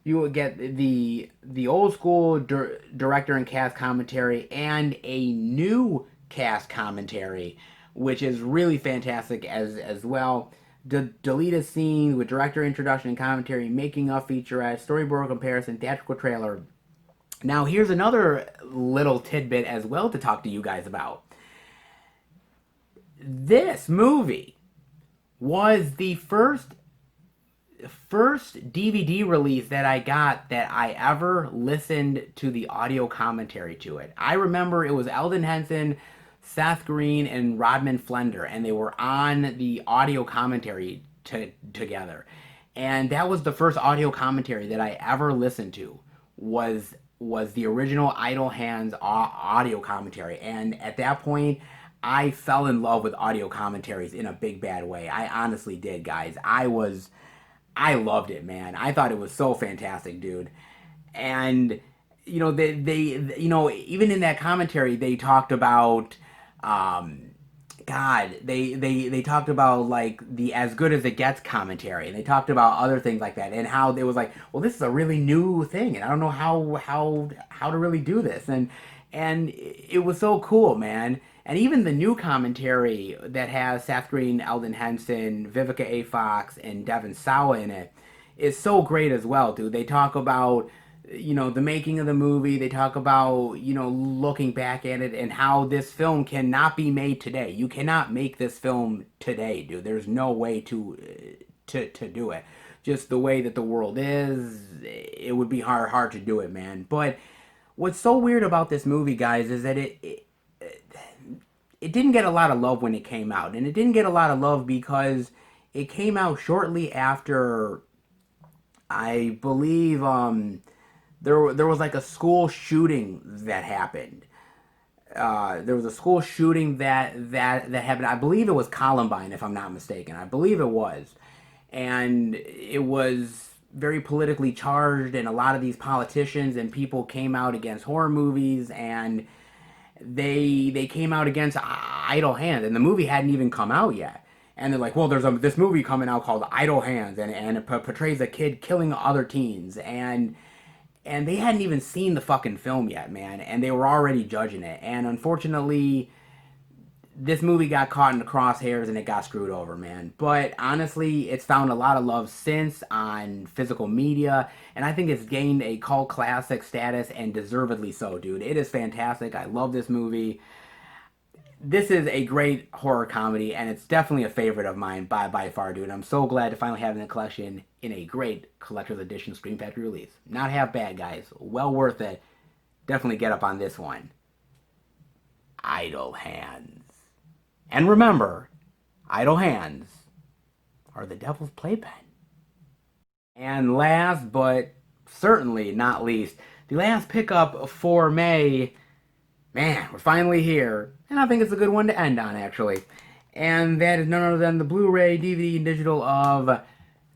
S1: You will get the old school director and cast commentary and a new cast commentary, which is really fantastic as well. Deleted scenes with director introduction and commentary, making of featurette, storyboard comparison, theatrical trailer. Now here's another little tidbit as well to talk to you guys about. This movie was the first DVD release that I got that I ever listened to the audio commentary to it. I remember it was Eldon Henson, Seth Green, and Rodman Flender, and they were on the audio commentary together. And that was the first audio commentary that I ever listened to was the original Idle Hands audio commentary. And at that point, I fell in love with audio commentaries in a big bad way. I honestly did, guys. I loved it, man. I thought it was so fantastic, dude. And they even in that commentary they talked about they talked about like the As Good as It Gets commentary, and they talked about other things like that, and how it was like, well, this is a really new thing, and I don't know how to really do this, and it was so cool, man. And even the new commentary that has Seth Green, Eldon Henson, Vivica A. Fox, and Devon Sawa in it is so great as well, dude. They talk about, the making of the movie. They talk about, looking back at it and how this film cannot be made today. You cannot make this film today, dude. There's no way to do it. Just the way that the world is, it would be hard to do it, man. But what's so weird about this movie, guys, is that it didn't get a lot of love when it came out. And it didn't get a lot of love because it came out shortly after, I believe, there was like a school shooting that happened. There was a school shooting that happened. I believe it was Columbine, if I'm not mistaken. I believe it was. And it was very politically charged, and a lot of these politicians and people came out against horror movies, and they came out against Idle Hands, and the movie hadn't even come out yet. And they're like, well, there's this movie coming out called Idle Hands, and it portrays a kid killing other teens, and they hadn't even seen the fucking film yet, man, and they were already judging it. And unfortunately, this movie got caught in the crosshairs and it got screwed over, man. But honestly, it's found a lot of love since on physical media, and I think it's gained a cult classic status, and deservedly so, dude. It is fantastic. I love this movie. This is a great horror comedy, and it's definitely a favorite of mine by far, dude. I'm so glad to finally have it in the collection in a great collector's edition Scream Factory release. Not half bad, guys. Well worth it. Definitely get up on this one. Idle Hands. And remember, idle hands are the devil's playpen. And last but certainly not least, the last pickup for May. Man, we're finally here. And I think it's a good one to end on, actually. And that is none other than the Blu-ray, DVD, and digital of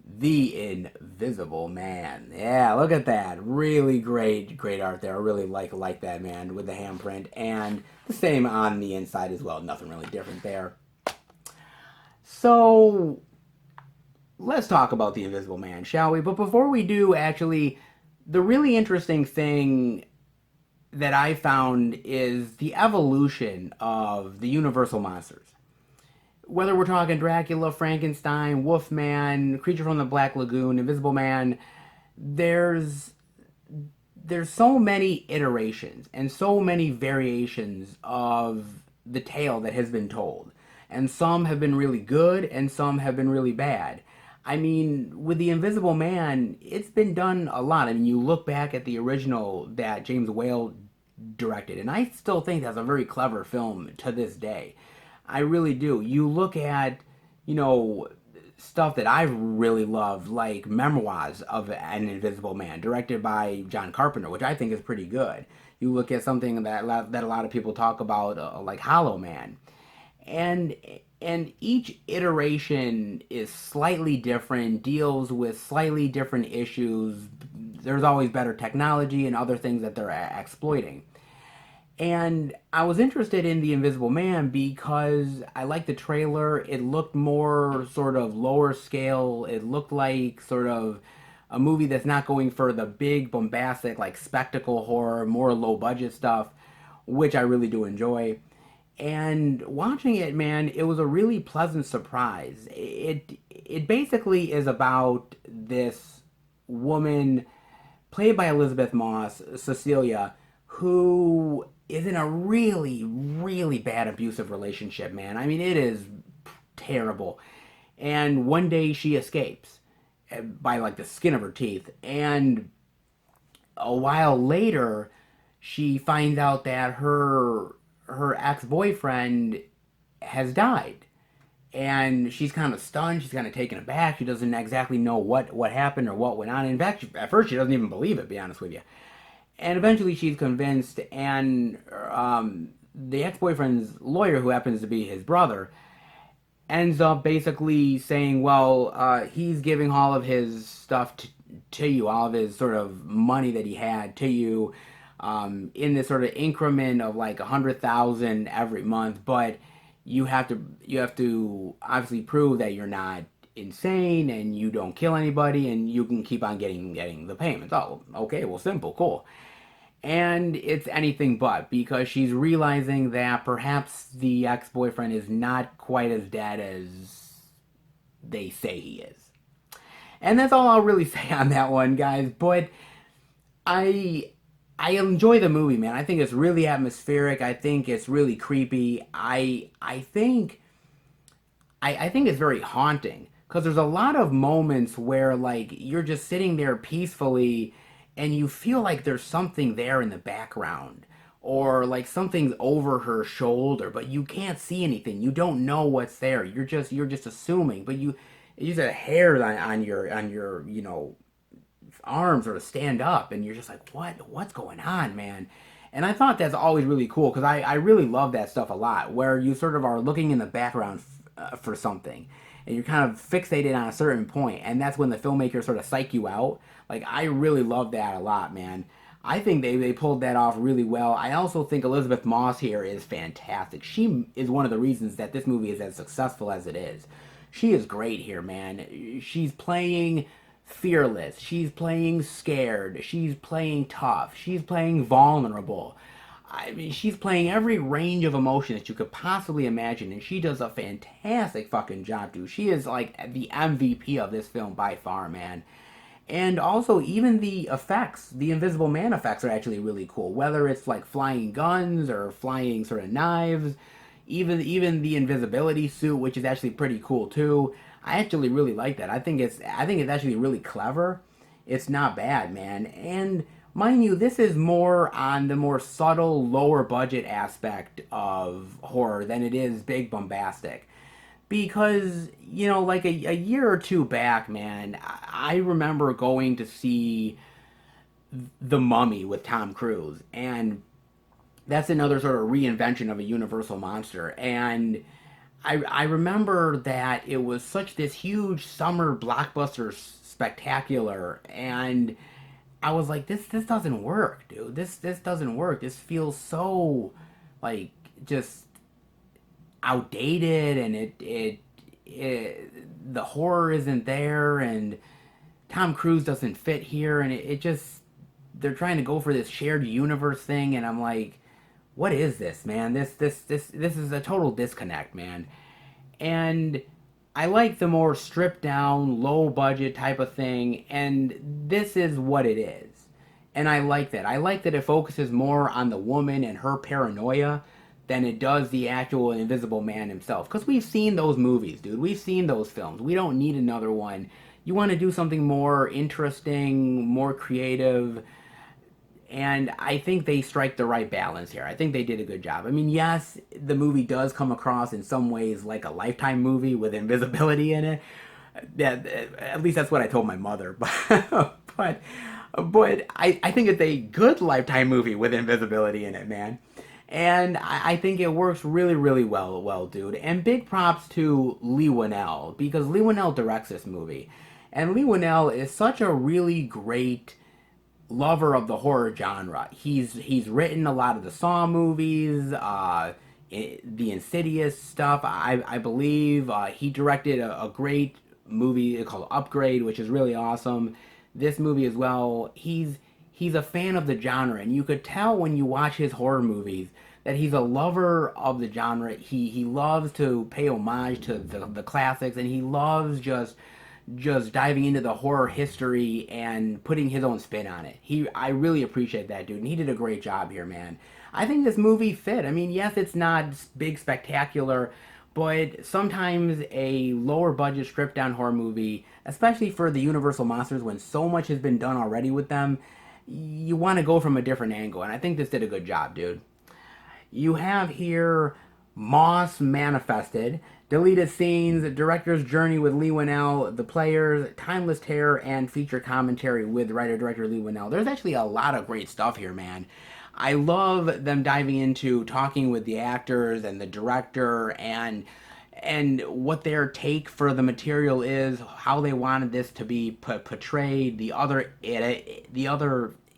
S1: The Invisible Man. Yeah, look at that. Really great art there. I really like that, man, with the handprint. And the same on the inside as well. Nothing really different there. So, let's talk about the Invisible Man, shall we? But before we do, actually, the really interesting thing that I found is the evolution of the Universal monsters. Whether we're talking Dracula, Frankenstein, Wolfman, Creature from the Black Lagoon, Invisible Man, there's so many iterations and so many variations of the tale that has been told. And some have been really good and some have been really bad. I mean, with The Invisible Man, it's been done a lot. I mean, you look back at the original that James Whale directed, and I still think that's a very clever film to this day. I really do. You look at, you know, stuff that I've really loved, like Memoirs of an Invisible Man, directed by John Carpenter, which I think is pretty good. You look at something that a lot of people talk about, like Hollow Man, and each iteration is slightly different, deals with slightly different issues. There's always better technology and other things that they're exploiting. And I was interested in The Invisible Man because I liked the trailer. It looked more sort of lower scale. It looked like sort of a movie that's not going for the big, bombastic, like spectacle horror, more low budget stuff, which I really do enjoy. And watching it, man, it was a really pleasant surprise. It basically is about this woman played by Elizabeth Moss, Cecilia, who is in a really bad abusive relationship, man. I mean, it is terrible. And one day she escapes by like the skin of her teeth. And a while later, she finds out that her ex-boyfriend has died. And she's kind of stunned. She's kind of taken aback. She doesn't exactly know what happened or what went on. In fact, at first she doesn't even believe it, to be honest with you. And eventually she's convinced, and the ex-boyfriend's lawyer, who happens to be his brother, ends up basically saying, well, he's giving all of his stuff to you, all of his sort of money that he had to you, in this sort of increment of like 100,000 every month, but you have to obviously prove that you're not insane and you don't kill anybody and you can keep on getting the payments. Oh, okay, well, simple, cool. And it's anything but, because she's realizing that perhaps the ex-boyfriend is not quite as dead as they say he is. And that's all I'll really say on that one, guys. But I enjoy the movie, man. I think it's really atmospheric. I think it's really creepy. I think it's very haunting because there's a lot of moments where like you're just sitting there peacefully and you feel like there's something there in the background or like something's over her shoulder, but you can't see anything. You don't know what's there. You're just assuming, but you just have hairs on your arms or to stand up, and you're just like, what's going on, man? And I thought that's always really cool because I really love that stuff a lot, where you sort of are looking in the background for something, and you're kind of fixated on a certain point, and that's when the filmmaker sort of psych you out. Like, I really love that a lot, man. I think they pulled that off really well. I also think Elizabeth Moss here is fantastic. She is one of the reasons that this movie is as successful as it is. She is great here, man. She's playing fearless. She's playing scared. She's playing tough. She's playing vulnerable. I mean, she's playing every range of emotion that you could possibly imagine, and she does a fantastic fucking job, too. She is, like, the MVP of this film by far, man. And also, even the effects, the Invisible Man effects are actually really cool. Whether it's, like, flying guns or flying sort of knives, even the invisibility suit, which is actually pretty cool, too. I actually really like that. I think it's actually really clever. It's not bad, man. And mind you, this is more on the more subtle, lower budget aspect of horror than it is big bombastic. Because, like a year or two back, man, I remember going to see The Mummy with Tom Cruise. And that's another sort of reinvention of a Universal monster. And I remember that it was such this huge summer blockbuster spectacular, and I was like, this doesn't work, dude. This doesn't work. This feels so like just outdated, and the horror isn't there, and Tom Cruise doesn't fit here, and it just they're trying to go for this shared universe thing, and I'm like, what is this, man? This is a total disconnect, man. And I like the more stripped down, low budget type of thing, and this is what it is. And I like that. I like that it focuses more on the woman and her paranoia than it does the actual Invisible Man himself. Because we've seen those movies, dude. We've seen those films. We don't need another one. You want to do something more interesting, more creative, and I think they strike the right balance here. I think they did a good job. I mean, yes, the movie does come across in some ways like a Lifetime movie with invisibility in it. That, at least that's what I told my mother. But I think it's a good Lifetime movie with invisibility in it, man. And I think it works really, really well, dude. And big props to Lee Winnell, because Lee Winnell directs this movie. And Lee Winnell is such a really great lover of the horror genre. He's written a lot of the Saw movies, the Insidious stuff. I believe he directed a great movie called Upgrade, which is really awesome. This movie as well. He's a fan of the genre, and you could tell when you watch his horror movies that he's a lover of the genre. He loves to pay homage to the classics, and he loves just diving into the horror history and putting his own spin on it. I really appreciate that, dude, and he did a great job here, man. I think this movie fit. I mean, yes, it's not big spectacular, but sometimes a lower budget stripped down horror movie, especially for the Universal monsters when so much has been done already with them, you want to go from a different angle, and I think this did a good job, dude. You have here Moss Manifested, deleted scenes, director's journey with Lee Winnell, the players, timeless terror, and feature commentary with writer-director Lee Winnell. There's actually a lot of great stuff here, man. I love them diving into talking with the actors and the director and what their take for the material is, how they wanted this to be portrayed, the other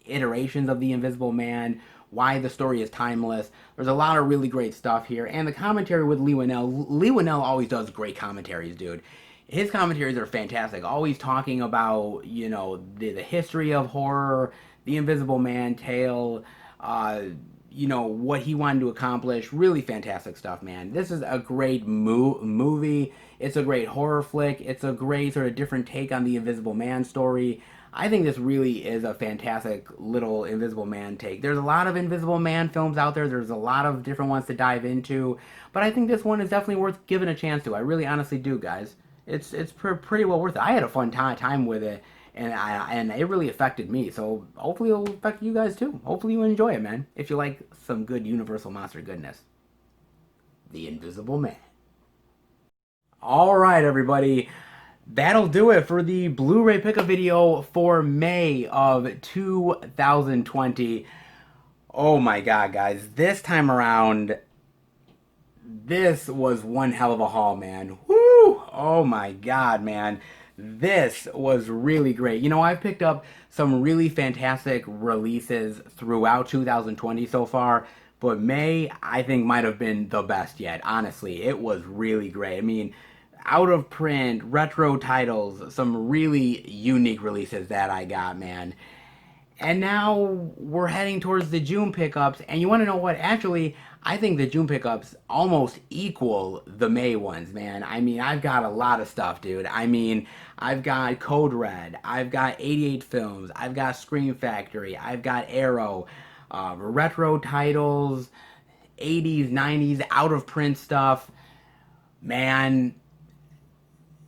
S1: iterations of the Invisible Man, why the story is timeless. There's a lot of really great stuff here, and the commentary with Lee Winnell. Lee Winnell always does great commentaries, dude. His commentaries are fantastic. Always talking about the history of horror, the Invisible Man tale, what he wanted to accomplish. Really fantastic stuff, man. This is a great movie. It's a great horror flick. It's a great sort of different take on the Invisible Man story. I think this really is a fantastic little Invisible Man take. There's a lot of Invisible Man films out there. There's a lot of different ones to dive into. But I think this one is definitely worth giving a chance to. I really honestly do, guys. It's pretty well worth it. I had a fun time with it. And it really affected me. So hopefully it'll affect you guys too. Hopefully you enjoy it, man. If you like some good Universal Monster goodness. The Invisible Man. Alright, everybody. That'll do it for the Blu-ray pickup video for May of 2020. Oh my god, guys. This time around, this was one hell of a haul, man. Woo! Oh my god, man. This was really great. I've picked up some really fantastic releases throughout 2020 so far, but May, I think, might have been the best yet. Honestly, it was really great. I mean, out of print, retro titles, some really unique releases that I got, man. And now we're heading towards the June pickups, and you want to know what? Actually, I think the June pickups almost equal the May ones, man. I mean, I've got a lot of stuff, dude. I mean, I've got Code Red, I've got 88 Films, I've got Scream Factory, I've got Arrow, retro titles, 80s, 90s, out of print stuff. Man,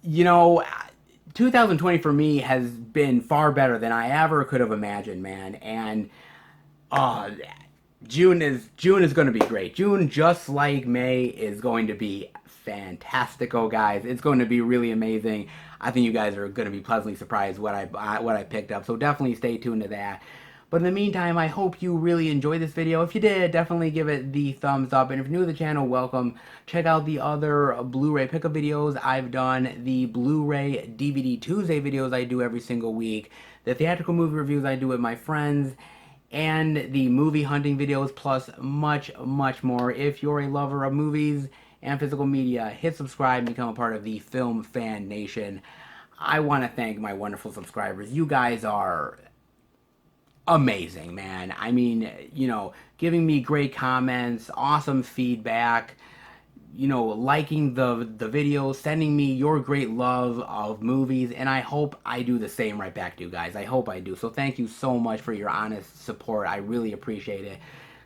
S1: 2020 for me has been far better than I ever could have imagined, man. And June is going to be great. June, just like May, is going to be fantastico, guys. It's going to be really amazing. I think you guys are going to be pleasantly surprised what I picked up. So definitely stay tuned to that. But in the meantime, I hope you really enjoyed this video. If you did, definitely give it the thumbs up. And if you're new to the channel, welcome. Check out the other Blu-ray pickup videos I've done, the Blu-ray DVD Tuesday videos I do every single week, the theatrical movie reviews I do with my friends, and the movie hunting videos, plus much, much more. If you're a lover of movies and physical media, hit subscribe and become a part of the Film Fan Nation. I want to thank my wonderful subscribers. You guys are amazing, man. I mean, giving me great comments, awesome feedback, liking the videos, sending me your great love of movies, and I hope I do the same right back to you guys. I hope I do. So thank you so much for your honest support. I really appreciate it.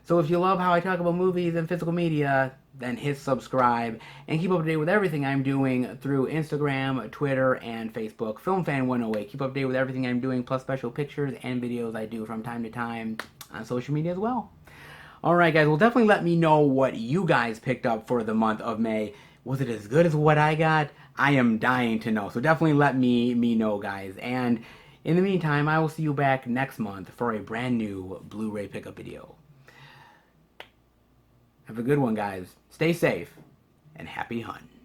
S1: So if you love how I talk about movies and physical media, then hit subscribe and keep up to date with everything I'm doing through Instagram, Twitter, and Facebook. FilmFan108. Keep up to date with everything I'm doing, plus special pictures and videos I do from time to time on social media as well. Alright guys, well definitely let me know what you guys picked up for the month of May. Was it as good as what I got? I am dying to know. So definitely let me know, guys. And in the meantime, I will see you back next month for a brand new Blu-ray pickup video. Have a good one, guys. Stay safe and happy hunting.